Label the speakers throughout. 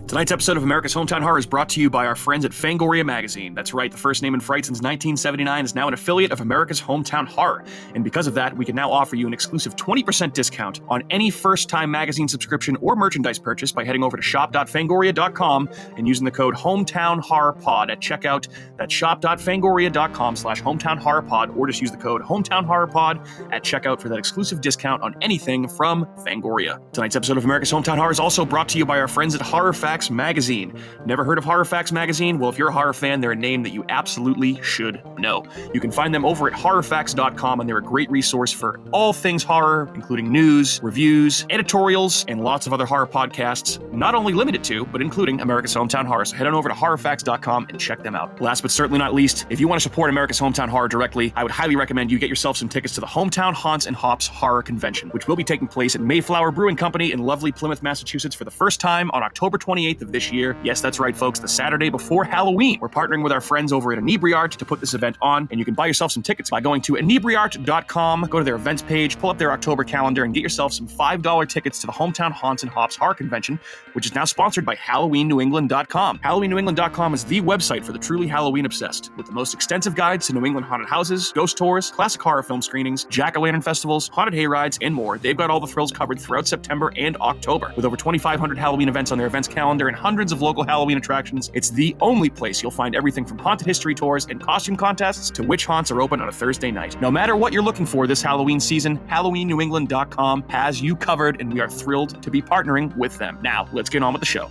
Speaker 1: Tonight's episode of America's Hometown Horror is brought to you by our friends at Fangoria Magazine. That's right, the first name in fright since 1979 is now an affiliate of America's Hometown Horror. And because of that, we can now offer you an exclusive 20% discount on any first-time magazine subscription or merchandise purchase by heading over to shop.fangoria.com and using the code HometownHorrorPod at checkout. That's shop.fangoria.com/HometownHorrorPod, or just use the code HometownHorrorPod at checkout for that exclusive discount on anything from Fangoria. Tonight's episode of America's Hometown Horror is also brought to you by our friends at Horror Facts Magazine. Never heard of Horror Facts Magazine? Well, if you're a horror fan, they're a name that you absolutely should know. You can find them over at horrorfacts.com, and they're a great resource for all things horror, including news, reviews, editorials, and lots of other horror podcasts, not only limited to, but including America's Hometown Horror. So head on over to horrorfacts.com and check them out. Last but certainly not least, if you want to support America's Hometown Horror directly, I would highly recommend you get yourself some tickets to the Hometown Haunts and Hops Horror Convention, which will be taking place at Mayflower Brewing Company in lovely Plymouth, Massachusetts for the first time on October 28th of this year. Yes, that's right, folks, the Saturday before Halloween. We're partnering with our friends over at Inebriart to put this event on, and you can buy yourself some tickets by going to inebriart.com, go to their events page, pull up their October calendar, and get yourself some $5 tickets to the Hometown Haunts and Hops Horror Convention, which is now sponsored by HalloweenNewEngland.com. HalloweenNewEngland.com is the website for the truly Halloween obsessed, with the most extensive guides to New England haunted houses, ghost tours, classic horror film screenings, jack-o'-lantern festivals, haunted hayrides, and more. They've got all the thrills covered throughout September and October. With over 2,500 Halloween events on their events calendar and hundreds of local Halloween attractions, it's the only place you'll find everything from haunted history tours and costume contests to which haunts are open on a Thursday night. No matter what you're looking for this Halloween season, HalloweenNewEngland.com has you covered, and we are thrilled to be partnering with them. Now, let's get on with the show.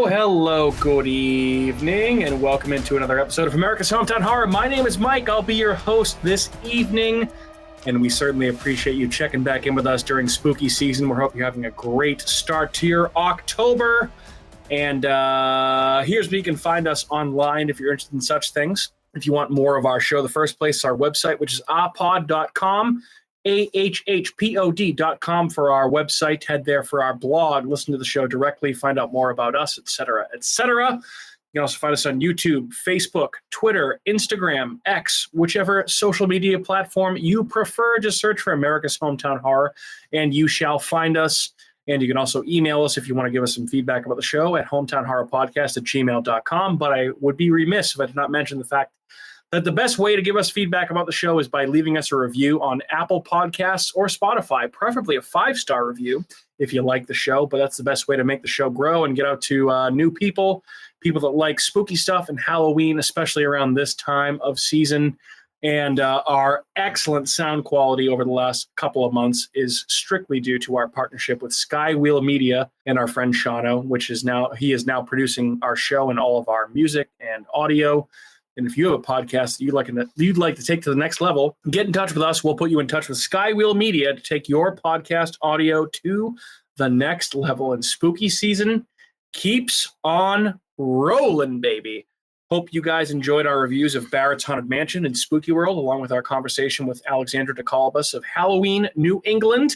Speaker 1: Hello, good evening, and welcome into another episode of America's Hometown Horror. My name is Mike. I'll be your host this evening, and we certainly appreciate you checking back in with us during spooky season. We hope you're having a great start to your October, and here's where you can find us online if you're interested in such things. If you want more of our show, the first place is our website, which is ahpod.com. ahpod.com for our website. Head there for our blog, listen to the show directly, find out more about us, etc., etc. You can also find us on YouTube, Facebook, Twitter, Instagram, X, whichever social media platform you prefer. Just search for America's Hometown Horror and you shall find us. And you can also email us if you want to give us some feedback about the show at hometownhorrorpodcast@gmail.com. But I would be remiss if I did not mention the fact that the best way to give us feedback about the show is by leaving us a review on Apple Podcasts or Spotify, preferably a 5-star review if you like the show, but that's the best way to make the show grow and get out to new people that like spooky stuff and Halloween, especially around this time of season. And our excellent sound quality over the last couple of months is strictly due to our partnership with Skywheel Media and our friend Shano, he is now producing our show and all of our music and audio. And if you have a podcast that you'd like to take to the next level, get in touch with us. We'll put you in touch with Skywheel Media to take your podcast audio to the next level. And spooky season keeps on rolling, baby. Hope you guys enjoyed our reviews of Barrett's Haunted Mansion and Spooky World, along with our conversation with Alexandra DeCalbus of Halloween New England.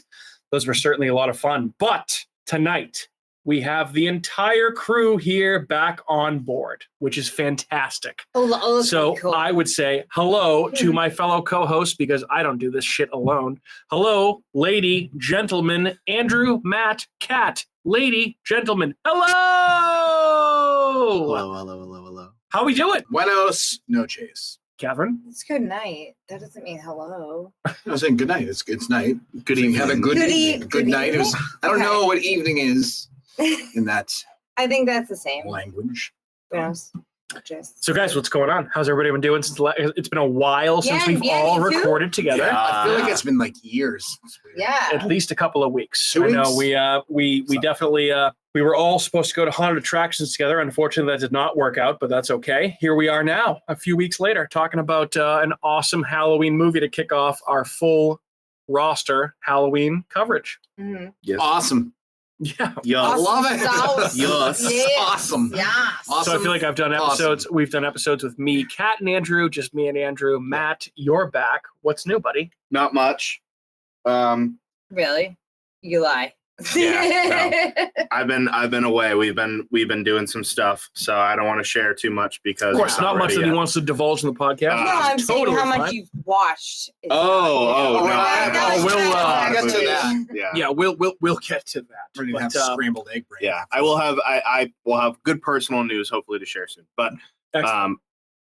Speaker 1: Those were certainly a lot of fun. But tonight, we have the entire crew here back on board, which is fantastic. So cool. I would say hello to my fellow co-hosts, because I don't do this shit alone. Hello, lady, gentlemen, Andrew, Matt, Kat, lady, gentlemen. Hello!
Speaker 2: Hello.
Speaker 1: How we doing?
Speaker 2: Buenos noches.
Speaker 1: Catherine?
Speaker 3: It's good night. That doesn't mean hello.
Speaker 2: I was saying good night. It's night. Good evening. Have a good evening. Good night. I don't know what evening is in that
Speaker 3: I think that's the same
Speaker 2: language.
Speaker 3: Yes.
Speaker 1: So guys, what's going on? How's everybody been doing since it's been a while since we've all recorded together?
Speaker 2: Yeah, I feel like it's been like years.
Speaker 3: Yeah.
Speaker 1: At least a couple of weeks.
Speaker 2: 2 weeks?
Speaker 1: I know we definitely we were all supposed to go to haunted attractions together. Unfortunately, that did not work out, but that's okay. Here we are now, a few weeks later, talking about an awesome Halloween movie to kick off our full roster Halloween coverage.
Speaker 3: Mm-hmm.
Speaker 2: Yes. Awesome.
Speaker 1: Yeah.
Speaker 4: Yes.
Speaker 2: Love it.
Speaker 3: Sauce.
Speaker 4: Yes.
Speaker 3: Yes.
Speaker 2: Awesome.
Speaker 3: Yes.
Speaker 2: Awesome.
Speaker 1: So I feel like I've done episodes.
Speaker 2: Awesome.
Speaker 1: We've done episodes with me, Kat, and Andrew. Just me and Andrew. Matt, you're back. What's new, buddy?
Speaker 4: Not much.
Speaker 3: Really? You lie.
Speaker 4: Yeah, I've been away. We've been doing some stuff, so I don't want to share too much because
Speaker 1: Of course,
Speaker 4: it's
Speaker 1: not much
Speaker 4: ready
Speaker 1: that he
Speaker 4: yet.
Speaker 1: wants to divulge in the podcast.
Speaker 3: No, I'm saying
Speaker 1: Totally
Speaker 3: how much
Speaker 1: fine.
Speaker 3: you've watched. is
Speaker 4: Oh,
Speaker 3: not-
Speaker 4: no, I
Speaker 3: that's
Speaker 1: we'll,
Speaker 3: true.
Speaker 2: I got to that.
Speaker 4: Yeah.
Speaker 1: Yeah, we'll get to that.
Speaker 2: Ready to have
Speaker 1: But,
Speaker 2: scrambled egg brain.
Speaker 4: Yeah, I will have I will have good personal news hopefully to share soon. But
Speaker 1: excellent.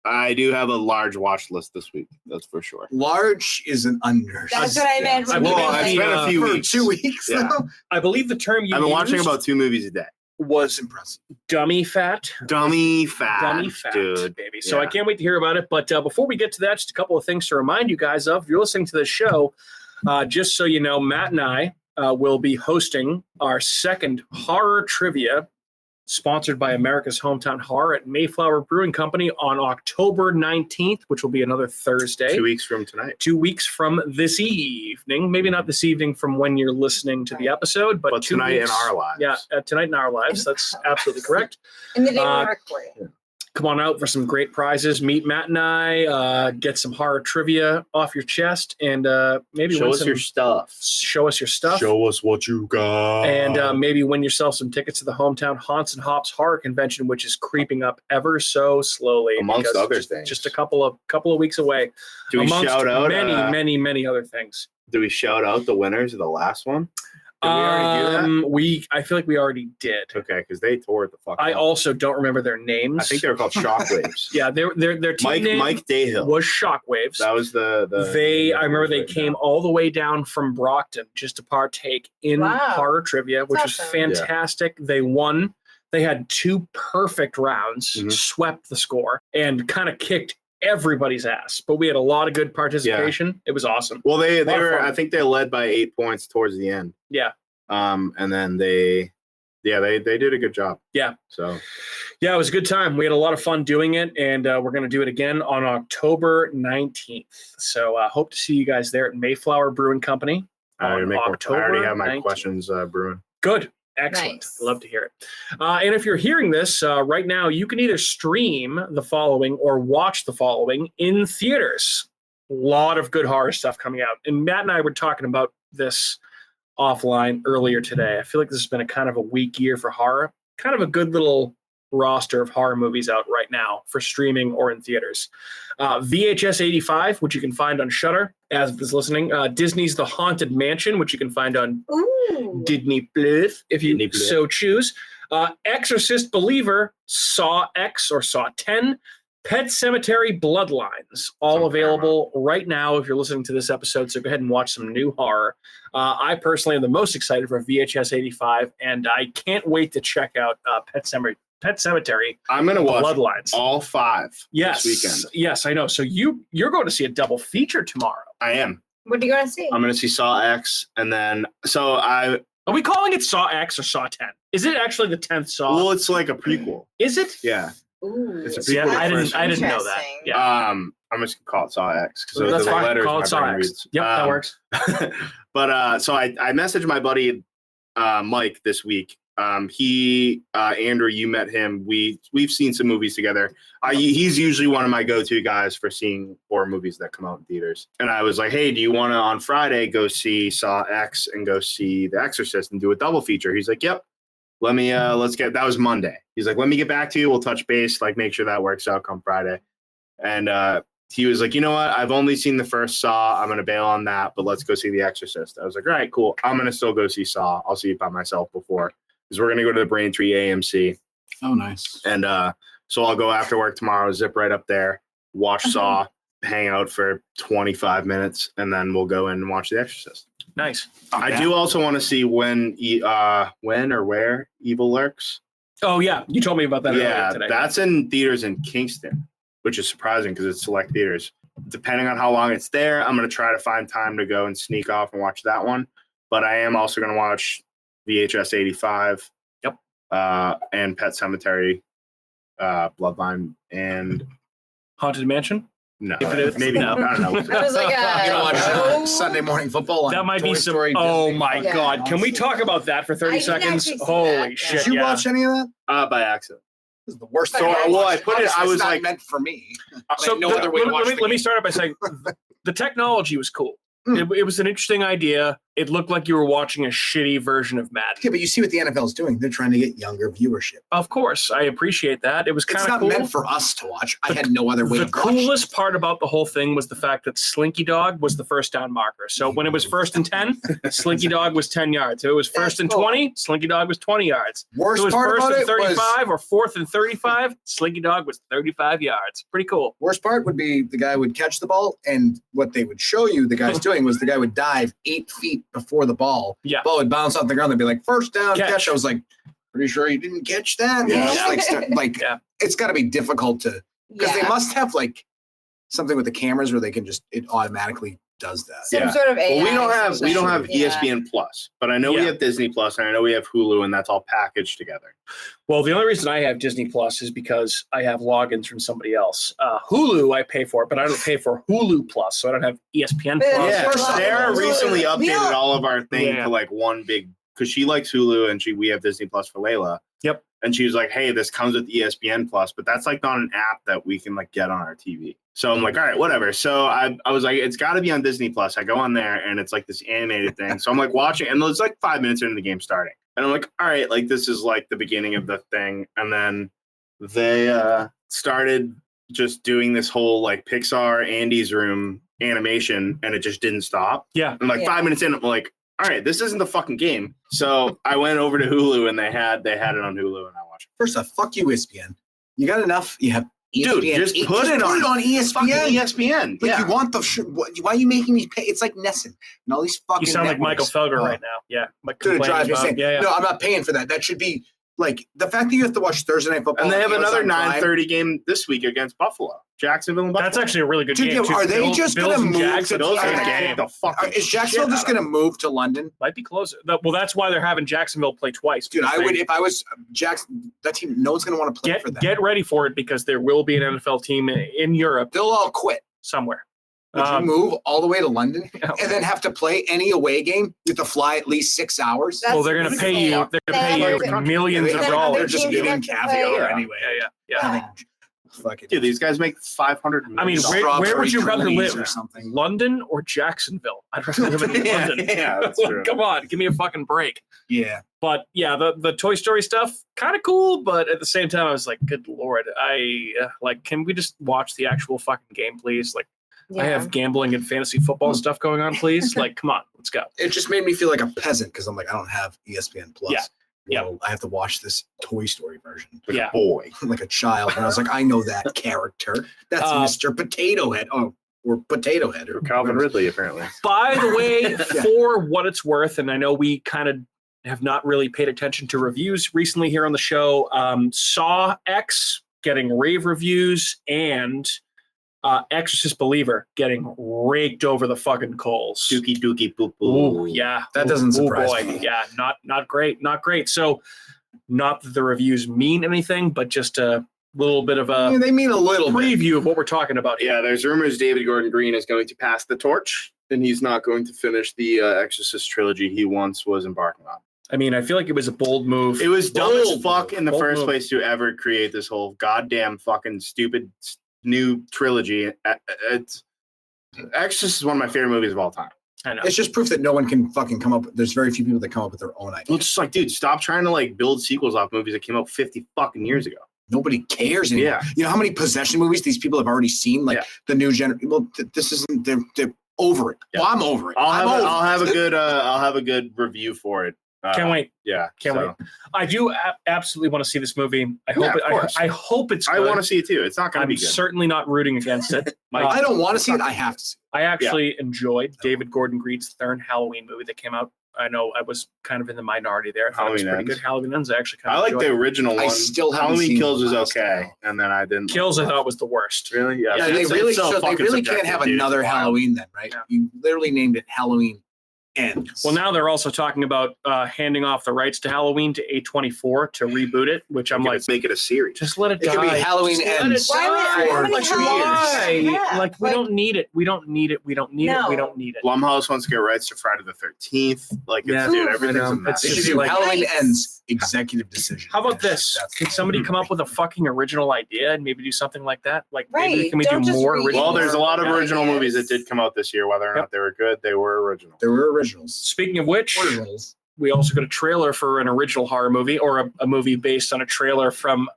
Speaker 4: I do have a large watch list this week. That's for sure.
Speaker 2: Large is an under.
Speaker 3: That's what I meant.
Speaker 1: I
Speaker 3: when you
Speaker 1: believe
Speaker 4: Well,
Speaker 3: said-
Speaker 4: it's been a few
Speaker 2: For
Speaker 4: weeks.
Speaker 2: 2 weeks
Speaker 4: Yeah.
Speaker 2: now.
Speaker 1: I believe the term you
Speaker 4: I've been watching
Speaker 1: used
Speaker 4: about 2 movies a day.
Speaker 2: Was impressive.
Speaker 1: dummy fat.
Speaker 4: Dummy fat, dude.
Speaker 1: Baby. So I
Speaker 4: Yeah.
Speaker 1: can't wait to hear about it. But before we get to that, just a couple of things to remind you guys of. If you're listening to the show, just so you know, Matt and I will be hosting our second horror trivia, sponsored by America's Hometown Horror at Mayflower Brewing Company on October 19th, which will be another Thursday.
Speaker 4: 2 weeks from tonight.
Speaker 1: 2 weeks from this evening. Maybe not this evening from when you're listening to the episode, but,
Speaker 4: But
Speaker 1: 2
Speaker 4: tonight
Speaker 1: weeks.
Speaker 4: in our lives.
Speaker 1: Yeah, tonight in our lives. That's absolutely correct.
Speaker 3: In the day
Speaker 1: Uh,
Speaker 3: we're recording.
Speaker 1: Come on out for some great prizes. Meet Matt and I. Get some horror trivia off your chest, and maybe
Speaker 4: Show
Speaker 1: win
Speaker 4: us
Speaker 1: some,
Speaker 4: your stuff.
Speaker 1: show us your stuff,
Speaker 4: Show us what you got.
Speaker 1: and maybe win yourself some tickets to the Hometown Haunts and Hops Horror Convention, which is creeping up ever so slowly.
Speaker 4: Amongst
Speaker 1: because
Speaker 4: other
Speaker 1: just,
Speaker 4: things.
Speaker 1: just a couple of weeks away.
Speaker 4: do we
Speaker 1: amongst
Speaker 4: shout out
Speaker 1: many other things.
Speaker 4: Do we shout out the winners of the last one? Did we already do that?
Speaker 1: I feel like we already did.
Speaker 4: Okay, because they tore it the fuck
Speaker 1: I
Speaker 4: up.
Speaker 1: also don't remember their names.
Speaker 4: I think they were called Shockwaves.
Speaker 1: yeah, their team name
Speaker 4: Mike Dayhill.
Speaker 1: was Shockwaves.
Speaker 4: That was the
Speaker 1: I remember they came all the way down from Brockton just to partake in
Speaker 3: Wow.
Speaker 1: horror trivia, which was
Speaker 3: awesome.
Speaker 1: fantastic. They won. They had 2 perfect rounds,
Speaker 4: Mhm.
Speaker 1: swept the score, and kind of kicked everybody's ass. But we had a lot of good participation. It was awesome.
Speaker 4: Well, they
Speaker 1: Lot of
Speaker 4: were.
Speaker 1: fun.
Speaker 4: I think they led by 8 points towards the end.
Speaker 1: Yeah.
Speaker 4: And then they did a good job.
Speaker 1: Yeah.
Speaker 4: So
Speaker 1: Yeah, it was a good time. We had a lot of fun doing it, and we're going to do it again on October 19th. So hope to see you guys there at Mayflower Brewing Company.
Speaker 4: I
Speaker 1: on
Speaker 4: already have my
Speaker 1: 19th.
Speaker 4: questions brewing.
Speaker 1: Good. Excellent.
Speaker 3: Nice.
Speaker 1: Love to hear it. And if you're hearing this right now, you can either stream the following or watch the following in theaters. A lot of good horror stuff coming out. And Matt and I were talking about this offline earlier today. I feel like this has been a kind of a weak year for horror. Kind of a good little roster of horror movies out right now for streaming or in theaters. VHS 85, which you can find on Shudder, as is listening. Disney's The Haunted Mansion, which you can find on
Speaker 3: Ooh.
Speaker 1: Disney Plus, if you
Speaker 4: Disney Plus.
Speaker 1: so choose. Exorcist Believer, Saw X or Saw 10, Pet Cemetery Bloodlines, all
Speaker 4: Some
Speaker 1: available right now if you're listening to this episode. So go ahead and watch some new horror. I personally am the most excited for VHS 85, and I can't wait to check out Pet Cemetery
Speaker 4: I'm gonna watch
Speaker 1: Bloodlines.
Speaker 4: all 5
Speaker 1: Yes,
Speaker 4: this weekend.
Speaker 1: yes, I know. So you're going to see a double feature tomorrow.
Speaker 4: I am.
Speaker 3: What are you going to see?
Speaker 4: I'm gonna see Saw X, and then
Speaker 1: Are we calling it Saw X or Saw 10? Is it actually the 10th Saw?
Speaker 4: well, it's like a prequel.
Speaker 1: Is it?
Speaker 4: Yeah.
Speaker 3: Ooh.
Speaker 4: It's a
Speaker 1: See,
Speaker 4: prequel to
Speaker 1: I
Speaker 4: the
Speaker 1: didn't.
Speaker 4: first
Speaker 1: I didn't know that.
Speaker 3: Interesting.
Speaker 1: Yeah,
Speaker 4: I'm just gonna call it Saw X because
Speaker 1: that's
Speaker 4: the
Speaker 1: fine.
Speaker 4: letters
Speaker 1: Call
Speaker 4: my
Speaker 1: it Saw
Speaker 4: brain
Speaker 1: X.
Speaker 4: reads.
Speaker 1: Yep, that works.
Speaker 4: But so I messaged my buddy Mike this week. He Andrew, you met him. We've seen some movies together. He's usually one of my go-to guys for seeing horror movies that come out in theaters. And I was like, hey, do you want to on Friday go see Saw X and go see The Exorcist and do a double feature? He's like, yep. That was Monday. He's like, let me get back to you. We'll touch base, like make sure that works out come Friday. And he was like, you know what? I've only seen the first Saw. I'm going to bail on that, but let's go see The Exorcist. I was like, all right, cool. I'm going to still go see Saw. I'll see it by myself before. Because we're going to go to the Braintree AMC.
Speaker 2: Oh, nice.
Speaker 4: And so I'll go after work tomorrow, zip right up there, watch Saw, hang out for 25 minutes, and then we'll go in and watch The Exorcist.
Speaker 1: Nice.
Speaker 4: I do also want to see when or where Evil Lurks.
Speaker 1: Oh yeah, you told me about that
Speaker 4: Yeah,
Speaker 1: earlier today.
Speaker 4: that's in theaters in Kingston, which is surprising because it's select theaters. Depending on how long it's there, I'm going to try to find time to go and sneak off and watch that one. But I am also going to watch VHS 85.
Speaker 1: Yep.
Speaker 4: And Pet Cemetery, Bloodline, and
Speaker 1: Haunted Mansion.
Speaker 4: No,
Speaker 1: If it is,
Speaker 4: maybe
Speaker 1: no.
Speaker 4: I don't know.
Speaker 3: I was like,
Speaker 2: You know, watch
Speaker 3: no.
Speaker 2: Sunday morning football. On
Speaker 1: That might
Speaker 2: Toy
Speaker 1: be some.
Speaker 2: Story,
Speaker 1: Oh
Speaker 2: Disney.
Speaker 1: my
Speaker 3: Yeah.
Speaker 1: God! Can we talk about that for 30
Speaker 3: I didn't
Speaker 1: seconds?
Speaker 3: actually see
Speaker 1: Holy
Speaker 3: that.
Speaker 1: shit!
Speaker 2: Did you
Speaker 1: yeah.
Speaker 2: watch any of that?
Speaker 4: By accident.
Speaker 2: This is the worst
Speaker 3: So,
Speaker 2: thing I
Speaker 3: well,
Speaker 2: watched.
Speaker 4: I put it- I
Speaker 2: Obviously,
Speaker 4: was
Speaker 2: it's not
Speaker 4: like-
Speaker 2: meant for me.
Speaker 1: So
Speaker 2: no other way to watch the
Speaker 1: let me
Speaker 2: game.
Speaker 1: start out by saying the technology was cool.
Speaker 2: Hmm.
Speaker 1: It was an interesting idea. It looked like you were watching a shitty version of Madden.
Speaker 2: Yeah, but you see what the NFL is doing. They're trying to get younger viewership.
Speaker 1: Of course, I appreciate that. It was
Speaker 2: It's
Speaker 1: kind of
Speaker 2: not
Speaker 1: cool.
Speaker 2: meant for us to watch. I had no other way
Speaker 1: The
Speaker 2: to watch.
Speaker 1: coolest part about the whole thing was the fact that Slinky Dog was the first down marker. So when it was first and 10, Slinky Dog was 10 yards. If it was first
Speaker 3: That's
Speaker 1: and
Speaker 3: cool.
Speaker 1: 20, Slinky Dog was 20 yards. If
Speaker 2: Worst
Speaker 1: it was
Speaker 2: part
Speaker 1: first
Speaker 2: about
Speaker 1: and
Speaker 2: it was
Speaker 1: 35 or fourth and 35, Slinky Dog was 35 yards. Pretty cool.
Speaker 2: worst part would be the guy would catch the ball, and what they would show you the guy's doing was the guy would dive 8 feet before the ball.
Speaker 1: Yeah.
Speaker 2: Ball would bounce off the ground. They'd be like, first down
Speaker 1: Catch.
Speaker 2: catch. I was like, pretty sure he didn't catch that.
Speaker 4: Yeah.
Speaker 2: It's like,
Speaker 1: Yeah.
Speaker 2: it's got to be difficult to, because they
Speaker 3: Yeah.
Speaker 2: must have like something with the cameras where they can just, it automatically does that.
Speaker 3: Some
Speaker 4: Yeah.
Speaker 3: sort of AI.
Speaker 4: Well, we don't have
Speaker 3: Yeah.
Speaker 4: ESPN Plus, but I know we
Speaker 1: Yeah.
Speaker 4: have Disney Plus, and I know we have Hulu, and that's all packaged together.
Speaker 1: Well, the only reason I have Disney Plus is because I have logins from somebody else. Hulu I pay for, but I don't pay for Hulu Plus, so I don't have ESPN
Speaker 3: But
Speaker 1: Plus.
Speaker 3: Yeah,
Speaker 2: first off,
Speaker 4: Sarah
Speaker 3: Hulu.
Speaker 4: recently
Speaker 3: We
Speaker 4: updated
Speaker 3: don't-
Speaker 4: all of our thing
Speaker 1: Yeah.
Speaker 4: to like one big because she likes Hulu and we have Disney Plus for Layla.
Speaker 1: Yep.
Speaker 4: And she was like, "Hey, this comes with ESPN Plus, but that's like not an app that we can like get on our TV." So I'm like, "All right, whatever." So I was like, "It's got to be on Disney Plus." I go on there and it's like this animated thing. So I'm like watching, and it's like 5 minutes into the game starting, and I'm like, "All right, like this is like the beginning of the thing." And then they started just doing this whole like Pixar Andy's Room animation, and it just didn't stop.
Speaker 1: Yeah.
Speaker 4: And like
Speaker 3: Yeah.
Speaker 4: 5 minutes in, I'm like, all right, this isn't the fucking game. So I went over to Hulu and they had it on Hulu and I watched
Speaker 2: First off, fuck you, ESPN. You got enough. You have ESPN.
Speaker 4: Dude, just put it on
Speaker 2: ESPN.
Speaker 4: it. Fucking ESPN.
Speaker 2: Like
Speaker 4: Yeah.
Speaker 2: you want the why are you making me pay? It's like Nesson and all these fucking.
Speaker 1: You sound like Michael
Speaker 2: networks.
Speaker 1: Felger
Speaker 2: Oh.
Speaker 1: right now. Yeah. Like
Speaker 2: Dude, it drives
Speaker 1: complaining
Speaker 2: me
Speaker 1: about-
Speaker 2: insane.
Speaker 1: yeah, yeah.
Speaker 2: No, I'm not paying for that. That should be like the fact that you have to watch Thursday Night Football.
Speaker 4: And they
Speaker 2: on
Speaker 4: have another
Speaker 2: Amazon Prime.
Speaker 4: 9:30 game this week against Buffalo. Jacksonville and Buffalo.
Speaker 1: That's actually a really good
Speaker 2: Dude,
Speaker 1: game.
Speaker 2: yeah,
Speaker 1: too.
Speaker 2: are they just
Speaker 1: Bills
Speaker 2: gonna
Speaker 1: and
Speaker 2: move
Speaker 1: Jags,
Speaker 2: to
Speaker 1: it's
Speaker 4: Those
Speaker 1: a
Speaker 4: are
Speaker 1: good
Speaker 2: Jacksonville?
Speaker 1: game.
Speaker 4: the fucking
Speaker 2: Is Jacksonville
Speaker 4: shit
Speaker 2: just
Speaker 4: out of
Speaker 2: going to move to London?
Speaker 1: Might be closer. Well, that's why they're having Jacksonville play twice.
Speaker 2: Dude, I
Speaker 1: because
Speaker 2: would
Speaker 1: they-
Speaker 2: if I was Jackson. That team, no one's going to want to play for them.
Speaker 1: get ready for it because there will be an NFL team in Europe
Speaker 2: They'll all quit.
Speaker 1: somewhere.
Speaker 2: Would you move all the way to London
Speaker 1: Yeah.
Speaker 2: and then have to play any away game? You have to fly at least 6 hours.
Speaker 3: That's
Speaker 1: Well, they're going to pay you.
Speaker 3: insane.
Speaker 1: They're going to pay you
Speaker 3: They're-
Speaker 1: millions
Speaker 2: They-
Speaker 1: of
Speaker 3: they're
Speaker 1: dollars.
Speaker 2: They're just
Speaker 3: teams
Speaker 2: giving
Speaker 3: have to
Speaker 2: caviar
Speaker 3: play.
Speaker 2: anyway.
Speaker 1: Yeah.
Speaker 2: Having fucking
Speaker 4: Dude, these guys make $500 million.
Speaker 1: I mean, where
Speaker 2: strawberry
Speaker 1: would you rather
Speaker 2: coulis
Speaker 1: live?
Speaker 2: or something?
Speaker 1: London or Jacksonville? I'd rather live in
Speaker 4: Yeah,
Speaker 1: London.
Speaker 4: yeah, that's true.
Speaker 1: Come on, give me a fucking break.
Speaker 2: Yeah.
Speaker 1: But yeah, the Toy Story stuff kind of cool, but at the same time, I was like, good lord, can we just watch the actual fucking game, please? Like, I
Speaker 3: Yeah.
Speaker 1: have gambling and fantasy football stuff going on, please. Like, come on, let's go.
Speaker 2: It just made me feel like a peasant because I'm like, I don't have ESPN Plus.
Speaker 1: Yeah. Yeah.
Speaker 2: Well, I have to watch this Toy Story version
Speaker 4: Like
Speaker 1: Yeah.
Speaker 4: a boy.
Speaker 2: like a child. And I was like, I know that character. That's Mr. Potato Head. Oh, or Potato Head. Or
Speaker 4: Calvin Ridley, apparently.
Speaker 1: By the way, for what it's worth, and I know we kind of have not really paid attention to reviews recently here on the show, Saw X getting rave reviews and Exorcist Believer getting raked over the fucking coals.
Speaker 4: Dookie dookie poo
Speaker 1: Ooh,
Speaker 4: poo.
Speaker 1: yeah.
Speaker 2: That doesn't surprise
Speaker 1: boy.
Speaker 2: me.
Speaker 1: Yeah, not great. So not that the reviews mean anything, but just a little bit of
Speaker 2: Yeah,
Speaker 1: a
Speaker 2: they mean a little bit.
Speaker 1: preview of what we're talking about here.
Speaker 4: Yeah, there's rumors David Gordon Green is going to pass the torch, and he's not going to finish the Exorcist trilogy he once was embarking on.
Speaker 1: I mean, I feel like it was a bold move.
Speaker 4: It was dumb as
Speaker 2: Bold
Speaker 4: fuck in the
Speaker 1: Bold
Speaker 4: first
Speaker 1: move.
Speaker 4: place to ever create this whole goddamn fucking stupid new trilogy. It's Exorcist is one of my favorite movies of all time.
Speaker 1: I know.
Speaker 2: It's just proof that no one can fucking come up. There's very few people that come up with their own
Speaker 4: Well,
Speaker 2: ideas.
Speaker 4: it's just like, dude, stop trying to like build sequels off movies that came out 50 fucking years ago.
Speaker 2: Nobody cares anymore.
Speaker 4: Yeah.
Speaker 2: You know how many possession movies these people have already seen? Like
Speaker 4: Yeah.
Speaker 2: the new generation. Well, this isn't. They're over it.
Speaker 4: Yeah.
Speaker 2: Well, I'm over it.
Speaker 4: I'll have a good review for it.
Speaker 1: Can't wait.
Speaker 4: Yeah,
Speaker 1: Can't
Speaker 4: so.
Speaker 1: wait. I do absolutely want to see this movie. I hope.
Speaker 4: Yeah, of course.
Speaker 1: I hope it's good.
Speaker 4: I want to see it too. It's not going to
Speaker 1: I'm
Speaker 4: be good.
Speaker 1: certainly not rooting against it.
Speaker 2: I don't want to see it. I have to see
Speaker 1: I actually enjoyed David Gordon Green's third Halloween movie that came out. I know I was kind of in the minority there. I thought it was
Speaker 4: Halloween
Speaker 1: pretty
Speaker 4: Ends.
Speaker 1: good. Halloween Ends. I actually kind
Speaker 4: I
Speaker 1: of
Speaker 4: like the
Speaker 1: enjoyed.
Speaker 4: original
Speaker 2: I
Speaker 4: one.
Speaker 2: still haven't
Speaker 4: Halloween
Speaker 2: seen
Speaker 4: Kills
Speaker 2: the
Speaker 4: is
Speaker 2: last
Speaker 4: okay,
Speaker 2: one.
Speaker 4: and then I didn't.
Speaker 1: Kills. I thought was the worst.
Speaker 4: Really?
Speaker 2: it. Yeah,
Speaker 4: so
Speaker 2: they
Speaker 4: it's
Speaker 2: really,
Speaker 4: so
Speaker 2: so they
Speaker 4: fucking
Speaker 2: really can't
Speaker 4: subjective,
Speaker 2: have
Speaker 4: dude.
Speaker 2: another
Speaker 4: It's wild.
Speaker 2: Halloween then, right?
Speaker 1: Yeah.
Speaker 2: You literally named it Halloween ends.
Speaker 1: Well, now they're also talking about handing off the rights to Halloween to A24 to reboot it, which I'm like,
Speaker 4: make it a series.
Speaker 1: just let it
Speaker 2: it
Speaker 1: die.
Speaker 2: could be Halloween
Speaker 1: Just let
Speaker 2: ends
Speaker 1: it die.
Speaker 3: How many
Speaker 2: for 2
Speaker 3: Halloweens?
Speaker 2: years.
Speaker 3: Yeah,
Speaker 1: Like, we don't need it. We don't need it. We don't need it. We
Speaker 3: No.
Speaker 1: don't need it.
Speaker 4: Blumhouse wants to get rights to Friday the 13th. Like, it's,
Speaker 1: Yeah.
Speaker 4: dude,
Speaker 1: Oof.
Speaker 4: everything's
Speaker 1: I
Speaker 4: a
Speaker 1: know.
Speaker 4: mess.
Speaker 2: They
Speaker 1: It's
Speaker 2: should
Speaker 1: just
Speaker 2: do
Speaker 1: like-
Speaker 2: Halloween
Speaker 3: Nice.
Speaker 2: ends executive decision.
Speaker 1: How about this? Can somebody come up with a fucking original idea and maybe do something like that? Like, maybe
Speaker 3: Right.
Speaker 1: can we
Speaker 3: Don't
Speaker 1: do
Speaker 3: just
Speaker 1: more
Speaker 3: read
Speaker 1: original?
Speaker 4: Well, there's a lot of
Speaker 3: Yeah.
Speaker 4: original movies that
Speaker 3: Yes.
Speaker 4: did come out this year. Whether or not they were good, they were original.
Speaker 2: There were originals.
Speaker 1: Speaking of which,
Speaker 2: Originals.
Speaker 1: we also got a trailer for an original horror movie, or a movie based on a trailer from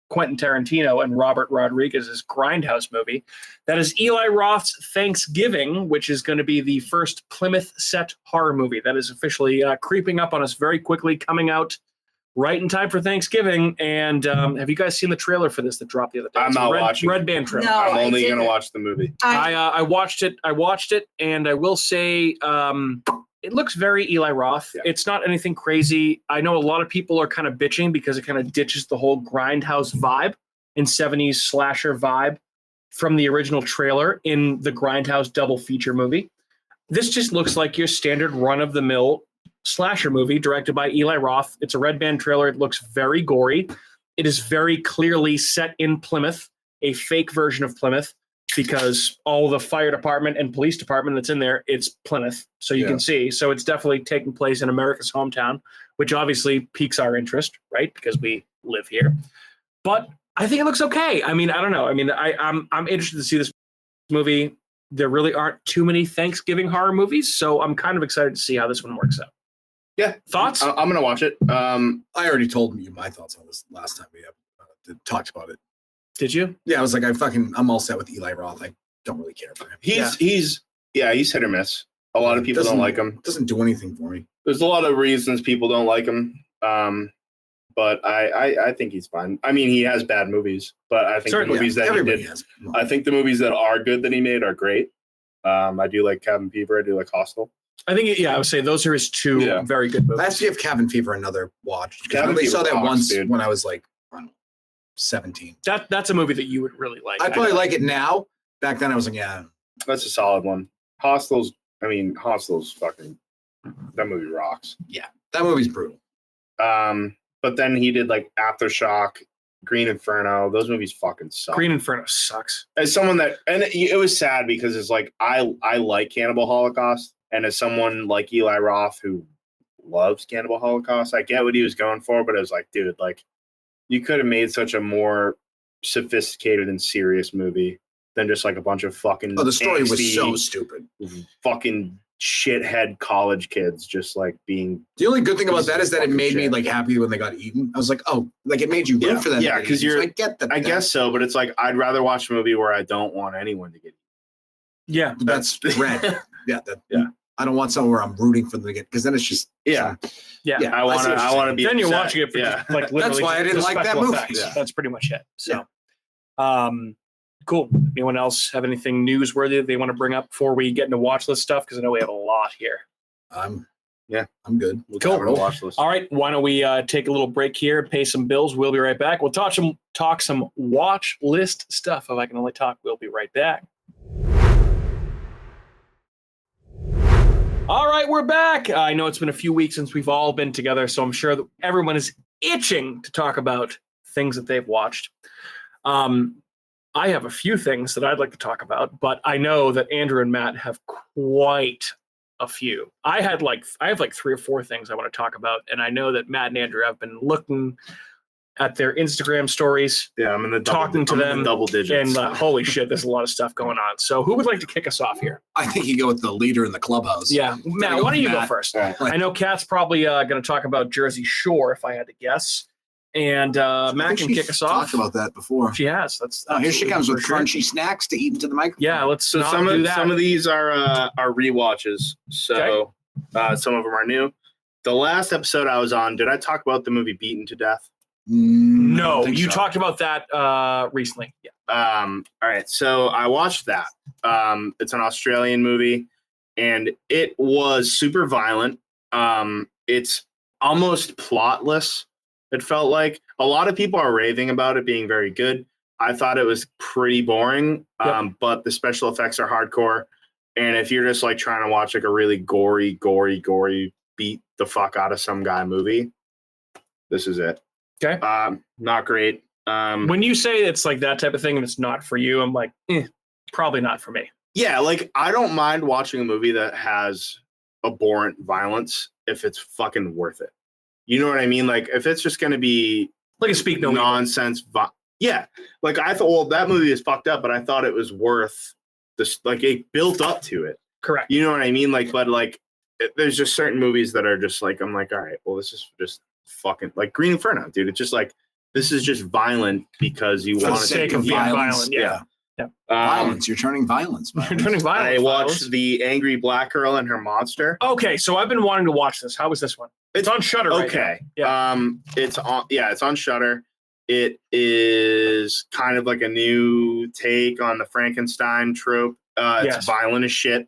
Speaker 1: Quentin Tarantino and Robert Rodriguez's Grindhouse movie. That is Eli Roth's Thanksgiving, which is going to be the first Plymouth set horror movie. That is officially creeping up on us very quickly, coming out right in time for Thanksgiving. And have you guys seen the trailer for this that dropped the other day?
Speaker 4: I'm
Speaker 1: It's a
Speaker 4: not
Speaker 1: red,
Speaker 4: watching.
Speaker 1: Red Band trailer.
Speaker 3: No.
Speaker 4: I'm
Speaker 3: I
Speaker 4: only going to
Speaker 3: didn't.
Speaker 4: watch the movie.
Speaker 1: I watched it, and I will say it looks very Eli Roth.
Speaker 4: Yeah.
Speaker 1: It's not anything crazy. I know a lot of people are kind of bitching because it kind of ditches the whole Grindhouse vibe and 70s slasher vibe from the original trailer in the Grindhouse double feature movie. This just looks like your standard run-of-the-mill slasher movie directed by Eli Roth. It's a Red Band trailer. It looks very gory. It is very clearly set in Plymouth, a fake version of Plymouth, because all the fire department and police department that's in there, it's Plymouth. So you
Speaker 2: Yeah.
Speaker 1: can see. So it's definitely taking place in America's hometown, which obviously piques our interest, right? Because we live here. But I think it looks okay. I mean, I don't know. I mean, I'm interested to see this movie. There really aren't too many Thanksgiving horror movies, so I'm kind of excited to see how this one works out.
Speaker 4: Yeah.
Speaker 1: Thoughts?
Speaker 4: I'm going to watch it.
Speaker 2: I already told you my thoughts on this last time we talked about it.
Speaker 1: Did you?
Speaker 2: Yeah, I was like, I'm all set with Eli Roth. I don't really care for him.
Speaker 4: He's hit or miss. A lot of people don't like him.
Speaker 2: Doesn't do anything for me.
Speaker 4: There's a lot of reasons people don't like him. But I think he's fine. I mean, he has bad movies, but I think
Speaker 1: Certainly,
Speaker 4: the movies that he
Speaker 2: Everybody
Speaker 4: did,
Speaker 2: has.
Speaker 4: I think the movies that are good that he made are great. I do like Cabin Fever. I do like Hostel.
Speaker 1: I think, I would say those are his two
Speaker 4: Yeah.
Speaker 1: very good movies.
Speaker 2: I have to give Cabin Fever another watch. 'Cause I
Speaker 4: Cabin
Speaker 2: only
Speaker 4: Fever
Speaker 2: saw that
Speaker 4: rocks,
Speaker 2: once
Speaker 4: dude.
Speaker 2: when I was like, I don't know, 17.
Speaker 1: That's a movie that you would really like.
Speaker 2: I probably like it now. Back then I was like, yeah.
Speaker 4: That's a solid one. Hostel's fucking, that movie rocks.
Speaker 2: That movie's brutal.
Speaker 4: But then he did like Aftershock, Green Inferno. Those movies fucking suck.
Speaker 1: Green Inferno sucks.
Speaker 4: As someone that, and it was sad because it's like I like Cannibal Holocaust, and as someone like Eli Roth who loves Cannibal Holocaust, I get what he was going for, but it was like, dude, like you could have made such a more sophisticated and serious movie than just like a bunch of fucking
Speaker 2: Oh, the story was
Speaker 4: angsty,
Speaker 2: so stupid.
Speaker 4: fucking shithead college kids just like being
Speaker 2: The only good thing about that is that it
Speaker 4: Fucking
Speaker 2: made me
Speaker 4: shit.
Speaker 2: like happy when they got eaten. I was like, oh, like it made you root for them.
Speaker 4: Yeah,
Speaker 2: to get
Speaker 4: 'cause
Speaker 2: eaten. So
Speaker 4: you're-
Speaker 2: I get that.
Speaker 4: I guess so, but it's like I'd rather watch a movie where I don't want anyone to get
Speaker 1: Yeah.
Speaker 2: that's red. Yeah,
Speaker 1: Yeah.
Speaker 2: I don't want somewhere where I'm rooting for them to get because then it's just
Speaker 1: Yeah.
Speaker 2: Yeah,
Speaker 4: I want
Speaker 2: see
Speaker 4: to
Speaker 2: what you're
Speaker 4: I want to
Speaker 2: saying.
Speaker 4: be
Speaker 1: Then you're
Speaker 4: upset.
Speaker 1: watching it for
Speaker 4: yeah.
Speaker 1: just, like literally
Speaker 2: why I didn't
Speaker 1: the
Speaker 2: like that
Speaker 1: special
Speaker 2: movie.
Speaker 1: effects.
Speaker 2: Yeah.
Speaker 1: That's pretty much it. So, cool. Anyone else have anything newsworthy that they want to bring up before we get into watch list stuff? Because I know we have a lot here.
Speaker 2: I'm good.
Speaker 4: We'll
Speaker 1: Cool.
Speaker 4: cover the watch list.
Speaker 1: All right, why don't we take a little break here, pay some bills. We'll be right back. We'll talk some watch list stuff. If I can only talk, we'll be right back. All right, we're back. I know it's been a few weeks since we've all been together, so I'm sure that everyone is itching to talk about things that they've watched. I have a few things that I'd like to talk about, but I know that Andrew and Matt have quite a few. I have like 3 or 4 things I want to talk about, and I know that Matt and Andrew have been looking at their Instagram stories
Speaker 4: Yeah, I'm in the
Speaker 1: Talking to
Speaker 4: I'm in the
Speaker 1: them
Speaker 4: double digits.
Speaker 1: and holy shit, there's a lot of stuff going on. So who would like to kick us off here?
Speaker 2: I think you go with the leader in the clubhouse.
Speaker 1: Yeah, Matt,
Speaker 2: go
Speaker 1: why don't you go
Speaker 2: Matt.
Speaker 1: first?
Speaker 4: All right.
Speaker 2: Like-
Speaker 1: I know Kat's probably going to talk about Jersey Shore, if I had to guess. And
Speaker 2: I
Speaker 1: Matt
Speaker 2: think
Speaker 1: can
Speaker 2: she's
Speaker 1: kick us off.
Speaker 2: Talked about that before.
Speaker 1: She has. That's
Speaker 2: Oh, here she
Speaker 1: absolutely
Speaker 2: comes
Speaker 1: for
Speaker 2: with
Speaker 1: sure.
Speaker 2: crunchy snacks to eat into the microphone.
Speaker 1: Yeah, let's
Speaker 4: So
Speaker 1: not
Speaker 4: some
Speaker 1: do
Speaker 4: of
Speaker 1: that.
Speaker 4: some of these are rewatches. So some of them are new. The last episode I was on, did I talk about the movie Beaten to Death?
Speaker 2: I don't
Speaker 1: No,
Speaker 2: think
Speaker 1: you
Speaker 2: so.
Speaker 1: talked about that recently. Yeah.
Speaker 4: All right, so I watched that. It's an Australian movie, and it was super violent. It's almost plotless. It felt like a lot of people are raving about it being very good. I thought it was pretty boring,
Speaker 1: Yep.
Speaker 4: but the special effects are hardcore, And if you're just like trying to watch like a really gory beat the fuck out of some guy movie, this is it.
Speaker 1: Okay.
Speaker 4: Not great.
Speaker 1: When you say it's like that type of thing and it's not for you, I'm like, probably not for me.
Speaker 4: Yeah, like I don't mind watching a movie that has abhorrent violence if it's fucking worth it. You know what I mean? Like if it's just going to be
Speaker 1: Like a Speak No Evil.
Speaker 4: nonsense. Yeah, like I thought, well, that movie is fucked up, but I thought it was worth this. Like it built up to it.
Speaker 1: Correct.
Speaker 4: You know what I mean? Like, but like, there's just certain movies that are just like, I'm like, all right, well, this is just fucking like Green Inferno, dude. It's just like, this is just violent because you
Speaker 1: For the
Speaker 4: want
Speaker 1: sake of being violent. Yeah.
Speaker 2: Violence. You're turning violence.
Speaker 1: You're turning violent.
Speaker 4: I watched
Speaker 1: violence.
Speaker 4: The Angry Black Girl and Her Monster.
Speaker 1: Okay, so I've been wanting to watch this. How was this one? It's on Shudder.
Speaker 4: Okay.
Speaker 1: Right now.
Speaker 4: It's on Shudder. It is kind of like a new take on the Frankenstein trope. It's violent as shit,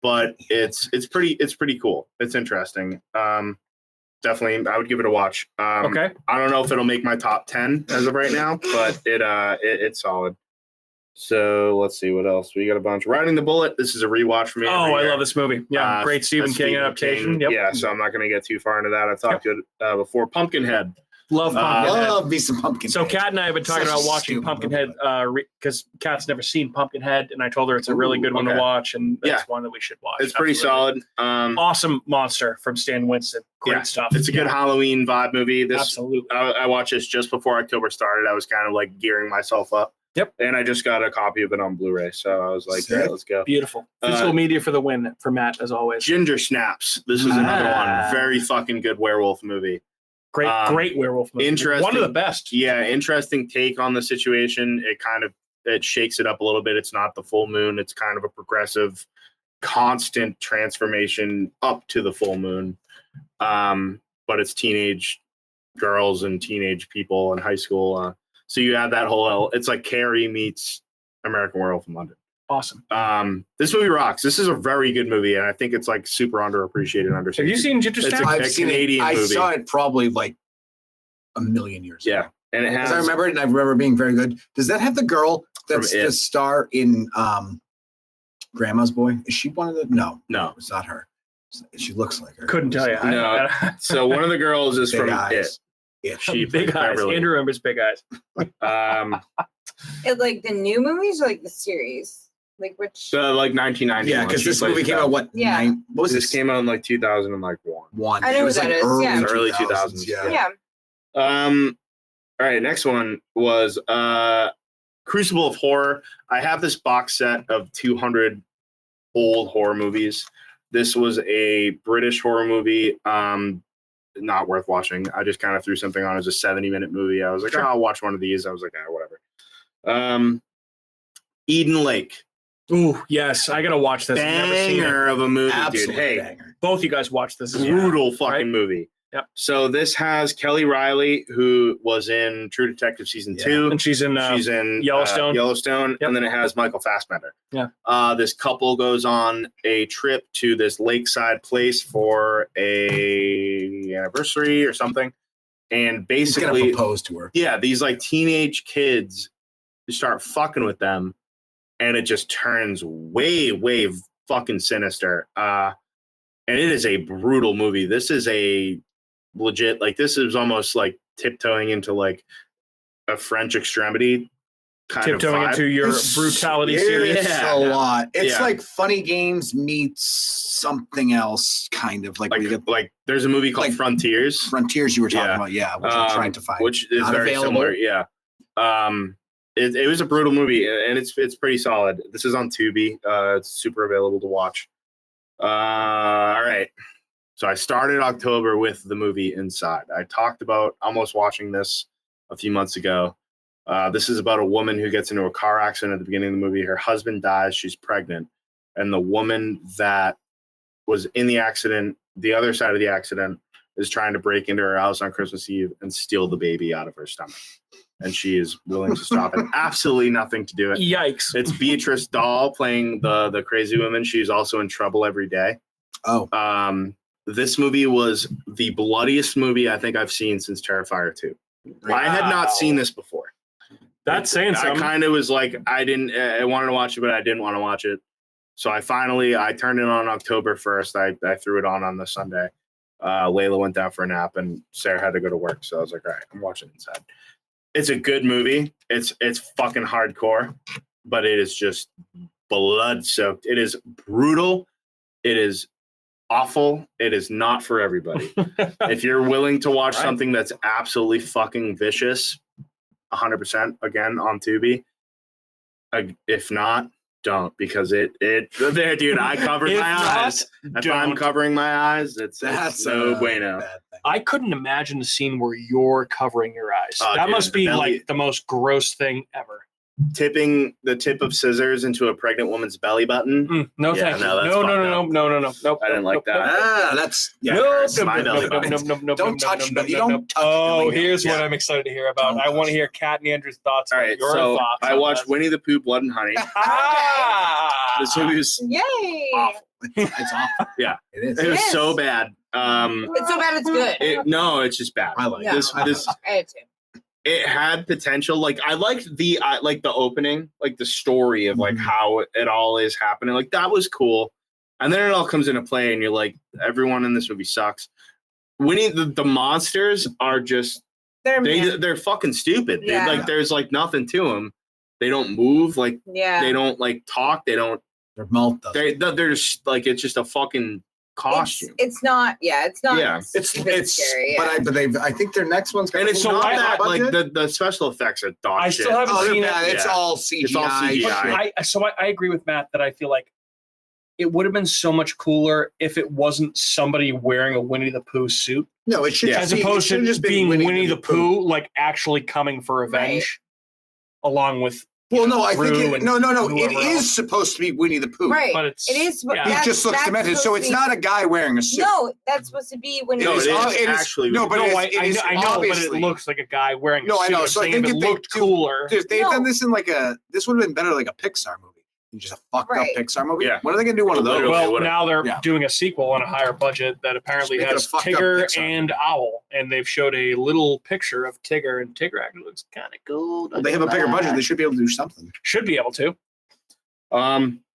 Speaker 4: but it's pretty cool. It's interesting. Definitely, I would give it a watch.
Speaker 1: Okay.
Speaker 4: I don't know if it'll make my top 10 as of right now, but it's solid. So let's see what else. We got a bunch. Riding the Bullet. This is a rewatch for me.
Speaker 1: Oh, I love this movie. Yeah, great Stephen King adaptation. Yep.
Speaker 4: Yeah, so I'm not going to get too far into that. I've talked to it before. Pumpkinhead.
Speaker 1: Love Pumpkinhead.
Speaker 2: Love me some Pumpkinhead.
Speaker 1: So Kat and I have been talking
Speaker 2: Such
Speaker 1: about
Speaker 2: a
Speaker 1: watching
Speaker 2: stupid
Speaker 1: Pumpkinhead because Kat's never seen Pumpkinhead, and I told her it's a really good one to
Speaker 4: okay.
Speaker 1: watch, and that's one that we should watch.
Speaker 4: It's pretty
Speaker 1: Absolutely.
Speaker 4: solid.
Speaker 1: Awesome monster from Stan Winston. Great stuff.
Speaker 4: It's a good Halloween vibe movie.
Speaker 1: Absolutely.
Speaker 4: I watched this just before October started. I was kind of like gearing myself up.
Speaker 1: Yep.
Speaker 4: And I just got a copy of it on Blu-ray, so I was like, yeah, let's go.
Speaker 1: Beautiful. Physical media for the win for Matt, as always.
Speaker 4: Ginger Snaps. This is another one. Very fucking good werewolf movie.
Speaker 1: Great werewolf movie.
Speaker 4: Interesting.
Speaker 1: One of the best.
Speaker 4: Yeah, interesting take on the situation. It shakes it up a little bit. It's not the full moon. It's kind of a progressive, constant transformation up to the full moon. But it's teenage girls and teenage people in high school. So you have that whole, it's like Carrie meets American Werewolf in London.
Speaker 1: Awesome.
Speaker 4: This movie rocks. This is a very good movie, and I think it's like super underappreciated.
Speaker 1: Have you seen Ginger Snaps?
Speaker 2: I've seen
Speaker 4: Canadian
Speaker 2: it. I
Speaker 4: movie.
Speaker 2: saw it probably like a million years ago.
Speaker 4: Yeah, and it has.
Speaker 2: I remember it, and I remember being very good. Does that have the girl that's the star in Grandma's Boy? Is she one of the? No, it's not her. She looks like her.
Speaker 1: Couldn't tell you.
Speaker 4: No. So one of the girls is
Speaker 2: Big
Speaker 4: from
Speaker 2: eyes.
Speaker 4: It.
Speaker 2: Yeah,
Speaker 4: She
Speaker 1: Big eyes.
Speaker 4: Beverly.
Speaker 1: Andrew remembers Big Eyes.
Speaker 3: It like the new movies or like the series? Like which?
Speaker 4: So like 1990.
Speaker 2: Yeah, because this movie came out what?
Speaker 3: Yeah.
Speaker 2: What was
Speaker 4: This
Speaker 2: this?
Speaker 4: came out in like 2001.
Speaker 2: One.
Speaker 3: I know
Speaker 2: It was
Speaker 3: what that
Speaker 2: like
Speaker 3: is, yeah.
Speaker 4: Early 2000s,
Speaker 3: Yeah.
Speaker 4: All right, next one was Crucible of Horror. I have this box set of 200 old horror movies. This was a British horror movie. Not worth watching. I just kind of threw something on as a 70-minute movie. I was like, I'll watch one of these. I was like, whatever. Eden Lake.
Speaker 1: Ooh, yes. I got to watch this. I've never seen it.
Speaker 4: Banger of a movie,
Speaker 2: Absolute
Speaker 4: dude. Hey,
Speaker 2: banger.
Speaker 1: Both you guys watch this.
Speaker 4: brutal fucking
Speaker 1: right?
Speaker 4: movie.
Speaker 1: Yep.
Speaker 4: So this has Kelly Riley, who was in True Detective season 2.
Speaker 1: And she's in Yellowstone.
Speaker 4: Yellowstone,
Speaker 1: Yep.
Speaker 4: and then it has Michael Fassbender.
Speaker 1: Yeah.
Speaker 4: This couple goes on a trip to this lakeside place for a anniversary or something, and
Speaker 2: He's gonna
Speaker 4: basically,
Speaker 2: propose to her.
Speaker 4: yeah, these like teenage kids start fucking with them, and it just turns way fucking sinister. And it is a brutal movie. This is a legit, like, this is almost like tiptoeing into like a French Extremity kind
Speaker 1: Tiptoeing
Speaker 4: of vibe.
Speaker 1: into your brutality series.
Speaker 2: It's a lot. It's
Speaker 4: Yeah.
Speaker 2: like Funny Games meets something else, kind of like, we get
Speaker 4: Like there's a movie called
Speaker 2: like
Speaker 4: Frontiers,
Speaker 2: Frontiers you were talking
Speaker 4: Yeah.
Speaker 2: about, yeah, which I'm trying to find.
Speaker 4: which is
Speaker 2: Not
Speaker 4: very
Speaker 2: available.
Speaker 4: similar. Yeah. It was a brutal movie, and it's pretty solid. This is on Tubi. It's super available to watch. All right. So I started October with the movie Inside. I talked about almost watching this a few months ago. This is about a woman who gets into a car accident at the beginning of the movie. Her husband dies. She's pregnant. And the woman that was in the accident, the other side of the accident, is trying to break into her house on Christmas Eve and steal the baby out of her stomach. And she is willing to stop and absolutely nothing to do it.
Speaker 1: Yikes.
Speaker 4: It's Beatrice Dahl playing the crazy woman. She's also in Trouble Every Day.
Speaker 2: Oh,
Speaker 4: This movie was the bloodiest movie I think I've seen since Terrifier 2. I had not seen this before.
Speaker 1: That's saying
Speaker 4: I
Speaker 1: something.
Speaker 4: kind of was like, I wanted to watch it, but I didn't want to watch it. So I turned it on October 1st. I threw it on the Sunday. Layla went down for a nap and Sarah had to go to work. So I was like, all right, I'm watching inside. It's a good movie. It's fucking hardcore, but it is just blood soaked. It is brutal. It is awful. It is not for everybody. If you're willing to watch something that's absolutely fucking vicious, 100% again on Tubi. If not, don't, because it there, dude. I covered my eyes. If I'm covering my eyes, that's no bueno.
Speaker 1: I couldn't imagine the scene where you're covering your eyes. That
Speaker 4: dude,
Speaker 1: must be like the most gross thing ever.
Speaker 4: Tipping the tip of scissors into a pregnant woman's belly button.
Speaker 1: No,
Speaker 4: Yeah,
Speaker 1: thank you.
Speaker 4: no, that's
Speaker 1: No,
Speaker 4: fucked
Speaker 1: no,
Speaker 4: up.
Speaker 1: no.
Speaker 4: I didn't like that.
Speaker 2: That's
Speaker 4: My belly button.
Speaker 2: Don't touch. You don't touch.
Speaker 1: Oh, here's what I'm excited to hear about. I want to hear Kat and Andrew's thoughts.
Speaker 4: All
Speaker 1: on
Speaker 4: right,
Speaker 1: your
Speaker 4: so
Speaker 1: thoughts.
Speaker 4: I watched Winnie the Pooh, Blood and Honey. This movie was
Speaker 3: Yay!
Speaker 4: awful.
Speaker 2: It's awful.
Speaker 4: Yeah,
Speaker 2: it is.
Speaker 4: it was
Speaker 3: Yes.
Speaker 4: so bad.
Speaker 3: It's so bad it's good.
Speaker 4: No, it's just bad.
Speaker 2: I like
Speaker 3: Yeah.
Speaker 4: this.
Speaker 3: I did too.
Speaker 4: It had potential. Like I liked the opening, like the story of like how it all is happening. Like that was cool, and then it all comes into play, and you're like, everyone in this movie sucks. Winnie, the monsters are just they're fucking stupid.
Speaker 3: Yeah.
Speaker 4: Like there's like nothing to them. They don't move. Like
Speaker 3: Yeah.
Speaker 4: they don't like talk. They don't.
Speaker 2: Their mouth.
Speaker 4: They're just like it's just a fucking costume.
Speaker 3: It's not. Yeah, it's not.
Speaker 4: Yeah.
Speaker 2: It's
Speaker 3: scary. Yeah.
Speaker 2: But I think their next one's
Speaker 4: And it's
Speaker 1: So
Speaker 4: not
Speaker 1: I-
Speaker 4: that like
Speaker 2: budget?
Speaker 4: the special effects are dog
Speaker 1: I
Speaker 4: shit.
Speaker 1: still haven't
Speaker 2: Oh, they're
Speaker 1: seen
Speaker 2: bad.
Speaker 1: it.
Speaker 2: It's
Speaker 4: Yeah.
Speaker 2: all CGI.
Speaker 4: It's all CGI.
Speaker 1: I agree with Matt that I feel like it would have been so much cooler if it wasn't somebody wearing a Winnie the Pooh suit,
Speaker 2: No, it should
Speaker 1: as
Speaker 2: just be,
Speaker 1: opposed
Speaker 2: it should
Speaker 1: to
Speaker 2: just been
Speaker 1: being Winnie the Pooh, like actually coming for revenge, along with.
Speaker 2: Well, no, I
Speaker 1: Rue
Speaker 2: think
Speaker 1: and
Speaker 2: no. It
Speaker 1: whoever else.
Speaker 2: is supposed to be Winnie the Pooh.
Speaker 3: Right.
Speaker 1: But it's
Speaker 3: It is.
Speaker 1: yeah.
Speaker 2: He just looks demented, so it's not a guy wearing a suit.
Speaker 3: No, that's supposed to be when
Speaker 4: No,
Speaker 3: you
Speaker 4: it is actually.
Speaker 2: no, but
Speaker 1: No,
Speaker 2: it is
Speaker 1: I know, but
Speaker 2: obviously.
Speaker 1: it looks like a guy wearing.
Speaker 2: No,
Speaker 1: a
Speaker 2: I
Speaker 1: suit.
Speaker 2: know.
Speaker 1: I'm
Speaker 2: So I
Speaker 1: saying
Speaker 2: think
Speaker 1: if
Speaker 2: if
Speaker 1: it
Speaker 2: they
Speaker 1: looked
Speaker 2: do-
Speaker 1: cooler.
Speaker 2: They've
Speaker 3: No.
Speaker 2: done this in this would have been better like a Pixar movie. Just a fucked
Speaker 3: Right.
Speaker 2: up Pixar movie.
Speaker 4: Yeah.
Speaker 2: When are they gonna do one of those?
Speaker 4: Literally.
Speaker 1: Well,
Speaker 4: would've-
Speaker 1: now they're
Speaker 2: yeah.
Speaker 1: doing a sequel on a higher budget that apparently
Speaker 2: Just make it
Speaker 1: has
Speaker 2: a fucked up
Speaker 1: Tigger
Speaker 2: Pixar
Speaker 1: and Owl, and they've showed a little picture of Tigger, and Tigger actually looks kind of cool.
Speaker 2: They have a bigger budget. They should be able to do something.
Speaker 1: Should be able to.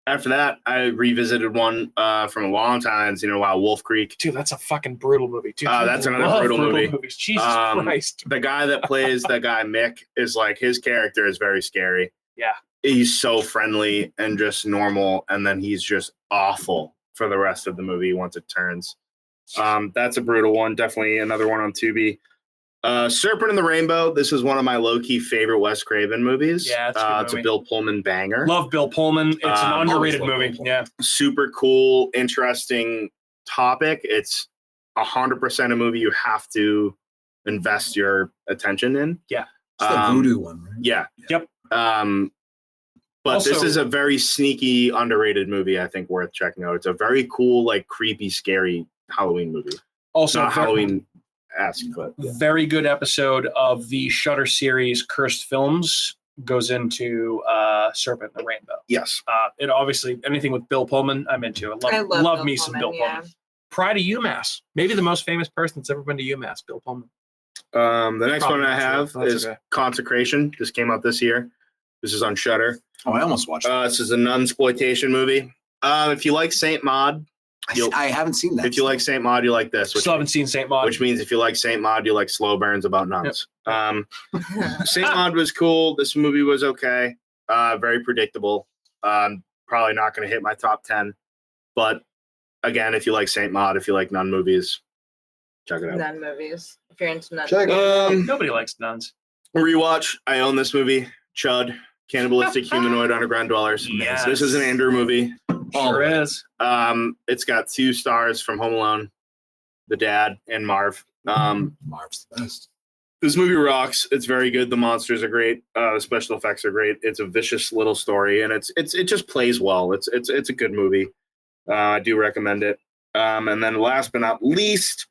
Speaker 4: After that, I revisited one from a long time. It's a while, Wolf Creek.
Speaker 1: Dude, that's a fucking brutal movie. Dude,
Speaker 4: That's
Speaker 1: people
Speaker 4: another
Speaker 1: love
Speaker 4: brutal movie.
Speaker 1: movies. Jesus Christ.
Speaker 4: The guy that plays that guy Mick is like his character is very scary.
Speaker 1: Yeah.
Speaker 4: He's so friendly and just normal, and then he's just awful for the rest of the movie once it turns. That's a brutal one. Definitely another one on Tubi. Serpent and the Rainbow. This is one of my low-key favorite Wes Craven movies.
Speaker 1: Yeah, it's a good
Speaker 4: it's a
Speaker 1: movie.
Speaker 4: Bill Pullman banger.
Speaker 1: Love Bill Pullman. It's an underrated
Speaker 2: always love
Speaker 1: movie.
Speaker 2: Bill Pullman.
Speaker 1: Yeah.
Speaker 4: Super cool, interesting topic. It's 100% a movie you have to invest your attention in.
Speaker 1: Yeah.
Speaker 2: It's the voodoo one, right?
Speaker 4: Yeah.
Speaker 1: Yep.
Speaker 4: But this
Speaker 1: Also-
Speaker 4: is a very sneaky, underrated movie. I think worth checking out. It's a very cool, like creepy, scary Halloween movie.
Speaker 1: Also,
Speaker 4: Not Halloween-esque, but yeah.
Speaker 1: very good episode of the Shudder series Cursed Films goes into Serpent and the Rainbow.
Speaker 4: Yes.
Speaker 1: It obviously anything with Bill Pullman, I'm into.
Speaker 3: I
Speaker 1: Love
Speaker 3: love
Speaker 1: me
Speaker 3: Bill
Speaker 1: some Bill
Speaker 3: Pullman,
Speaker 1: Pullman. Pride of UMass, maybe the most famous person that's ever been to UMass, Bill Pullman.
Speaker 4: The next
Speaker 1: Probably
Speaker 4: one I
Speaker 1: not
Speaker 4: have
Speaker 1: true. That's
Speaker 4: is
Speaker 1: okay.
Speaker 4: Consecration. This came out this year. This is on Shudder.
Speaker 2: Oh, I almost watched it.
Speaker 4: This is a nunsploitation movie. If you like Saint Maud,
Speaker 2: I haven't seen that.
Speaker 4: if you like Saint Maud, you like this.
Speaker 1: Still haven't seen Saint Maud.
Speaker 4: Which means if you like Saint Maud, you like slow burns about nuns. Saint Maud was cool. This movie was okay. Very predictable. Probably not going to hit my top 10. But again, if you like Saint Maud, if you like nun movies, check it out.
Speaker 3: Nun movies. If you're into nun
Speaker 2: Check it
Speaker 3: movies.
Speaker 1: Nobody likes nuns.
Speaker 4: Rewatch. I own this movie. Chud. Cannibalistic Humanoid Underground Dwellers.
Speaker 1: Yes.
Speaker 4: This is an Andrew movie.
Speaker 1: Sure is.
Speaker 4: It's got 2 stars from Home Alone, the dad, and Marv.
Speaker 2: Marv's the best.
Speaker 4: This movie rocks. It's very good. The monsters are great. The special effects are great. It's a vicious little story, and it just plays well. It's a good movie. I do recommend it. And then last but not least,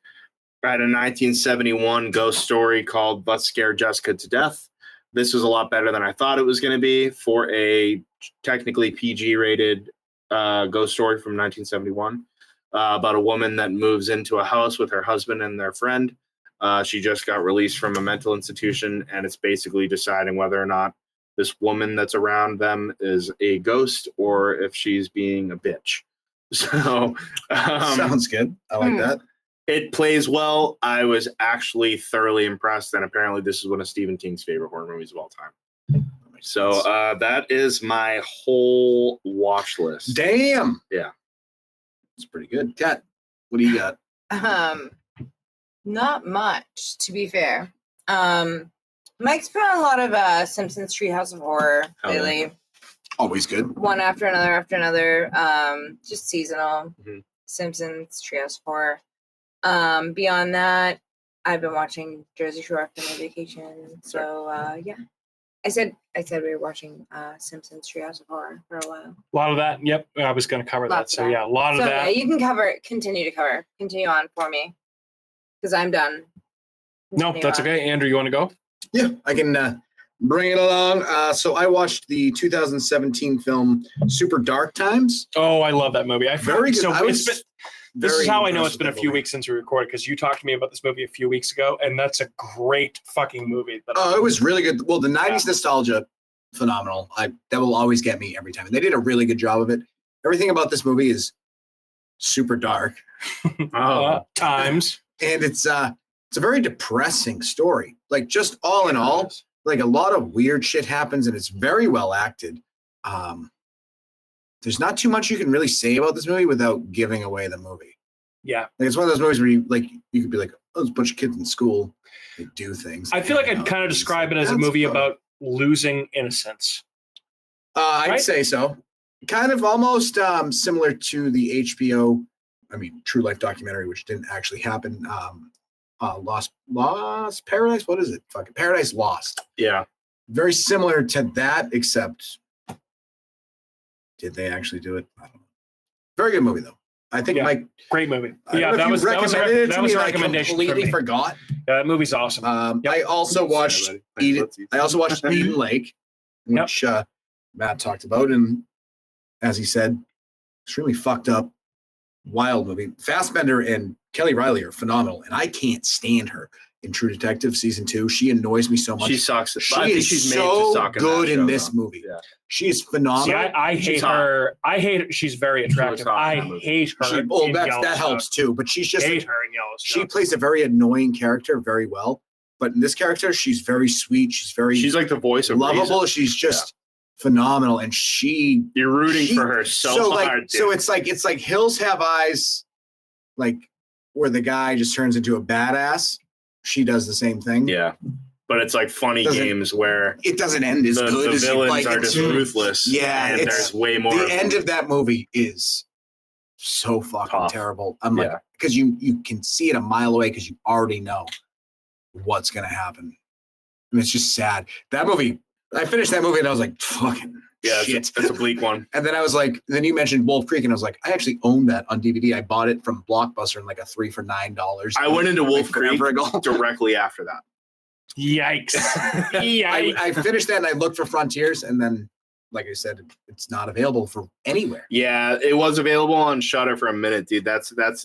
Speaker 4: I had a 1971 ghost story called "But Scared Jessica to Death." This was a lot better than I thought it was going to be for a technically PG-rated ghost story from 1971 about a woman that moves into a house with her husband and their friend. She just got released from a mental institution, and it's basically deciding whether or not this woman that's around them is a ghost or if she's being a bitch. So
Speaker 2: sounds good. I like that.
Speaker 4: It plays well. I was actually thoroughly impressed, and apparently this is one of Stephen King's favorite horror movies of all time. So that is my whole watch list.
Speaker 2: Damn.
Speaker 4: Yeah.
Speaker 2: It's pretty good. Kat, what do you got?
Speaker 3: Not much, to be fair. Mike's put on a lot of Simpsons Treehouse of Horror lately.
Speaker 4: Yeah.
Speaker 2: Always good.
Speaker 3: One after another. Just seasonal. Simpsons Treehouse of Horror. Beyond that, I've been watching Jersey Shore for my vacation. So yeah. I said we were watching Simpsons Treehouse of Horror for a while.
Speaker 1: A lot of that. Yep. I was going to cover that. So yeah, a lot of that.
Speaker 3: Yeah, you can continue on for me. Because I'm done.
Speaker 1: No, that's okay. Andrew, you want to go?
Speaker 2: Yeah, I can bring it along. So I watched the 2017 film Super Dark Times.
Speaker 1: Oh, I love that movie.
Speaker 2: Very good.
Speaker 1: So this is how I know it's been a few weeks since we recorded, because you talked to me about this movie a few weeks ago, and that's a great fucking movie.
Speaker 2: It was really good. Well, the 90s nostalgia, phenomenal. That will always get me every time. And they did a really good job of it. Everything about this movie is super dark.
Speaker 1: Times.
Speaker 2: And it's a very depressing story. Like, just all in all, like, a lot of weird shit happens, and it's very well acted. There's not too much you can really say about this movie without giving away the movie.
Speaker 1: Yeah.
Speaker 2: Like, it's one of those movies where you could be like, oh, there's a bunch of kids in school. They do things.
Speaker 1: I feel like I'd kind of describe it as a movie about losing innocence.
Speaker 2: I'd say so. Kind of almost similar to the HBO, True Life documentary, which didn't actually happen. Lost Paradise? What is it? Fucking Paradise Lost.
Speaker 4: Yeah.
Speaker 2: Very similar to that, except did they actually do it? I don't know. Very good movie, though. I think Mike.
Speaker 1: Great movie. Yeah, that was a recommendation.
Speaker 2: I completely forgot.
Speaker 1: Yeah, that movie's awesome.
Speaker 2: I also watched Eden Lake, which Matt talked about, and as he said, extremely fucked up, wild movie. Fassbender and Kelly Riley are phenomenal, and I can't stand her in True Detective season 2. She annoys me so much.
Speaker 4: She sucks.
Speaker 2: She's so good in this movie. Yeah. She is phenomenal.
Speaker 1: See, I hate her. I hate her. She's very attractive. I hate her.
Speaker 2: That helps too. But she's just
Speaker 1: hate her in Yellowstone.
Speaker 2: She plays a very annoying character very well. But in this character, she's very sweet. She's
Speaker 4: like the voice of
Speaker 2: lovable.
Speaker 4: reason.
Speaker 2: She's just phenomenal, and
Speaker 4: you're rooting for her so hard.
Speaker 2: So it's like Hills Have Eyes, like where the guy just turns into a badass. She does the same thing.
Speaker 4: Yeah. But it's like funny games where
Speaker 2: it doesn't end as good
Speaker 4: the
Speaker 2: as
Speaker 4: villains are just ruthless.
Speaker 2: Yeah,
Speaker 4: and there's way more.
Speaker 2: The end of that movie is so fucking terrible. I'm like, because you can see it a mile away because you already know what's gonna happen. And it's just sad. That movie, I finished that movie and I was like, fucking shit.
Speaker 4: That's a bleak one.
Speaker 2: And then I was like, then you mentioned Wolf Creek, and I was like, I actually own that on DVD. I bought it from Blockbuster in like a 3 for $9.
Speaker 4: I went into Wolf Creek directly after that.
Speaker 1: Yikes.
Speaker 2: I finished that and I looked for Frontiers, and then, like I said, it's not available for anywhere.
Speaker 4: Yeah, it was available on Shudder for a minute, dude. That's got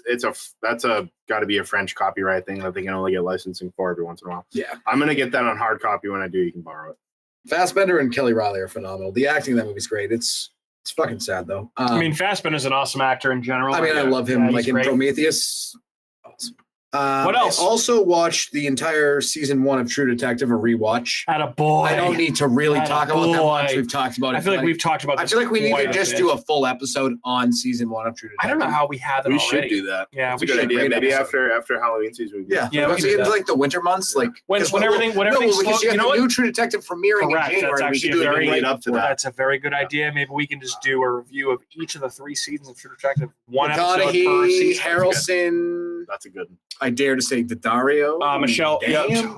Speaker 4: to be a French copyright thing that they can only get licensing for every once in a while.
Speaker 2: Yeah,
Speaker 4: I'm gonna get that on hard copy. When I do, you can borrow it.
Speaker 2: Fassbender and Kelly Riley are phenomenal. The acting in that movie's great. It's fucking sad though.
Speaker 1: Fassbender's an awesome actor in general.
Speaker 2: I love him. Like in
Speaker 1: great.
Speaker 2: Prometheus. Awesome.
Speaker 1: What else?
Speaker 2: I also watched the entire season 1 of True Detective, a rewatch.
Speaker 1: Attaboy.
Speaker 2: I don't need to really talk about that much. We've talked about it.
Speaker 1: I feel like we've talked about this.
Speaker 2: I feel like we need to just do a full episode on season 1 of True Detective.
Speaker 1: I don't know how we have it
Speaker 4: We
Speaker 1: already.
Speaker 4: should do that.
Speaker 1: Yeah,
Speaker 4: it's a good idea. Maybe after Halloween season.
Speaker 2: Yeah, we get into like the winter months, like
Speaker 1: when everything
Speaker 2: because you have the new True Detective premiering in January.
Speaker 1: That's actually
Speaker 2: we
Speaker 1: very
Speaker 4: up to that.
Speaker 1: That's a very good idea. Maybe we can just do a review of each of the 3 seasons of True Detective. One episode per season.
Speaker 2: Harrelson.
Speaker 4: That's a good one.
Speaker 2: I dare to say Dario.
Speaker 1: Michelle.
Speaker 2: Damn.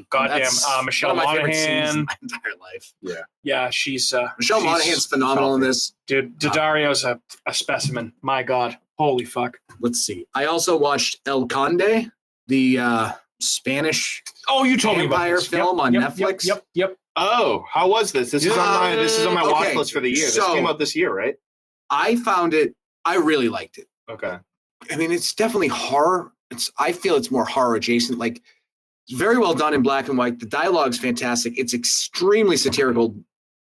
Speaker 1: Goddamn. Michelle Monaghan.
Speaker 2: My entire life.
Speaker 1: Yeah, she's
Speaker 2: Michelle Monaghan's phenomenal in this.
Speaker 1: Dude, Dario's a specimen. My God, holy fuck.
Speaker 2: Let's see. I also watched El Conde, the Spanish.
Speaker 1: Oh, you told me about
Speaker 2: this film on Netflix.
Speaker 1: Yep.
Speaker 4: Oh, how was this? This is on my watch list for the year. This came out this year, right?
Speaker 2: I found it. I really liked it.
Speaker 4: Okay.
Speaker 2: I mean, it's definitely horror. I feel it's more horror adjacent. Like, It's very well done in black and white. The dialogue's fantastic. It's extremely satirical.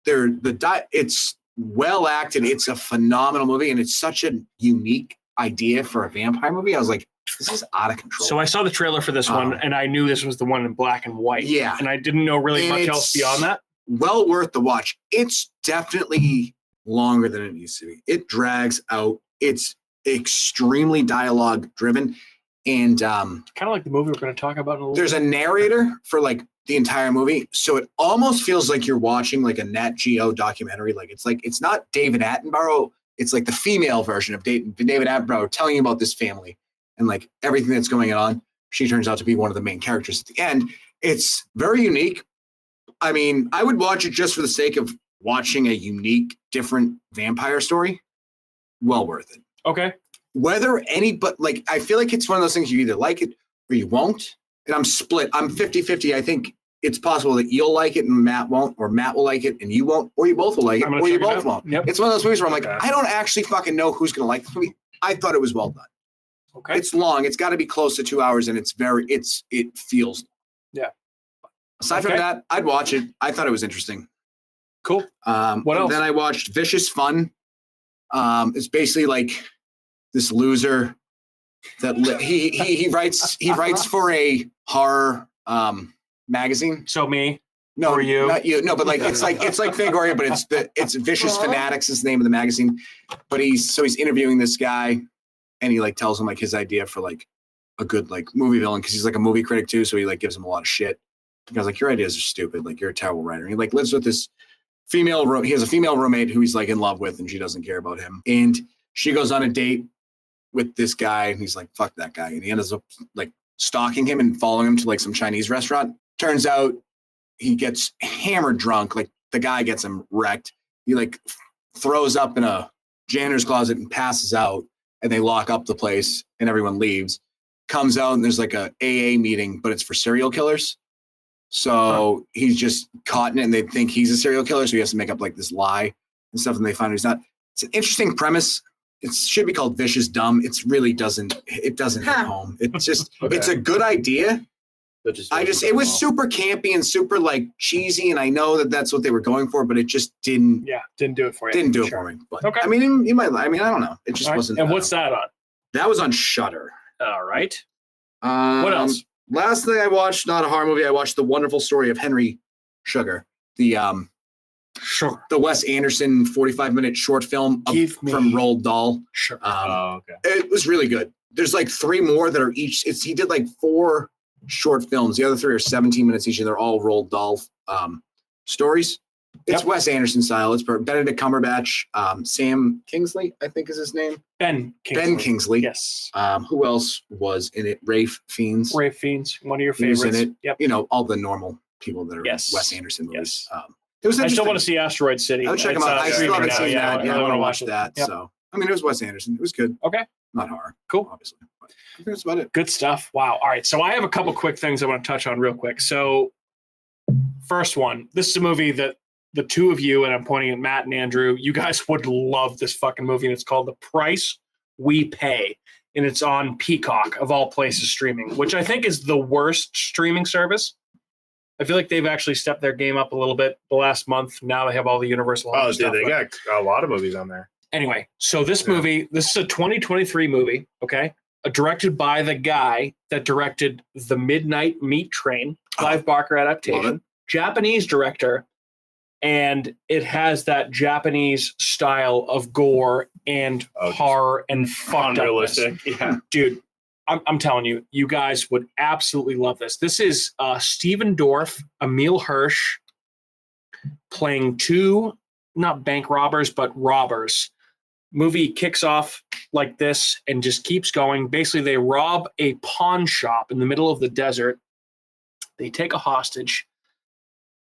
Speaker 2: It's well acted. It's a phenomenal movie, and it's such a unique idea for a vampire movie. I was like, this is out of control.
Speaker 1: So I saw the trailer for this one, and I knew this was the one in black and white.
Speaker 2: Yeah.
Speaker 1: And I didn't know really much else beyond that.
Speaker 2: Well worth the watch. It's definitely longer than it needs to be. It drags out. It's extremely dialogue driven. And
Speaker 1: kind of like the movie we're going to talk about in a little
Speaker 2: there's
Speaker 1: bit.
Speaker 2: a narrator for like the entire movie. So it almost feels like you're watching like a Nat Geo documentary. It's not David Attenborough. It's like the female version of David Attenborough telling you about this family and like everything that's going on. She turns out to be one of the main characters at the end. It's very unique. I mean, I would watch it just for the sake of watching a unique, different vampire story. Well worth it.
Speaker 1: Okay.
Speaker 2: I feel like it's one of those things you either like it or you won't. And I'm split. I'm 50-50. I think it's possible that you'll like it and Matt won't, or Matt will like it and you won't, or you both will like it, or you both won't.
Speaker 1: Yep.
Speaker 2: It's one of those movies where I'm like, I don't actually fucking know who's going to like the movie. I thought it was well done.
Speaker 1: Okay.
Speaker 2: It's long. It's got to be close to 2 hours, and it feels.
Speaker 1: Yeah.
Speaker 2: Aside from that, I'd watch it. I thought it was interesting.
Speaker 1: Cool. What else?
Speaker 2: Then I watched Vicious Fun. It's basically like this loser that he writes for a horror magazine.
Speaker 1: So me.
Speaker 2: No,
Speaker 1: or you?
Speaker 2: Not you. No, but it's like Fangoria, but it's Vicious Fanatics is the name of the magazine. But he's interviewing this guy, and he like tells him like his idea for like a good like movie villain, because he's like a movie critic too, so he like gives him a lot of shit. He goes like, your ideas are stupid, like you're a terrible writer. And he like lives with this female he has a female roommate who he's like in love with, and she doesn't care about him. And she goes on a date with this guy, and he's like, fuck that guy. And he ends up like stalking him and following him to like some Chinese restaurant. Turns out he gets hammered drunk. Like the guy gets him wrecked. He like throws up in a janitor's closet and passes out, and they lock up the place and everyone leaves. Comes out and there's like a AA meeting, but it's for serial killers. So he's just caught in it, and they think he's a serial killer. So he has to make up like this lie and stuff. And they find he's not. It's an interesting premise. It should be called Vicious Dumb. It really doesn't. It doesn't hit home. It's just. It's a good idea. It was super campy and super like cheesy, and I know that that's what they were going for, but it just didn't.
Speaker 1: Yeah, didn't do it for you.
Speaker 2: Didn't do it for me. But
Speaker 1: okay.
Speaker 2: I mean, you might. I mean, I don't know. It just wasn't.
Speaker 1: And what's that on?
Speaker 2: That was on Shudder.
Speaker 1: All right. What else?
Speaker 2: Last thing I watched, not a horror movie. I watched The Wonderful Story of Henry Sugar, the Wes Anderson 45-minute short film from Roald Dahl.
Speaker 1: Sure.
Speaker 4: Okay.
Speaker 2: It was really good. There's like 3 more that are each. He did like 4 short films. The other 3 are 17 minutes each, and they're all Roald Dahl stories. It's Wes Anderson style. It's Benedict Cumberbatch, Sam Kingsley, I think is his name.
Speaker 1: Ben
Speaker 2: Kingsley.
Speaker 1: Yes.
Speaker 2: Who else was in it? Rafe Fiennes.
Speaker 1: Rafe Fiennes, one of your
Speaker 2: He was
Speaker 1: favorites.
Speaker 2: in it.
Speaker 1: Yep.
Speaker 2: You know, all the normal people that are in Wes Anderson movies. It was
Speaker 1: I still want to see Asteroid City.
Speaker 2: I'll check them out. I still haven't seen that. Yeah, I want to watch that.
Speaker 1: Yep.
Speaker 2: So, I mean, it was Wes Anderson. It was good.
Speaker 1: Okay.
Speaker 2: Not horror.
Speaker 1: Cool.
Speaker 2: Obviously. But I think that's about it.
Speaker 1: Good stuff. Wow. All right. So I have a couple quick things I want to touch on real quick. So first one, this is a movie that the two of you, and I'm pointing at Matt and Andrew, you guys would love this fucking movie. And it's called The Price We Pay. And it's on Peacock, of all places, streaming, which I think is the worst streaming service. I feel like they've actually stepped their game up a little bit the last month. Now they have all the Universal.
Speaker 4: Oh, dude, they got a lot of movies on there.
Speaker 1: Anyway, so this movie, this is a 2023 movie, okay? Directed by the guy that directed The Midnight Meat Train, Clive Barker adaptation. Japanese director, and it has that Japanese style of gore and horror and fucked
Speaker 4: unrealistic.
Speaker 1: Yeah, dude, I'm telling you, you guys would absolutely love this. This is Stephen Dorff, Emil Hirsch, playing 2, not bank robbers, but robbers. Movie kicks off like this and just keeps going. Basically, they rob a pawn shop in the middle of the desert. They take a hostage,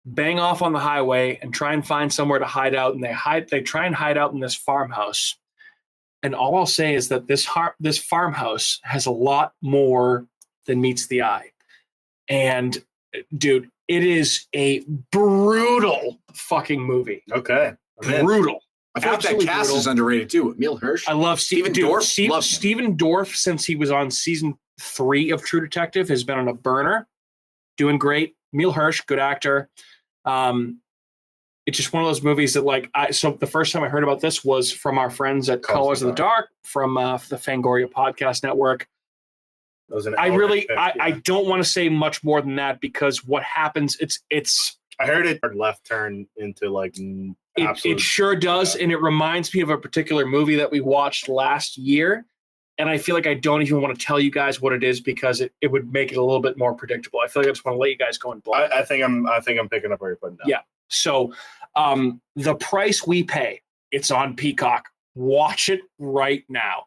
Speaker 1: bang off on the highway, and try and find somewhere to hide out. And they try and hide out in this farmhouse. And all I'll say is that this farmhouse has a lot more than meets the eye. And dude, it is a brutal fucking movie.
Speaker 4: Okay.
Speaker 1: Brutal.
Speaker 2: I feel like that cast is underrated too. Emil Hirsch.
Speaker 1: I love Stephen Dorff. Stephen Dorff, since he was on season 3 of True Detective, has been on a burner. doing great. Emile Hirsch, good actor. It's just one of those movies that so the first time I heard about this was from our friends at Colors of the Dark from the Fangoria Podcast Network. I don't want to say much more than that because what happens, it's
Speaker 4: I heard it left turn into like
Speaker 1: it sure does, and it reminds me of a particular movie that we watched last year, and I feel like I don't even want to tell you guys what it is because it would make it a little bit more predictable. I feel like I just want to let you guys go in blind.
Speaker 4: I think I'm picking up where you're putting down.
Speaker 1: Yeah. So the price we pay, it's on Peacock. Watch it right now.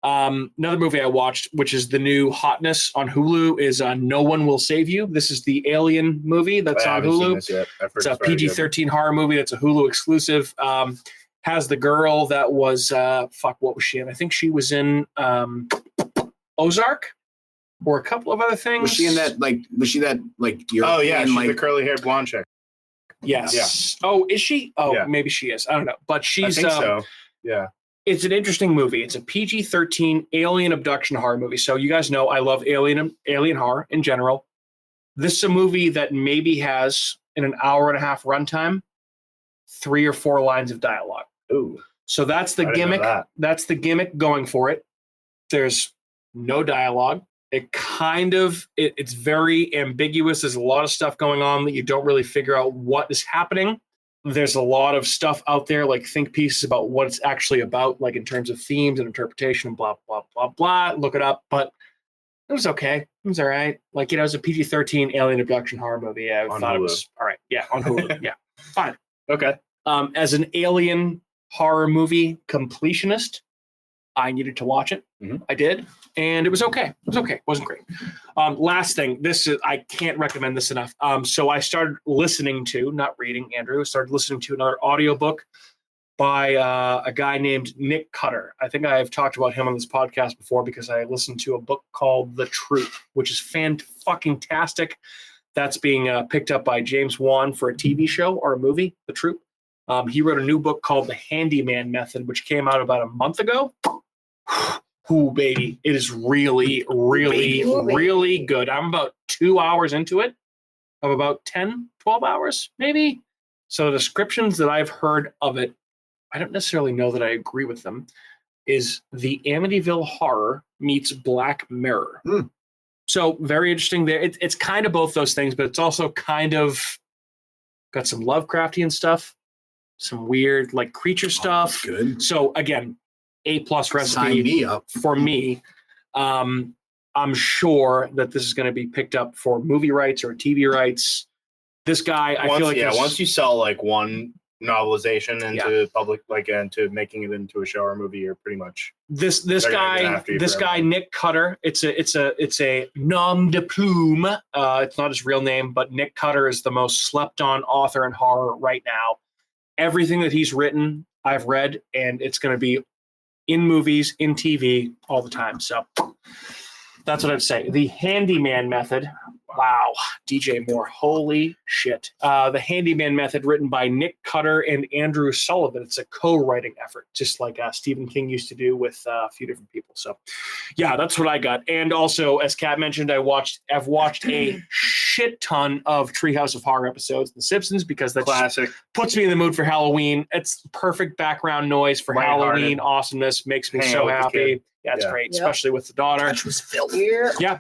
Speaker 1: Another movie I watched, which is the new hotness on Hulu, is No One Will Save You. This is the Alien movie that's on Hulu. It's a PG-13 horror movie that's a Hulu exclusive. Has the girl that was what was she in? I think she was in Ozark or a couple of other things.
Speaker 2: Was she in that? Was she that?
Speaker 4: European, she's the curly-haired blonde chick.
Speaker 1: Yes.
Speaker 4: Yeah.
Speaker 1: Oh, is she? Oh, yeah. Maybe she is. I don't know, but she's.
Speaker 4: I think so. Yeah.
Speaker 1: It's an interesting movie. It's a PG-13 alien abduction horror movie. So you guys know I love alien horror in general. This is a movie that maybe has, in an hour and a half runtime, 3 or 4 lines of dialogue.
Speaker 4: Ooh.
Speaker 1: So that's the gimmick. That's the gimmick going for it. There's no dialogue. It's very ambiguous. There's a lot of stuff going on that you don't really figure out what is happening. There's a lot of stuff out there, like think pieces about what it's actually about, like in terms of themes and interpretation and blah, blah, blah, blah. Look it up. But it was okay. It was all right. It was a PG-13 alien abduction horror movie. I thought Hulu. It was all right. Yeah, on Hulu. Yeah, fine.
Speaker 4: Okay.
Speaker 1: As an alien horror movie completionist, I needed to watch it.
Speaker 4: Mm-hmm.
Speaker 1: I did. And it was okay. It was okay. It wasn't great. Last thing, I can't recommend this enough. So I started listening to, not reading, Andrew, started listening to another audiobook by a guy named Nick Cutter. I think I've talked about him on this podcast before because I listened to a book called The Troop, which is fan-fucking-tastic. That's being picked up by James Wan for a TV show or a movie, The Troop. He wrote a new book called The Handyman Method, which came out about a month ago. Ooh, baby. It is really, really, really good. I'm about 2 hours into it of about 10, 12 hours, maybe. So the descriptions that I've heard of it, I don't necessarily know that I agree with them, is the Amityville Horror meets Black Mirror. So very interesting there. It's kind of both those things, but it's also kind of got some Lovecraftian stuff, some weird creature stuff.
Speaker 2: Good.
Speaker 1: So again, A+ recipe.
Speaker 2: Sign me up.
Speaker 1: For me. I'm sure that this is going to be picked up for movie rights or TV rights. This guy, I feel like
Speaker 4: once you sell one novelization into public, into making it into a show or movie, you're pretty much
Speaker 1: this guy Nick Cutter. It's a nom de plume. It's not his real name, but Nick Cutter is the most slept on author in horror right now. Everything that he's written, I've read, and it's going to be in movies, in TV, all the time. So that's what I'd say. The Handyman Method. Wow. DJ Moore. Holy shit. The Handyman Method, written by Nick Cutter and Andrew Sullivan. It's a co-writing effort, just like Stephen King used to do with a few different people. So yeah, that's what I got. And also, as Kat mentioned, I've watched a shit ton of Treehouse of Horror episodes of The Simpsons because that
Speaker 4: classic
Speaker 1: puts me in the mood for Halloween. It's perfect background noise for Halloween awesomeness. Makes me so happy. Yeah, it's great, especially with the daughter.
Speaker 2: That was filthy.
Speaker 1: Yeah.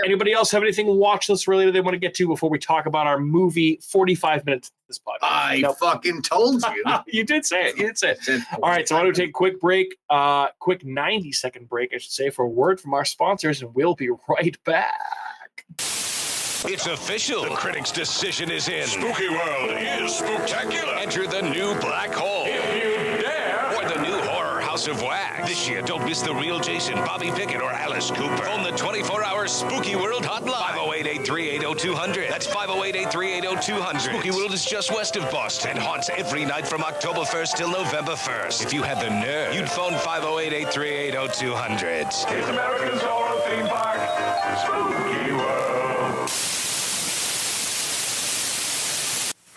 Speaker 1: Anybody else have anything watch list related they want to get to before we talk about our movie? 45 minutes of this podcast.
Speaker 2: I fucking told you.
Speaker 1: You did say it. All right, so I want to take a quick break, quick 90-second break, I should say, for a word from our sponsors, and we'll be right back.
Speaker 5: It's official. The critics' decision is in. Spooky World is spectacular. Enter the new black hole. If you dare. Or the new horror House of Wax. This year, don't miss the real Jason, Bobby Pickett, or Alice Cooper. Phone the 24-hour Spooky World hotline. 508-838-0200. That's 508-838-0200. Spooky World is just west of Boston and haunts every night from October 1st till November 1st. If you had the nerve, you'd phone 508-838-0200.
Speaker 6: It's America's horror theme park, Spooky World.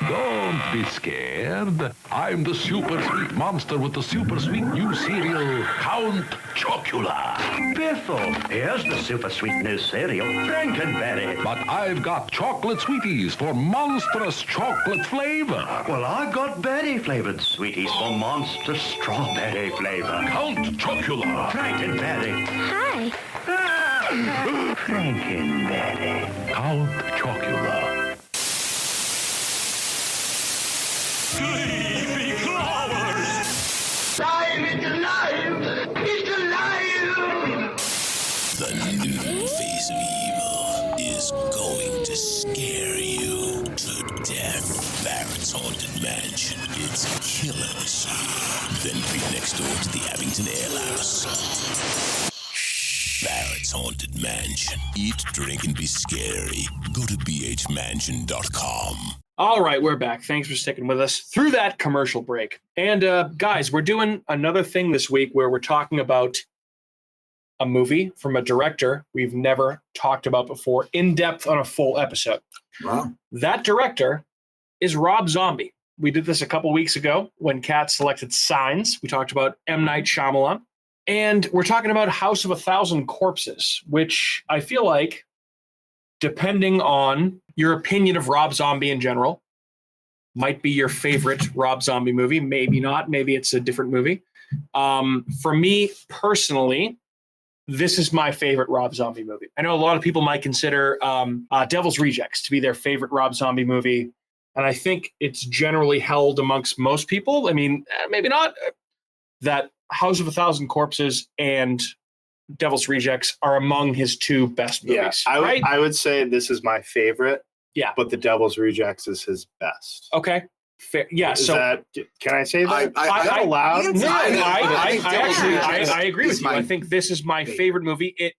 Speaker 7: Don't be scared. I'm the super sweet monster with the super sweet new cereal, Count Chocula.
Speaker 8: Biffle, here's the super sweet new cereal, Frankenberry.
Speaker 7: But I've got chocolate sweeties for monstrous chocolate flavor.
Speaker 8: Well, I've got berry-flavored sweeties for monstrous strawberry flavor.
Speaker 7: Count Chocula.
Speaker 8: Frankenberry.
Speaker 9: Hi.
Speaker 8: Frankenberry.
Speaker 7: Count Chocula.
Speaker 5: Sleepy Clovers!
Speaker 6: Time is alive! It's alive!
Speaker 10: The new face of evil is going to scare you to death. Barrett's Haunted Mansion. It's a killer this year. Then right next door to the Abington Ale House. Barrett's Haunted Mansion. Eat, drink, and be scary. Go to bhmansion.com.
Speaker 1: All right, we're back. Thanks for sticking with us through that commercial break. And guys, we're doing another thing this week where we're talking about a movie from a director we've never talked about before in depth on a full episode.
Speaker 2: Wow.
Speaker 1: That director is Rob Zombie. We did this a couple weeks ago when Kat selected Signs. We talked about M. Night Shyamalan. And we're talking about House of a Thousand Corpses, which I feel like, depending on your opinion of Rob Zombie in general, might be your favorite Rob Zombie movie. Maybe not. Maybe it's a different movie. For me personally, this is my favorite Rob Zombie movie. I know a lot of people might consider Devil's Rejects to be their favorite Rob Zombie movie. And I think it's generally held amongst most people. I mean, maybe not. That House of a Thousand Corpses and Devil's Rejects are among his two best movies.
Speaker 4: Yeah,
Speaker 1: right?
Speaker 4: I would say this is my favorite.
Speaker 1: Yeah.
Speaker 4: But The Devil's Rejects is his best.
Speaker 1: Okay. Fair. Yeah.
Speaker 4: Is
Speaker 1: So
Speaker 4: that, can I say that?
Speaker 2: I-
Speaker 4: Is that allowed?
Speaker 1: No,
Speaker 2: I
Speaker 1: I agree with you.
Speaker 2: my
Speaker 1: I think this is my favorite movie. It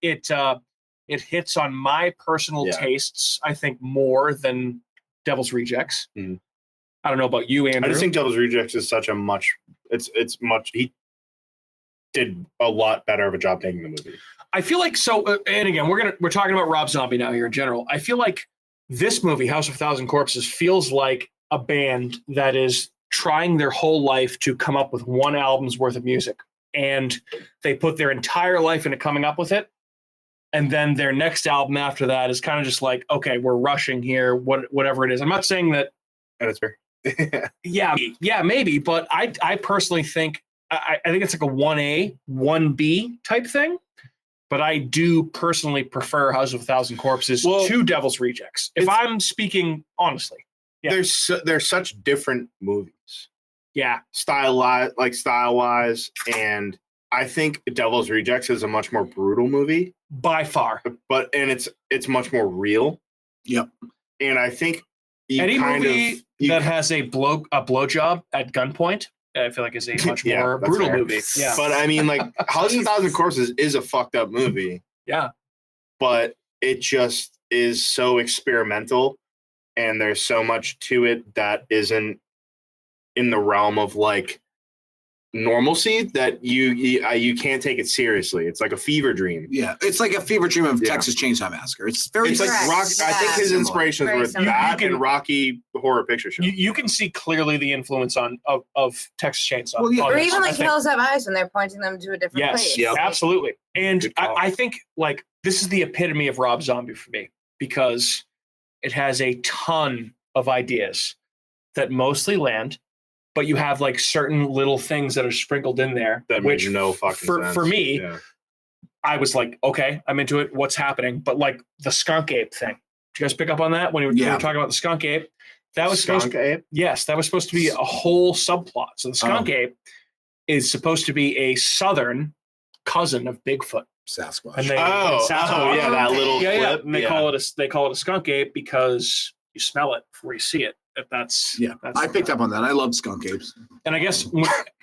Speaker 1: hits on my personal tastes, I think, more than Devil's Rejects.
Speaker 4: Mhm.
Speaker 1: I don't know about you, Andrew.
Speaker 4: I just think Devil's Rejects is such a much. It's much. He did a lot better of a job making the movie.
Speaker 1: I feel like so. And again, we're talking about Rob Zombie now here in general. I feel like this movie, House of a Thousand Corpses, feels like a band that is trying their whole life to come up with one album's worth of music, and they put their entire life into coming up with it. And then their next album after that is kind of just like, okay, we're rushing here, whatever it is. I'm not saying that.
Speaker 4: And it's fair.
Speaker 1: Yeah, maybe. But I personally think, I think it's like a 1A, 1B type thing. But I do personally prefer House of a Thousand Corpses to Devil's Rejects. If I'm speaking honestly. Yeah.
Speaker 4: They're such different movies.
Speaker 1: Yeah.
Speaker 4: Style-wise. And I think Devil's Rejects is a much more brutal movie.
Speaker 1: By far.
Speaker 4: And it's much more real.
Speaker 2: Yep.
Speaker 4: And I think
Speaker 1: any movie that has a blowjob at gunpoint, I feel like is a much more brutal movie. Yeah.
Speaker 4: But I mean, like, House of a Thousand Corpses is a fucked up movie.
Speaker 1: Yeah.
Speaker 4: But it just is so experimental, and there's so much to it that isn't in the realm of like normalcy that you can't take it seriously. It's like a fever dream.
Speaker 2: Yeah, it's like a fever dream of Texas Chainsaw Massacre. It's very.
Speaker 4: It's like Rocky. I think his inspirations were that and Rocky Horror Picture Show.
Speaker 1: You can see clearly the influence of Texas Chainsaw.
Speaker 2: Well, yeah.
Speaker 3: Or even like Hills Have Eyes when they're pointing them to a different place.
Speaker 1: Yes, absolutely. And I think like this is the epitome of Rob Zombie for me because it has a ton of ideas that mostly land. But you have like certain little things that are sprinkled in there
Speaker 4: that
Speaker 1: which
Speaker 4: make no fucking sense.
Speaker 1: For me, I was like, okay, I'm into it. What's happening? But like the skunk ape thing. Did you guys pick up on that when we were talking about the skunk ape? That was supposed to be a whole subplot. So the skunk ape is supposed to be a southern cousin of Bigfoot.
Speaker 2: Sasquatch.
Speaker 1: And
Speaker 4: that little clip.
Speaker 1: And they call it a skunk ape because you smell it before you see it. That's
Speaker 2: I picked up on that. I love skunk apes.
Speaker 1: And I guess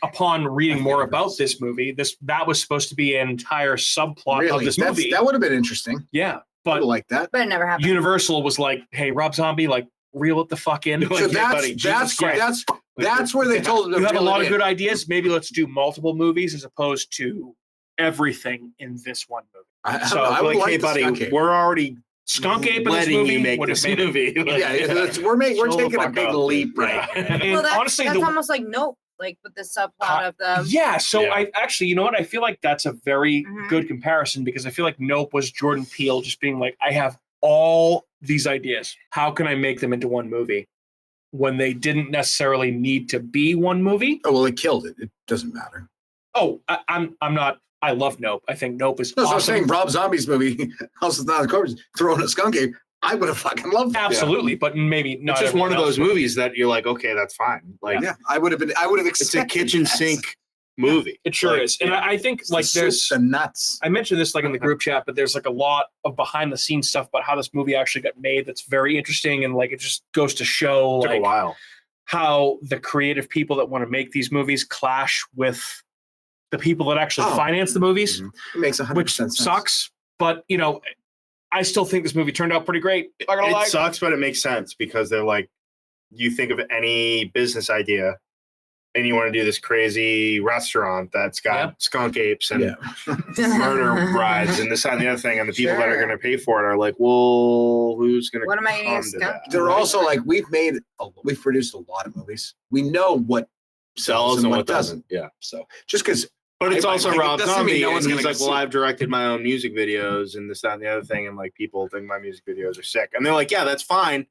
Speaker 1: upon reading more about this movie, that was supposed to be an entire subplot of this movie.
Speaker 2: That would have been interesting.
Speaker 1: Yeah, but
Speaker 2: like that.
Speaker 3: But it never happened.
Speaker 1: Universal was like, "Hey, Rob Zombie, like reel it the fuck in."
Speaker 2: So that's where they told him to
Speaker 1: you have a
Speaker 2: reel
Speaker 1: lot
Speaker 2: it
Speaker 1: of
Speaker 2: in.
Speaker 1: good ideas. Maybe let's do multiple movies as opposed to everything in this one movie.
Speaker 4: So, like, hey, buddy, we're already
Speaker 1: Skunk Ape in this
Speaker 4: letting
Speaker 1: movie
Speaker 4: you make
Speaker 1: would have
Speaker 4: this
Speaker 1: made it.
Speaker 4: movie.
Speaker 2: We're taking a big leap, right?
Speaker 1: And
Speaker 3: Well,
Speaker 1: honestly,
Speaker 3: that's almost like Nope, like with the subplot of the.
Speaker 1: Yeah, so
Speaker 4: Yeah.
Speaker 1: I actually, you know what? I feel like that's a very
Speaker 3: Mhm.
Speaker 1: good comparison because I feel like Nope was Jordan Peele just being like, I have all these ideas. How can I make them into one movie? When they didn't necessarily need to be one movie.
Speaker 2: Oh well, it killed it. It doesn't matter.
Speaker 1: Oh, I'm not. I love Nope. I think Nope is
Speaker 2: No, so
Speaker 1: awesome.
Speaker 2: I'm saying Rob Zombie's movie, House of the Thousand Corpses, throwing a skunk ape. I would have fucking loved that.
Speaker 1: Absolutely, but maybe not.
Speaker 4: It's just one of
Speaker 1: everyone
Speaker 4: those
Speaker 1: else.
Speaker 4: movies that you're like, okay, that's fine. Like,
Speaker 2: Yeah, I would have
Speaker 4: it's a
Speaker 2: expected
Speaker 4: kitchen
Speaker 2: that.
Speaker 4: sink movie.
Speaker 1: It sure
Speaker 4: Like,
Speaker 1: is, and
Speaker 4: yeah.
Speaker 1: I think
Speaker 2: It's
Speaker 1: like
Speaker 2: the soup,
Speaker 1: there's.
Speaker 2: the nuts.
Speaker 1: I mentioned this like in the group chat, but there's like a lot of behind the scenes stuff about how this movie actually got made. That's very interesting, and like it just goes to show
Speaker 4: Took a
Speaker 1: like
Speaker 4: while.
Speaker 1: how the creative people that want to make these movies clash with the people that actually
Speaker 2: Oh.
Speaker 1: finance the movies,
Speaker 2: It makes 100%
Speaker 1: which
Speaker 2: sense.
Speaker 1: sucks. But you know, I still think this movie turned out pretty great. Not gonna lie.
Speaker 4: It sucks, but it makes sense because they're like, you think of any business idea and you want to do this crazy restaurant that's got
Speaker 1: Yeah.
Speaker 4: skunk apes and
Speaker 2: Yeah.
Speaker 4: murder rides and this that, and the other thing, and the people that are
Speaker 3: Sure.
Speaker 4: going to pay for it are like, well, who's going to
Speaker 3: What am I gonna
Speaker 4: come
Speaker 3: use
Speaker 4: to
Speaker 3: skunk?
Speaker 4: that?
Speaker 2: They're also like we've produced a lot of movies. We know what
Speaker 4: Sells and what doesn't. Yeah.
Speaker 2: So just because,
Speaker 4: But it's
Speaker 2: I-
Speaker 4: also
Speaker 2: it
Speaker 4: Rob
Speaker 2: doesn't mean
Speaker 4: Zombie,
Speaker 2: no
Speaker 4: and
Speaker 2: one's
Speaker 4: he's
Speaker 2: gonna
Speaker 4: like,
Speaker 2: go
Speaker 4: well,
Speaker 2: see it.
Speaker 4: I've directed my own music videos and this, that, and the other thing, and like people think my music videos are sick. And they're like, yeah, that's fine,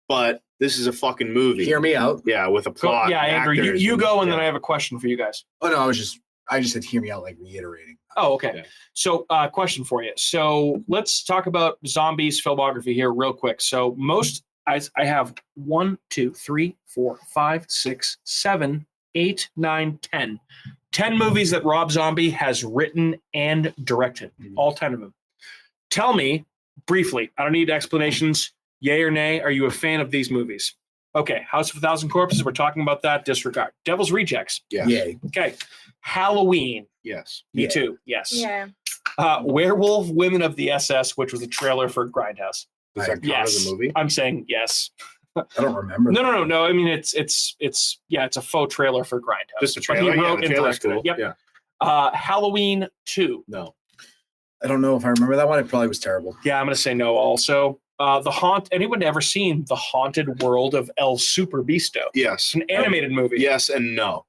Speaker 4: but this is a fucking movie.
Speaker 2: hear me out.
Speaker 4: Yeah, with a
Speaker 1: Go-
Speaker 4: plot.
Speaker 1: yeah,
Speaker 4: and
Speaker 1: Andrew,
Speaker 4: actors
Speaker 1: you go, and then
Speaker 4: yeah.
Speaker 1: I have a question for you guys.
Speaker 2: Oh no, I just said hear me out, like reiterating.
Speaker 1: Oh, okay.
Speaker 4: Yeah.
Speaker 1: So, question for you. So, let's talk about Zombies filmography here, real quick. So, I have 1, 2, 3, 4, 5, 6, 7, 8, 9, 10. 10 movies that Rob Zombie has written and directed. All 10 of them. Tell me briefly. I don't need explanations. Yay or nay? Are you a fan of these movies? Okay. House of a Thousand Corpses. We're talking about that. Disregard. Devil's Rejects.
Speaker 4: Yeah.
Speaker 2: Yay.
Speaker 1: Okay. Halloween.
Speaker 4: Yes.
Speaker 1: Me
Speaker 2: Yeah.
Speaker 1: too. Yes.
Speaker 3: Yeah.
Speaker 1: Werewolf Women of the SS, which was a trailer for Grindhouse.
Speaker 4: Does that count
Speaker 1: Yes,
Speaker 4: as a movie?
Speaker 1: I'm saying yes.
Speaker 2: I don't remember.
Speaker 1: No. I mean, it's a faux trailer for Grindhouse.
Speaker 4: Just a
Speaker 1: But he
Speaker 4: trailer. Yeah,
Speaker 1: wrote
Speaker 4: the
Speaker 1: and
Speaker 4: trailer's
Speaker 1: directed it.
Speaker 4: cool.
Speaker 1: Yep.
Speaker 4: Yeah.
Speaker 1: Halloween 2.
Speaker 4: No.
Speaker 2: I don't know if I remember that one. It probably was terrible.
Speaker 1: Yeah, I'm gonna say no. Also, anyone ever seen The Haunted World of El Super Bisto?
Speaker 4: Yes.
Speaker 1: It's an animated movie.
Speaker 4: Yes and no.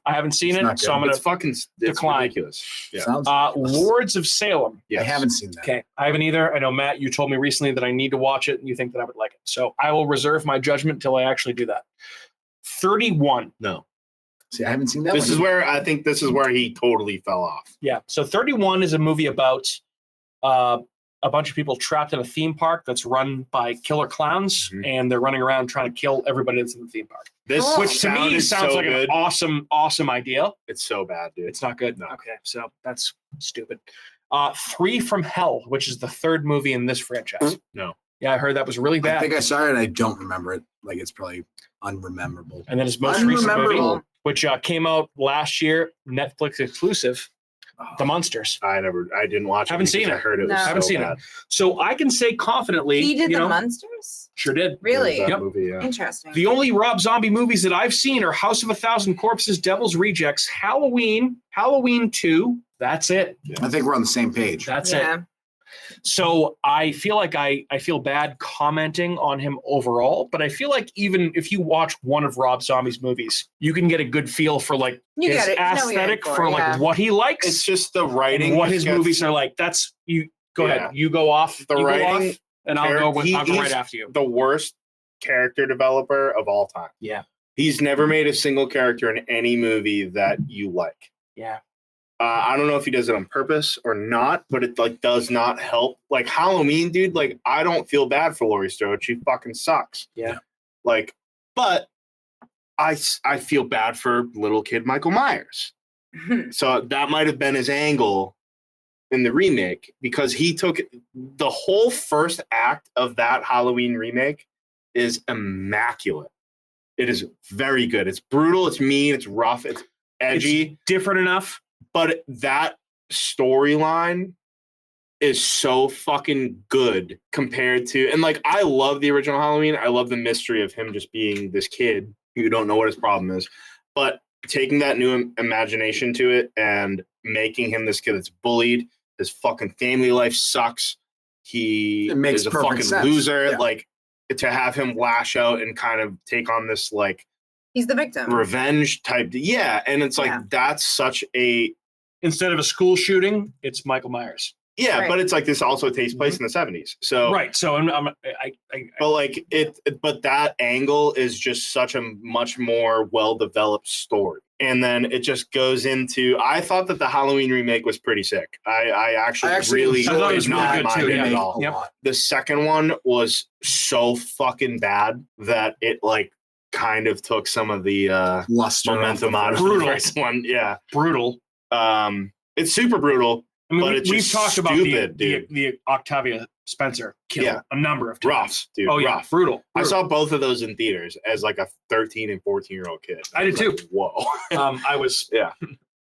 Speaker 1: I haven't seen
Speaker 2: It's
Speaker 1: it,
Speaker 2: not
Speaker 1: so
Speaker 2: good.
Speaker 1: I'm gonna
Speaker 4: It's fucking
Speaker 1: decline.
Speaker 4: ridiculous. Yeah.
Speaker 2: Sounds.
Speaker 1: Lords of Salem.
Speaker 4: Yes.
Speaker 2: I haven't seen that.
Speaker 1: Okay, I haven't either. I know, Matt, you told me recently that I need to watch it and you think that I would like it. So I will reserve my judgment until I actually do that. 31.
Speaker 4: No.
Speaker 2: See, I haven't seen that.
Speaker 4: This
Speaker 2: one.
Speaker 4: is where I think this is where he totally fell off.
Speaker 1: Yeah. So 31 is a movie about a bunch of people trapped in a theme park that's run by killer clowns,
Speaker 4: Mhm.
Speaker 1: and they're running around trying to kill everybody that's in the theme park.
Speaker 4: This
Speaker 3: Oh.
Speaker 1: Which to me
Speaker 4: sounded
Speaker 1: sounds
Speaker 4: so
Speaker 1: like
Speaker 4: good.
Speaker 1: an awesome idea.
Speaker 4: It's so bad, dude.
Speaker 1: It's not good.
Speaker 4: No.
Speaker 1: Okay, so that's stupid. 3 from Hell, which is the third movie in this franchise.
Speaker 4: No.
Speaker 1: Yeah, I heard that was really
Speaker 2: I
Speaker 1: bad.
Speaker 2: think I saw it and I don't remember it. Like it's probably unrememberable.
Speaker 1: And then his most recent movie,
Speaker 2: Unrememberable.
Speaker 1: which came out last year, Netflix exclusive, The Monsters.
Speaker 4: I didn't watch it.
Speaker 1: Haven't seen
Speaker 4: because I
Speaker 1: it.
Speaker 4: heard it was
Speaker 3: No.
Speaker 4: so
Speaker 1: Haven't seen it.
Speaker 4: bad.
Speaker 1: So I can say confidently,
Speaker 3: He did
Speaker 1: you
Speaker 3: the
Speaker 1: know,
Speaker 3: Monsters?
Speaker 1: sure did.
Speaker 3: Really?
Speaker 4: That
Speaker 1: Yep.
Speaker 4: movie, yeah.
Speaker 3: Interesting.
Speaker 1: The only Rob Zombie movies that I've seen are House of a Thousand Corpses, Devil's Rejects, Halloween, Halloween 2. That's it.
Speaker 2: I think we're on the same page.
Speaker 1: That's
Speaker 3: yeah.
Speaker 1: it. So I feel like I feel bad commenting on him overall, but I feel like even if you watch one of Rob Zombie's movies, you can get a good feel for like
Speaker 3: You
Speaker 1: his
Speaker 3: get it. You know what you're in
Speaker 1: aesthetic
Speaker 3: for,
Speaker 1: for like
Speaker 3: yeah.
Speaker 1: what he likes.
Speaker 4: It's just the writing.
Speaker 1: and what
Speaker 4: just
Speaker 1: his
Speaker 4: gets-
Speaker 1: movies are like. That's you. Go
Speaker 4: Yeah.
Speaker 1: ahead. You go off.
Speaker 4: The
Speaker 1: you go
Speaker 4: writing,
Speaker 1: off, and I'll go
Speaker 4: he's
Speaker 1: right after you.
Speaker 4: the worst character developer of all time.
Speaker 1: Yeah.
Speaker 4: He's never made a single character in any movie that you like.
Speaker 1: Yeah.
Speaker 4: I don't know if he does it on purpose or not, but it like does not help. Like Halloween, dude. Like I don't feel bad for Laurie Strode. She fucking sucks.
Speaker 1: Yeah.
Speaker 4: Like, but I feel bad for little kid Michael Myers. So that might have been his angle in the remake because he took the whole first act of that Halloween remake is immaculate. It is very good. It's brutal. It's mean. It's rough. It's edgy.
Speaker 1: It's different enough.
Speaker 4: But that storyline is so fucking good compared to, and like, I love the original Halloween. I love the mystery of him just being this kid who don't know what his problem is. But taking that new imagination to it and making him this kid that's bullied, his fucking family life sucks. he
Speaker 2: It makes
Speaker 4: is a
Speaker 2: perfect
Speaker 4: fucking
Speaker 2: sense.
Speaker 4: loser.
Speaker 2: Yeah.
Speaker 4: Like to have him lash out and kind of take on this like
Speaker 3: He's the victim.
Speaker 4: revenge type. Yeah. And it's like,
Speaker 3: Yeah.
Speaker 4: that's such a,
Speaker 1: Instead of a school shooting, it's Michael Myers.
Speaker 4: yeah,
Speaker 3: Right.
Speaker 4: but it's like this also takes place in the 70s. So,
Speaker 1: Right. So
Speaker 4: but like but that angle is just such a much more well-developed story. And then it just goes into, I thought that the Halloween remake was pretty sick. I actually really
Speaker 1: I thought it was
Speaker 4: did not
Speaker 1: really good
Speaker 4: mind
Speaker 1: too,
Speaker 4: it
Speaker 1: yeah.
Speaker 4: at all.
Speaker 1: Yep.
Speaker 4: The second one was so fucking bad that it like kind of took some of the
Speaker 2: Luster off
Speaker 4: momentum
Speaker 2: the
Speaker 4: out of
Speaker 2: first
Speaker 4: the
Speaker 1: Brutal.
Speaker 4: first one. Yeah.
Speaker 1: brutal.
Speaker 4: It's super brutal,
Speaker 1: I mean,
Speaker 4: but it's
Speaker 1: we've
Speaker 4: just
Speaker 1: talked about
Speaker 4: stupid,
Speaker 1: the
Speaker 4: dude.
Speaker 1: the Octavia Spencer kill
Speaker 4: Yeah.
Speaker 1: a number of times.
Speaker 4: Rough, dude.
Speaker 1: Oh yeah,
Speaker 4: rough.
Speaker 1: brutal.
Speaker 4: I saw both of those in theaters as like a 13 and 14-year-old kid.
Speaker 1: I did
Speaker 4: was
Speaker 1: too.
Speaker 4: like, whoa.
Speaker 1: I was
Speaker 4: Yeah.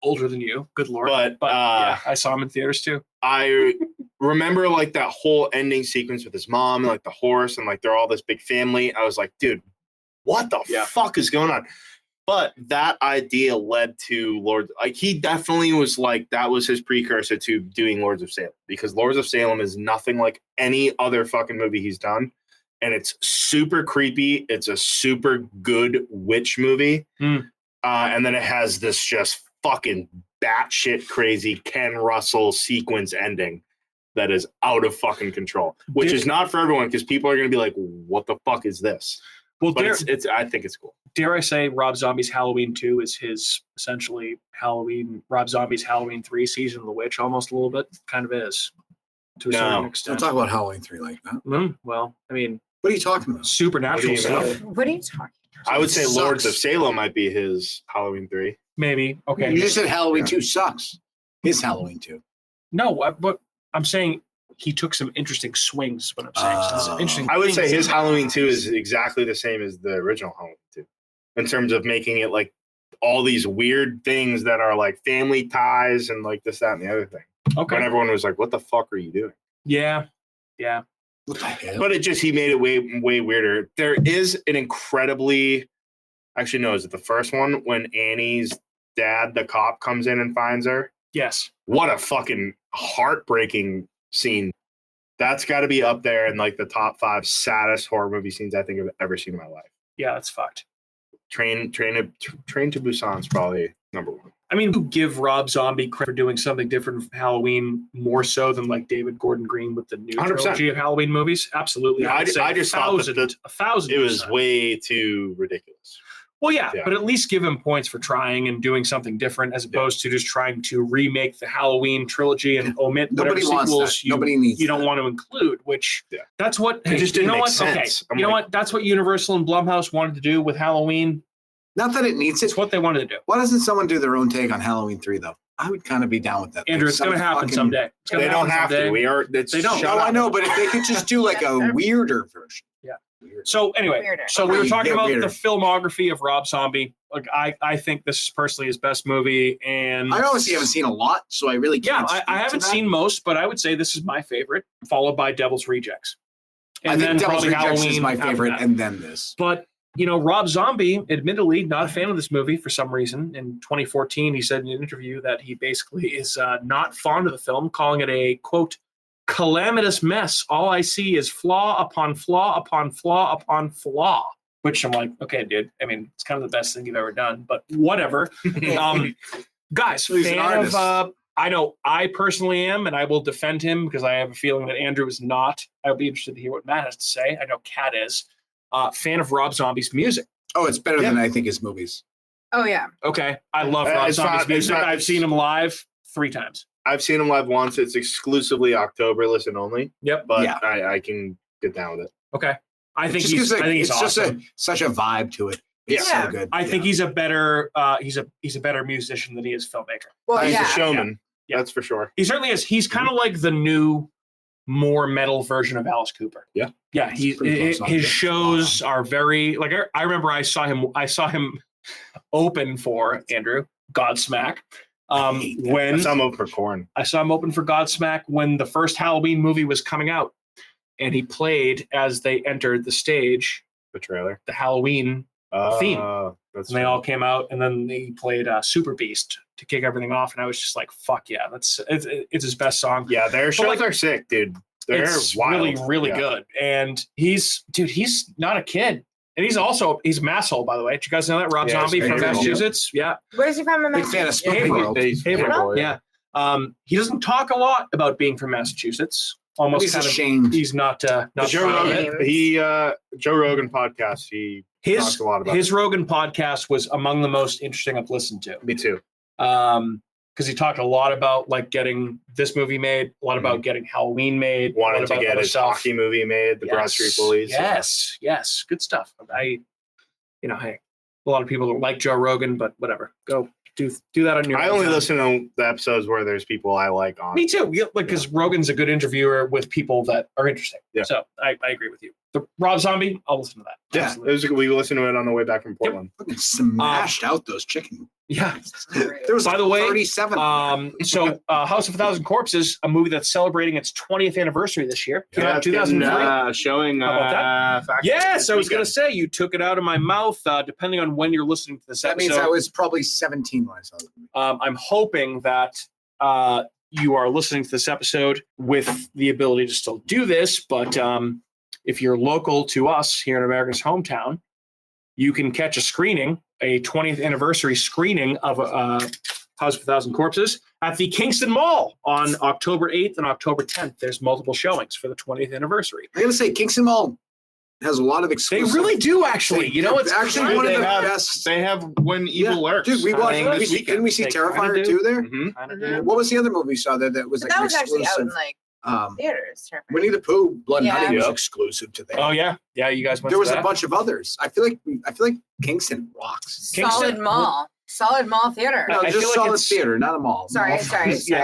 Speaker 1: older than you. Good lord.
Speaker 4: But,
Speaker 1: yeah, I saw him in theaters too.
Speaker 4: I remember like that whole ending sequence with his mom and like the horse and like they're all this big family. I was like, dude, what the fuck is going on? But that idea led to Lord. Like he definitely was like that was his precursor to doing Lords of Salem, because Lords of Salem is nothing like any other fucking movie he's done, and it's super creepy. It's a super good witch movie, and then it has this just fucking batshit crazy Ken Russell sequence ending that is out of fucking control, which is not for everyone because people are going to be like, "What the fuck is this?"
Speaker 1: Well,
Speaker 4: but it's I think it's cool.
Speaker 1: Dare I say Rob Zombie's Halloween 2 is his essentially Rob Zombie's Halloween 3 Season of the Witch, almost a little bit, kind of is to a certain extent.
Speaker 2: Don't talk about Halloween 3 like that.
Speaker 1: Well, I mean,
Speaker 2: what are you talking about?
Speaker 1: Supernatural stuff.
Speaker 3: What are you talking about?
Speaker 4: I would say
Speaker 2: Sucks.
Speaker 4: Lords of Salem might be his Halloween 3.
Speaker 1: Maybe. Okay.
Speaker 2: You just said Halloween 2 sucks. His Halloween 2.
Speaker 1: No, but I'm saying he took some interesting swings. Is what I'm saying. So there's interesting.
Speaker 4: I would say
Speaker 1: things
Speaker 4: his
Speaker 1: in
Speaker 4: Halloween 2 is exactly the same as the original Halloween 2 in terms of making it like all these weird things that are like family ties and like this, that, and the other thing.
Speaker 1: Okay.
Speaker 4: When everyone was like, what the fuck are you doing?
Speaker 1: Yeah. Yeah.
Speaker 2: What the hell?
Speaker 4: But he made it way weirder. There is an incredibly, actually, no, is it the first one when Annie's dad, the cop, comes in and finds her?
Speaker 1: Yes.
Speaker 4: What a fucking heartbreaking scene. That's got to be up there in like the top 5 saddest horror movie scenes I think I've ever seen in my life.
Speaker 1: Yeah, that's fucked.
Speaker 4: Train to Busan is probably number 1.
Speaker 1: I mean, you give Rob Zombie credit for doing something different from Halloween more so than like David Gordon Green with the new
Speaker 4: 100%.
Speaker 1: trilogy of Halloween movies. Absolutely.
Speaker 4: Yeah, I just thought that
Speaker 1: 1,000.
Speaker 4: it was way too ridiculous.
Speaker 1: Well, yeah, but at least give him points for trying and doing something different as opposed to just trying to remake the Halloween trilogy and omit whatever sequels you don't want to include, which that's what
Speaker 4: it just didn't make sense.
Speaker 1: Okay, you know what? That's what Universal and Blumhouse wanted to do with Halloween.
Speaker 2: Not that it needs it.
Speaker 1: It's what they wanted to do.
Speaker 2: Why doesn't someone do their own take on Halloween 3, though? I would kind of be down with that.
Speaker 1: Andrew, it's going to happen someday.
Speaker 4: They don't have to. We are.
Speaker 1: They don't.
Speaker 2: No, I know, but if they could just do like a weirder version.
Speaker 1: Yeah. So anyway, so we were talking about the filmography of Rob Zombie. Like I think this is personally his best movie, and
Speaker 2: I obviously haven't seen a lot, so I really can't.
Speaker 1: Yeah, I haven't seen most, but I would say this is my favorite, followed by Devil's Rejects, and
Speaker 2: I think
Speaker 1: then
Speaker 2: Devil's
Speaker 1: probably
Speaker 2: Rejects
Speaker 1: Halloween
Speaker 2: is my
Speaker 1: after
Speaker 2: favorite,
Speaker 1: that.
Speaker 2: and then this.
Speaker 1: But you know, Rob Zombie, admittedly, not a fan of this movie for some reason. In 2014, he said in an interview that he basically is not fond of the film, calling it a quote calamitous mess. All I see is flaw upon flaw upon flaw upon flaw. Which I'm like, okay, dude. I mean, it's kind of the best thing you've ever done, but whatever. Guys, fan of. I know I personally am, and I will defend him because I have a feeling that Andrew is not. I'll be interested to hear what Matt has to say. I know Kat is. Fan of Rob Zombie's music.
Speaker 2: Oh, it's better than I think his movies.
Speaker 3: Oh, yeah.
Speaker 1: Okay. I love Rob Zombie's music. I've seen him live 3 times.
Speaker 4: I've seen him live once. It's exclusively October listen only.
Speaker 1: Yep.
Speaker 4: But I can get down with it.
Speaker 1: Okay. I think
Speaker 2: Just
Speaker 1: he's
Speaker 2: it's
Speaker 1: awesome.
Speaker 2: just such a vibe to it. It's so good.
Speaker 1: I think he's a better he's a better musician than he is filmmaker.
Speaker 3: Well,
Speaker 4: he's a showman. Yeah. That's for sure.
Speaker 1: He certainly is. He's kind of like the new, more metal version of Alice Cooper.
Speaker 4: Yeah.
Speaker 1: Yeah. His shows are very like I remember I saw him open for Andrew Godsmack. When
Speaker 4: I'm open for Korn.
Speaker 1: I saw him open for Godsmack when the first Halloween movie was coming out, and he played as they entered the stage.
Speaker 4: The trailer.
Speaker 1: The Halloween theme.
Speaker 4: And
Speaker 1: they all came out, and then he played Super Beast to kick everything off, and I was just like, "Fuck yeah, it's his best song."
Speaker 4: Yeah, their shows are sick, dude.
Speaker 1: It's
Speaker 4: wild.
Speaker 1: really good. And he's not a kid. And he's Masshole, by the way. Did you guys know that? Rob Zombie from Massachusetts. Yeah.
Speaker 3: Where's he from?
Speaker 2: Big fan of Spooky
Speaker 1: Haverhill.
Speaker 2: World.
Speaker 1: Haverhill, yeah. He doesn't talk a lot about being from Massachusetts. Almost
Speaker 2: He's
Speaker 1: kind
Speaker 2: ashamed.
Speaker 1: He's not
Speaker 4: Joe Rogan podcast. He talks a lot about
Speaker 1: his Rogan podcast was among the most interesting I've listened to.
Speaker 4: Me too.
Speaker 1: Because he talked a lot about like getting this movie made, a lot about getting Halloween made,
Speaker 4: wanted to get his hockey movie made, the Broad Street Bullies.
Speaker 1: Yes, good stuff. Hey, a lot of people don't like Joe Rogan, but whatever. Go do that on your.
Speaker 4: I only listen to the episodes where there's people I like on.
Speaker 1: Me too. Yeah, because Rogan's a good interviewer with people that are interesting.
Speaker 4: Yeah.
Speaker 1: So I agree with you. The Rob Zombie, I'll listen to that.
Speaker 4: Yeah, we listened to it on the way back from Portland.
Speaker 2: Fucking smashed out those chicken.
Speaker 1: Yeah.
Speaker 2: There was,
Speaker 1: by the way,
Speaker 2: 37.
Speaker 1: So House of a Thousand Corpses, a movie that's celebrating its 20th anniversary this year. Came out in 2003.
Speaker 4: Showing.
Speaker 1: How about that? Yes, I was going to say you took it out of my mouth. Depending on when you're listening to this
Speaker 2: That
Speaker 1: episode,
Speaker 2: means I was probably 17 when I saw the movie.
Speaker 1: I'm hoping that you are listening to this episode with the ability to still do this. But if you're local to us here in America's hometown, you can catch a screening, a 20th anniversary screening of House of a Thousand Corpses at the Kingston Mall on October 8th and October 10th. There's multiple showings for the 20th anniversary.
Speaker 2: I gotta say, Kingston Mall has a lot of exclusive.
Speaker 1: They really do, actually. It's
Speaker 2: actually one of the best.
Speaker 4: They have When Evil Lurks.
Speaker 2: Dude, we watched. Didn't we see
Speaker 1: They
Speaker 2: Terrifier
Speaker 1: kinda
Speaker 2: 2 there?
Speaker 1: Mm-hmm.
Speaker 2: What was the other movie we saw there that was like
Speaker 3: that
Speaker 2: an
Speaker 3: was actually out in
Speaker 2: exclusive?
Speaker 3: like theaters.
Speaker 2: Winnie the Pooh, Blood and
Speaker 3: Yeah.
Speaker 2: Honey was
Speaker 1: Yep.
Speaker 2: exclusive to there.
Speaker 1: Oh yeah, you guys went.
Speaker 2: There was
Speaker 1: to
Speaker 2: a
Speaker 1: that?
Speaker 2: bunch of others. I feel like Kingston rocks.
Speaker 3: Solid Mall. Solid Mall Theater.
Speaker 2: No,
Speaker 1: I
Speaker 2: just
Speaker 1: feel like
Speaker 2: solid
Speaker 1: it's-
Speaker 2: theater, not a mall.
Speaker 3: Sorry.
Speaker 1: Yeah,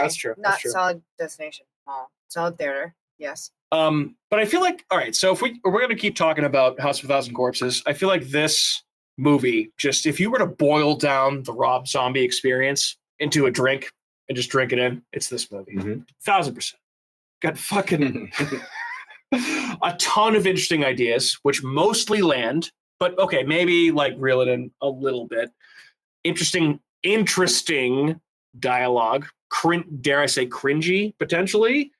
Speaker 1: that's true.
Speaker 3: Not
Speaker 1: That's true.
Speaker 3: Solid Destination Mall. Solid Theater. Yes.
Speaker 1: But I feel like, all right, so if we're going to keep talking about House of a Thousand Corpses, I feel like this movie, just if you were to boil down the Rob Zombie experience into a drink and just drink it in, it's this movie. 1,000%. Got fucking a ton of interesting ideas, which mostly land, but okay, maybe like reel it in a little bit. Interesting dialogue. Dare I say cringy, potentially.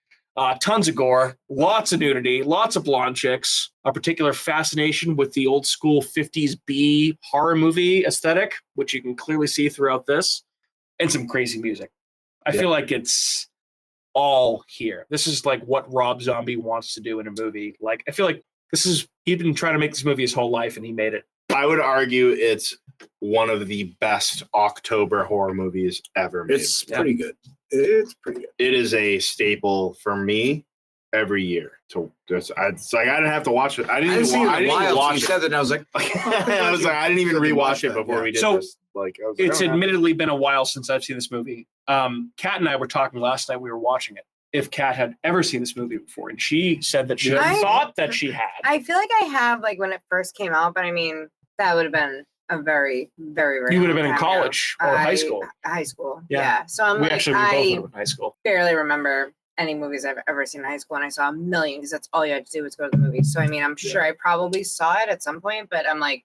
Speaker 1: Tons of gore, lots of nudity, lots of blonde chicks, a particular fascination with the old school 50s B horror movie aesthetic, which you can clearly see throughout this, and some crazy music. I feel like it's all here. This is like what Rob Zombie wants to do in a movie. Like, I feel like he's been trying to make this movie his whole life and he made it.
Speaker 4: I would argue it's one of the best October horror movies ever made.
Speaker 2: It's pretty good. It's pretty good.
Speaker 4: It is a staple for me every year. It's like I didn't have to watch it. I didn't even watch
Speaker 2: You
Speaker 4: it.
Speaker 2: said that, and I was like,
Speaker 4: I was like, I didn't even rewatch it before we did
Speaker 1: So,
Speaker 4: this. Like, I was
Speaker 1: It's
Speaker 4: like,
Speaker 1: admittedly been a while since I've seen this movie. Kat and I were talking last night. We were watching it. If Kat had ever seen this movie before, and she said that she thought that she had.
Speaker 3: I feel like I have, like when it first came out, but I mean that would have been a very, very, very.
Speaker 1: You would have
Speaker 3: long
Speaker 1: been in
Speaker 3: time ago.
Speaker 1: college or high school.
Speaker 3: High school.
Speaker 1: Yeah.
Speaker 3: Yeah. So I'm
Speaker 1: We
Speaker 3: like,
Speaker 1: actually both
Speaker 3: I
Speaker 1: were in high school.
Speaker 3: barely remember any movies I've ever seen in high school, and I saw a million because that's all you had to do was go to the movies. So I mean, I'm sure I probably saw it at some point, but I'm like,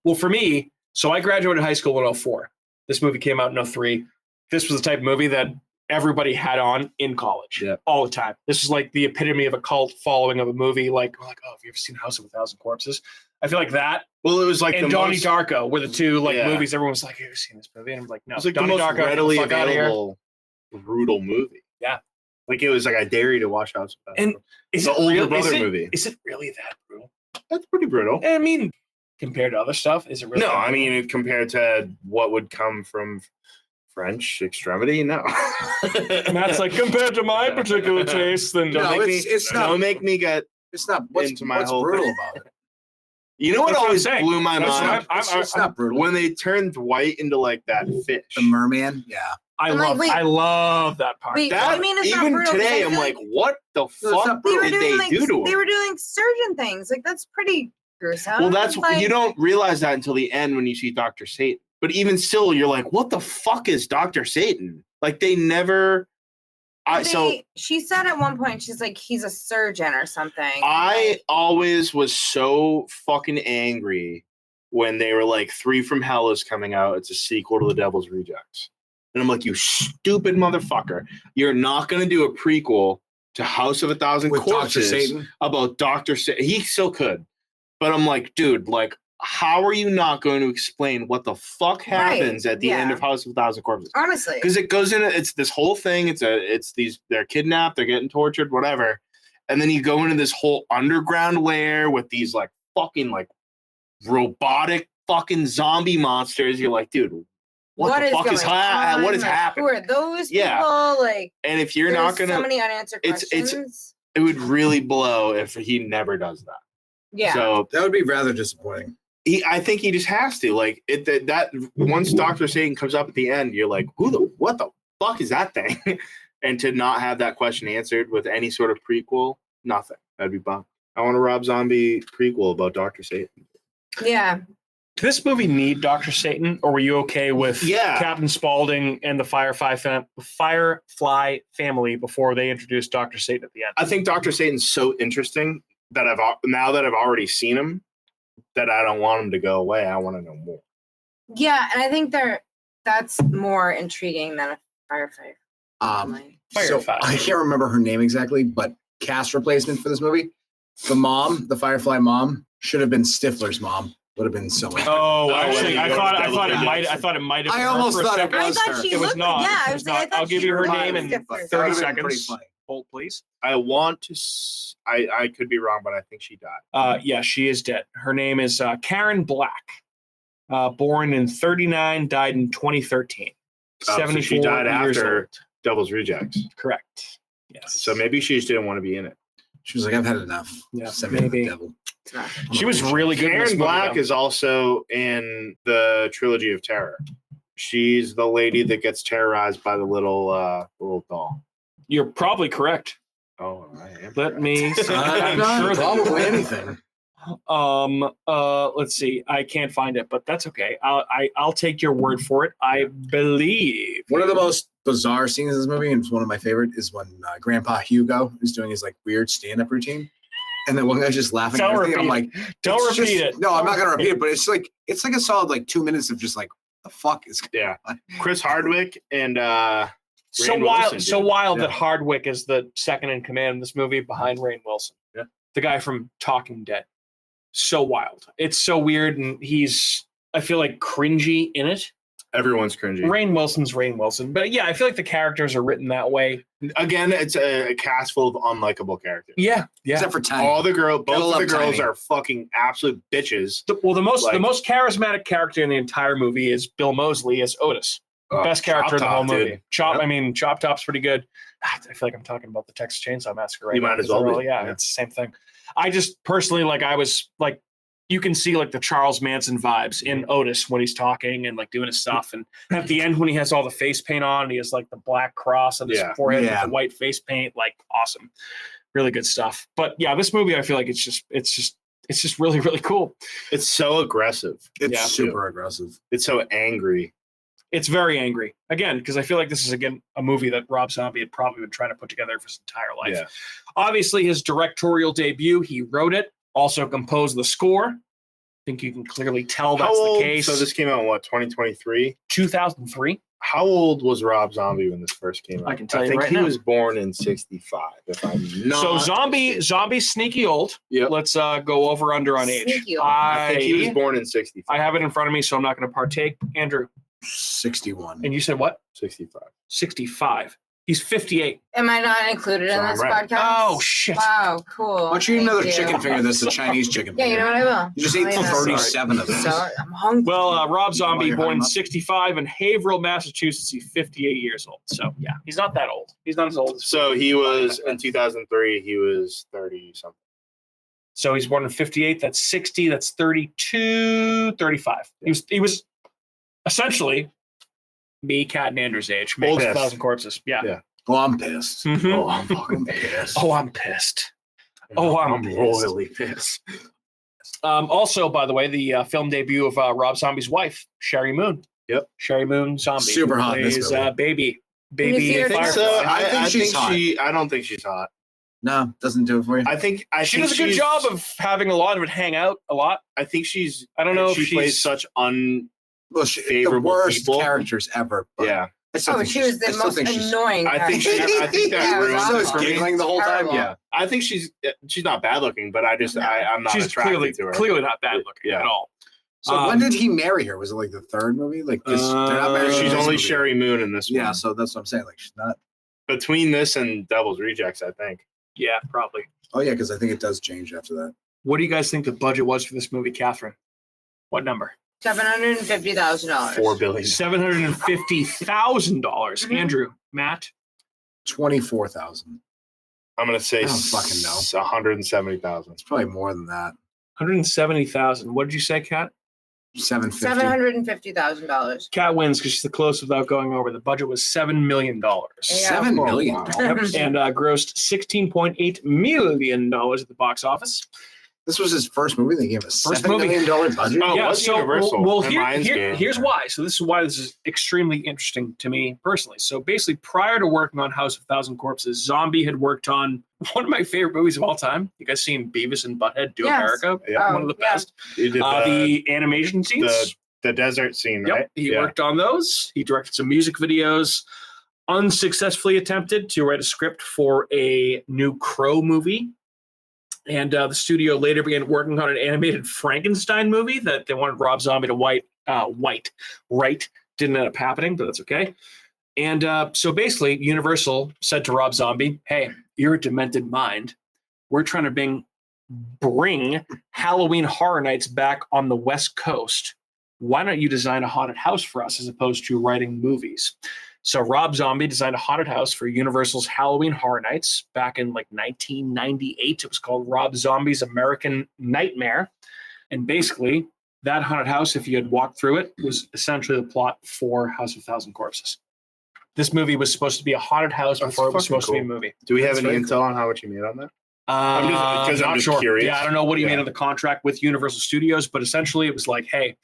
Speaker 1: Well, for me, so I graduated high school in 2004. This movie came out in 2003. This was the type of movie that everybody had on in college all the time. This is like the epitome of a cult following of a movie. Like, oh, have you ever seen House of a Thousand Corpses? I feel like that.
Speaker 4: Well, it was like
Speaker 1: and
Speaker 4: the
Speaker 1: Donnie
Speaker 4: most,
Speaker 1: Darko were the two movies everyone was like, have you ever seen this movie? And I'm like, no.
Speaker 4: It was like the
Speaker 1: Donnie
Speaker 4: most
Speaker 1: Darko,
Speaker 4: readily
Speaker 1: get the fuck outta here.
Speaker 4: available brutal movie.
Speaker 1: Yeah.
Speaker 4: Like it was like I dare you to watch House of Thousand.
Speaker 1: And is
Speaker 4: the
Speaker 1: it
Speaker 4: older
Speaker 1: real,
Speaker 4: brother movie.
Speaker 1: Is it really that brutal?
Speaker 4: That's pretty brutal.
Speaker 1: I mean, compared to other stuff, is it really?
Speaker 4: No,
Speaker 1: that
Speaker 4: I
Speaker 1: brutal?
Speaker 4: mean compared to what would come from French extremity, no.
Speaker 1: Matt's like, compared to my particular taste, then
Speaker 2: No, it's not.
Speaker 4: Don't make me get
Speaker 2: It's not. What's
Speaker 4: into my
Speaker 2: what's
Speaker 4: whole
Speaker 2: brutal
Speaker 4: thing.
Speaker 2: about it?
Speaker 4: You know what
Speaker 1: That's what I'm
Speaker 4: always
Speaker 1: saying.
Speaker 4: blew my
Speaker 1: That's
Speaker 4: mind?
Speaker 1: what
Speaker 2: It's not brutal.
Speaker 4: When they turned white into like that fish.
Speaker 2: The merman, yeah.
Speaker 3: I'm like, wait.
Speaker 1: I love that part.
Speaker 3: Wait,
Speaker 4: That,
Speaker 3: what do you mean it's not
Speaker 4: even
Speaker 3: brutal? 'Cause I
Speaker 4: today, I'm
Speaker 3: feel
Speaker 4: like, what the
Speaker 2: it's
Speaker 4: fuck
Speaker 2: not
Speaker 3: they were
Speaker 4: did
Speaker 3: doing
Speaker 4: they
Speaker 3: like
Speaker 4: do to him?
Speaker 3: they were doing surgeon things. Like that's pretty gruesome.
Speaker 4: Well, that's
Speaker 3: like,
Speaker 4: you don't realize that until the end when you see Dr. Satan. But even still, you're like, what the fuck is Dr. Satan? Like they never.
Speaker 3: She said at one point, she's like, he's a surgeon or something.
Speaker 4: I always was so fucking angry when they were like, 3 from Hell is coming out. It's a sequel to The Devil's Rejects. And I'm like, you stupid motherfucker. You're not going to do a prequel to House of a Thousand
Speaker 2: With Dr.
Speaker 4: Corpses
Speaker 2: Satan?
Speaker 4: about Dr. Satan. He still could. But I'm like, dude, like, how are you not going to explain what the fuck happens at the end of House of a Thousand Corpses?
Speaker 3: Honestly.
Speaker 4: Because it goes in, it's this whole thing. They're kidnapped, they're getting tortured, whatever. And then you go into this whole underground lair with these like fucking like robotic fucking zombie monsters. You're like, dude, what the fuck is happening? What is happening?
Speaker 3: Who are those people?
Speaker 4: Yeah.
Speaker 3: Like,
Speaker 4: and if you're not gonna,
Speaker 3: so many unanswered questions.
Speaker 4: it would really blow if he never does that.
Speaker 3: Yeah.
Speaker 4: So
Speaker 2: that would be rather disappointing.
Speaker 4: I think he just has to. Like that once Dr. Satan comes up at the end, you're like, what the fuck is that thing? And to not have that question answered with any sort of prequel, nothing. That'd be bummed. I want a Rob Zombie prequel about Dr. Satan.
Speaker 3: Yeah.
Speaker 1: Did this movie need Dr. Satan, or were you okay with Captain Spaulding and the Firefly family before they introduced Dr. Satan at the end?
Speaker 4: I think Dr. Satan's so interesting that now that I've already seen him, that I don't want him to go away. I want to know more.
Speaker 3: Yeah, and I think that's more intriguing than a firefighter.
Speaker 2: So I can't remember her name exactly, but cast replacement for this movie, the Firefly mom, should have been Stifler's mom. Would have been so much.
Speaker 1: Oh, actually, I thought it might have.
Speaker 2: I almost thought it was her.
Speaker 1: It was not.
Speaker 3: Yeah,
Speaker 1: it was not. I'll give you her name in 30 seconds. Hold, please.
Speaker 4: I want to. I could be wrong, but I think she died.
Speaker 1: Yeah, she is dead. Her name is Karen Black. Born in 1939, died in 2013. 74
Speaker 4: so she died
Speaker 1: years
Speaker 4: after
Speaker 1: old.
Speaker 4: Devil's Rejects.
Speaker 1: Correct. Yes.
Speaker 4: So maybe she just didn't want to be in it.
Speaker 2: She was like, I've had enough.
Speaker 1: Yeah,
Speaker 2: Send me to the
Speaker 1: maybe.
Speaker 2: devil.
Speaker 1: She was really good.
Speaker 4: Karen Black is also in the Trilogy of Terror. She's the lady that gets terrorized by the little doll.
Speaker 1: You're probably correct.
Speaker 4: Oh, I am.
Speaker 1: Let me.
Speaker 2: I'm sure probably anything.
Speaker 1: Let's see. I can't find it, but that's okay. I'll take your word for it. I believe
Speaker 2: one of the most bizarre scenes in this movie, and it's one of my favorite, is when Grandpa Hugo is doing his like weird stand-up routine, and then one guy's just laughing.
Speaker 1: Don't
Speaker 2: at everything.
Speaker 1: repeat
Speaker 2: I'm like,
Speaker 1: don't repeat it.
Speaker 2: No, I'm not gonna repeat it. But it's like a solid like 2 minutes of just like the fuck is
Speaker 4: going on? Chris Hardwick and
Speaker 1: so
Speaker 4: Rainn
Speaker 1: wild.
Speaker 4: Wilson,
Speaker 1: so wild that Hardwick is the second in command in this movie behind Rainn Wilson.
Speaker 4: Yeah,
Speaker 1: the guy from Talking Dead. So wild. It's so weird, and I feel like cringy in it.
Speaker 4: Everyone's cringy.
Speaker 1: Rainn Wilson's Rainn Wilson. But yeah, I feel like the characters are written that way.
Speaker 4: Again, it's a cast full of unlikable characters.
Speaker 1: Yeah.
Speaker 2: Except for Tiny.
Speaker 4: Both of the girls
Speaker 2: Tiny.
Speaker 4: are fucking absolute bitches.
Speaker 1: The most charismatic character in the entire movie is Bill Moseley as Otis. Best character in the whole movie.
Speaker 4: Dude.
Speaker 1: I mean, Chop Top's pretty good. I feel like I'm talking about the Texas Chainsaw Massacre right
Speaker 4: You
Speaker 1: now.
Speaker 4: might as well be.
Speaker 1: Yeah, it's the same thing. I just personally I was like, you can see like the Charles Manson vibes in Otis when he's talking and like doing his stuff. And at the end when he has all the face paint on, and he has like the black cross on his forehead with the white face paint, like awesome. Really good stuff. But yeah, this movie, I feel like it's just really, really cool.
Speaker 4: It's so aggressive.
Speaker 2: It's super aggressive.
Speaker 4: It's so angry.
Speaker 1: It's very angry. Again, because I feel like this is, again, a movie that Rob Zombie had probably been trying to put together for his entire life.
Speaker 4: Yeah.
Speaker 1: Obviously, his directorial debut, he wrote it, also composed the score. I think you can clearly tell that's the case.
Speaker 4: So this came out in what, 2023?
Speaker 1: 2003.
Speaker 4: How old was Rob Zombie when this first came out?
Speaker 1: I can tell you
Speaker 4: think
Speaker 1: right
Speaker 4: he
Speaker 1: now.
Speaker 4: was born in 65, if I'm not.
Speaker 1: So Zombie's sneaky old.
Speaker 4: Yep.
Speaker 1: Let's go over under on age.
Speaker 3: Sneaky old.
Speaker 4: I think he was born in 65.
Speaker 1: I have it in front of me, so I'm not going to partake. Andrew.
Speaker 2: 61.
Speaker 1: And you said what?
Speaker 4: 65.
Speaker 1: 65. He's 58.
Speaker 3: Am I not included in this podcast?
Speaker 1: Oh, shit.
Speaker 3: Wow, cool.
Speaker 2: Why don't you eat another
Speaker 3: Thank you.
Speaker 2: chicken finger? This is a Chinese chicken
Speaker 3: Yeah,
Speaker 2: finger.
Speaker 3: you know what I will.
Speaker 2: You just ate
Speaker 3: I know.
Speaker 2: 37 of them.
Speaker 3: So, I'm hungry.
Speaker 1: Well, Rob Zombie,
Speaker 2: you're
Speaker 1: born in
Speaker 2: hungry.
Speaker 1: 65 in Haverhill, Massachusetts. He's 58 years old. So, yeah, he's not that old. He's not as old as
Speaker 4: So he was, in 2003, he was 30 something.
Speaker 1: So he's born in 58. That's 60. That's 32, 35. He was essentially me, Cat, and Andrew's age. Makes
Speaker 4: Old
Speaker 1: 1,000 corpses. Yeah.
Speaker 2: Oh, I'm pissed.
Speaker 1: Mhm.
Speaker 2: Oh, I'm fucking pissed.
Speaker 1: Oh, I'm pissed. Oh, I'm
Speaker 4: royally pissed.
Speaker 1: Also, by the way, the film debut of Rob Zombie's wife, Sherry Moon.
Speaker 4: Yep.
Speaker 1: Sherry Moon Zombie.
Speaker 2: Super hot in this
Speaker 1: Plays,
Speaker 2: movie.
Speaker 1: baby.
Speaker 3: Can you see her
Speaker 1: Firefly.
Speaker 3: tits?
Speaker 2: I think she's hot.
Speaker 4: I don't think she's hot.
Speaker 2: No, doesn't do it for you.
Speaker 4: I think
Speaker 1: She does a good job of having a lot of it hang out a lot.
Speaker 4: I think she's.
Speaker 1: I don't know if
Speaker 4: she plays
Speaker 1: she's
Speaker 4: such
Speaker 2: Well, the
Speaker 4: favorable
Speaker 2: worst
Speaker 4: people.
Speaker 2: characters ever. But
Speaker 4: Yeah.
Speaker 3: She was the most annoying.
Speaker 4: I think that ruined
Speaker 2: So
Speaker 4: it
Speaker 2: is
Speaker 4: for me.
Speaker 2: giggling the whole time.
Speaker 3: Terrible.
Speaker 2: Yeah.
Speaker 4: I think she's not bad looking, but I'm not
Speaker 1: She's
Speaker 4: attracted to her.
Speaker 1: clearly not bad looking at all.
Speaker 2: So when did he marry her? Was it like the third movie? Like this? They're not married in
Speaker 4: She's
Speaker 2: this
Speaker 4: only
Speaker 2: movie.
Speaker 4: Sherry Moon in this one.
Speaker 2: Yeah, so that's what I'm saying. Like she's not.
Speaker 4: Between this and Devil's Rejects, I think.
Speaker 1: Yeah, probably.
Speaker 2: Oh yeah, because I think it does change after that.
Speaker 1: What do you guys think the budget was for this movie, Catherine? What number?
Speaker 3: $750,000.
Speaker 4: $4 billion.
Speaker 1: $750,000. Andrew, Matt,
Speaker 2: 24,000.
Speaker 4: I'm gonna say
Speaker 2: I don't fucking know.
Speaker 4: 170,000.
Speaker 2: It's probably more than that.
Speaker 1: 170,000. What did you say, Kat?
Speaker 2: 750.
Speaker 3: $750,000.
Speaker 1: Kat wins because she's the closest without going over. The budget was $7 million.
Speaker 2: $7 million.
Speaker 1: And grossed $16.8 million at the box office.
Speaker 2: This was his first movie. They gave a
Speaker 1: First
Speaker 2: $7 million budget.
Speaker 4: Oh,
Speaker 1: Yeah,
Speaker 4: what's
Speaker 1: so
Speaker 4: Universal?
Speaker 1: well,
Speaker 4: And Lionsgate.
Speaker 1: here's why. So this is why this is extremely interesting to me personally. So basically, prior to working on House of Thousand Corpses, Zombie had worked on one of my favorite movies of all time. You guys seen Beavis and Butthead Do
Speaker 3: Yes.
Speaker 1: America?
Speaker 4: Yeah.
Speaker 1: One of the
Speaker 3: Yeah.
Speaker 1: best.
Speaker 4: He did
Speaker 1: The animation scenes.
Speaker 4: the desert scene,
Speaker 1: Yep,
Speaker 4: right?
Speaker 1: he worked on those. He directed some music videos. Unsuccessfully attempted to write a script for a new Crow movie. And the studio later began working on an animated Frankenstein movie that they wanted Rob Zombie to write. Didn't end up happening, but that's okay. And so basically, Universal said to Rob Zombie, hey, you're a demented mind. We're trying to bring Halloween Horror Nights back on the West Coast. Why don't you design a haunted house for us as opposed to writing movies? So Rob Zombie designed a haunted house for Universal's Halloween Horror Nights back in like 1998. It was called Rob Zombie's American Nightmare. And basically, that haunted house, if you had walked through it, was essentially the plot for House of Thousand Corpses. This movie was supposed to be a haunted house before it was supposed to be a movie.
Speaker 4: Do we have
Speaker 2: That's
Speaker 4: any
Speaker 2: very
Speaker 4: intel on how much he made on that?
Speaker 1: I'm
Speaker 4: I'm just
Speaker 1: sure.
Speaker 4: curious.
Speaker 1: Yeah, I don't know what he
Speaker 4: Yeah.
Speaker 1: made on the contract with Universal Studios, but essentially it was like, hey,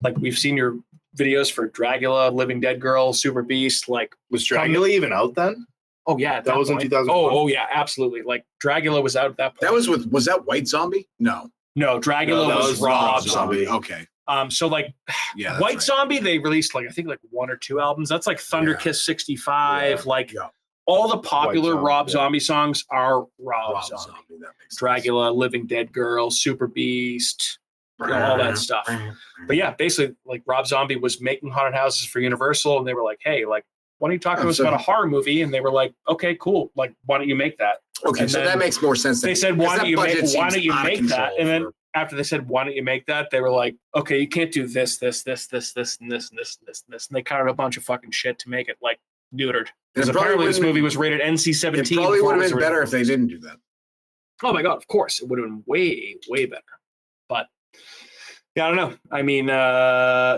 Speaker 1: like we've seen your videos for Dracula, Living Dead Girl, Super Beast, like
Speaker 4: Was Dracula even out then?
Speaker 1: oh yeah, at
Speaker 4: That was in
Speaker 1: point.
Speaker 4: 2001?
Speaker 1: Oh yeah, absolutely. Like Dracula was out at that point.
Speaker 2: That was that White Zombie? No.
Speaker 1: no Dracula
Speaker 4: No, that
Speaker 1: was
Speaker 4: was
Speaker 1: Rob
Speaker 4: Rob
Speaker 1: Zombie.
Speaker 2: Okay.
Speaker 1: So like
Speaker 2: Yeah. that's
Speaker 1: White
Speaker 2: right.
Speaker 1: Zombie, they released like I think like one or two albums. That's like Thunder
Speaker 2: Yeah.
Speaker 1: Kiss 65.
Speaker 2: Yeah.
Speaker 1: Like
Speaker 2: Yeah.
Speaker 1: all the popular
Speaker 4: Zombie,
Speaker 1: Rob
Speaker 4: yeah.
Speaker 1: Zombie songs are Rob,
Speaker 2: Rob
Speaker 1: Zombie.
Speaker 2: Zombie. That makes sense.
Speaker 1: Dracula, Living Dead Girl, Super Beast, you know, all that stuff. But yeah, basically, like Rob Zombie was making haunted houses for Universal, and they were like, "Hey, like, why don't you talk to us
Speaker 2: so-
Speaker 1: about a horror movie?" And they were like, "Okay, cool. Like, why don't you make that?"
Speaker 2: Okay,
Speaker 1: And
Speaker 2: so
Speaker 1: then
Speaker 2: that makes more sense.
Speaker 1: They said, "Why don't you make? Why don't you make that?" And then after they said, "Why don't you make that?" They were like, "Okay, you can't do this, this, this, this, this, and this, and this, and this, and this." And they cut out a bunch of fucking shit to make it like neutered. Because apparently this movie was rated NC-17.
Speaker 2: It probably
Speaker 1: before
Speaker 2: would
Speaker 1: it
Speaker 2: have
Speaker 1: was
Speaker 2: been better
Speaker 1: originally
Speaker 2: if they
Speaker 1: released.
Speaker 2: didn't do that.
Speaker 1: Oh my god, of course. It would have been way, way better. But yeah, I don't know. I mean,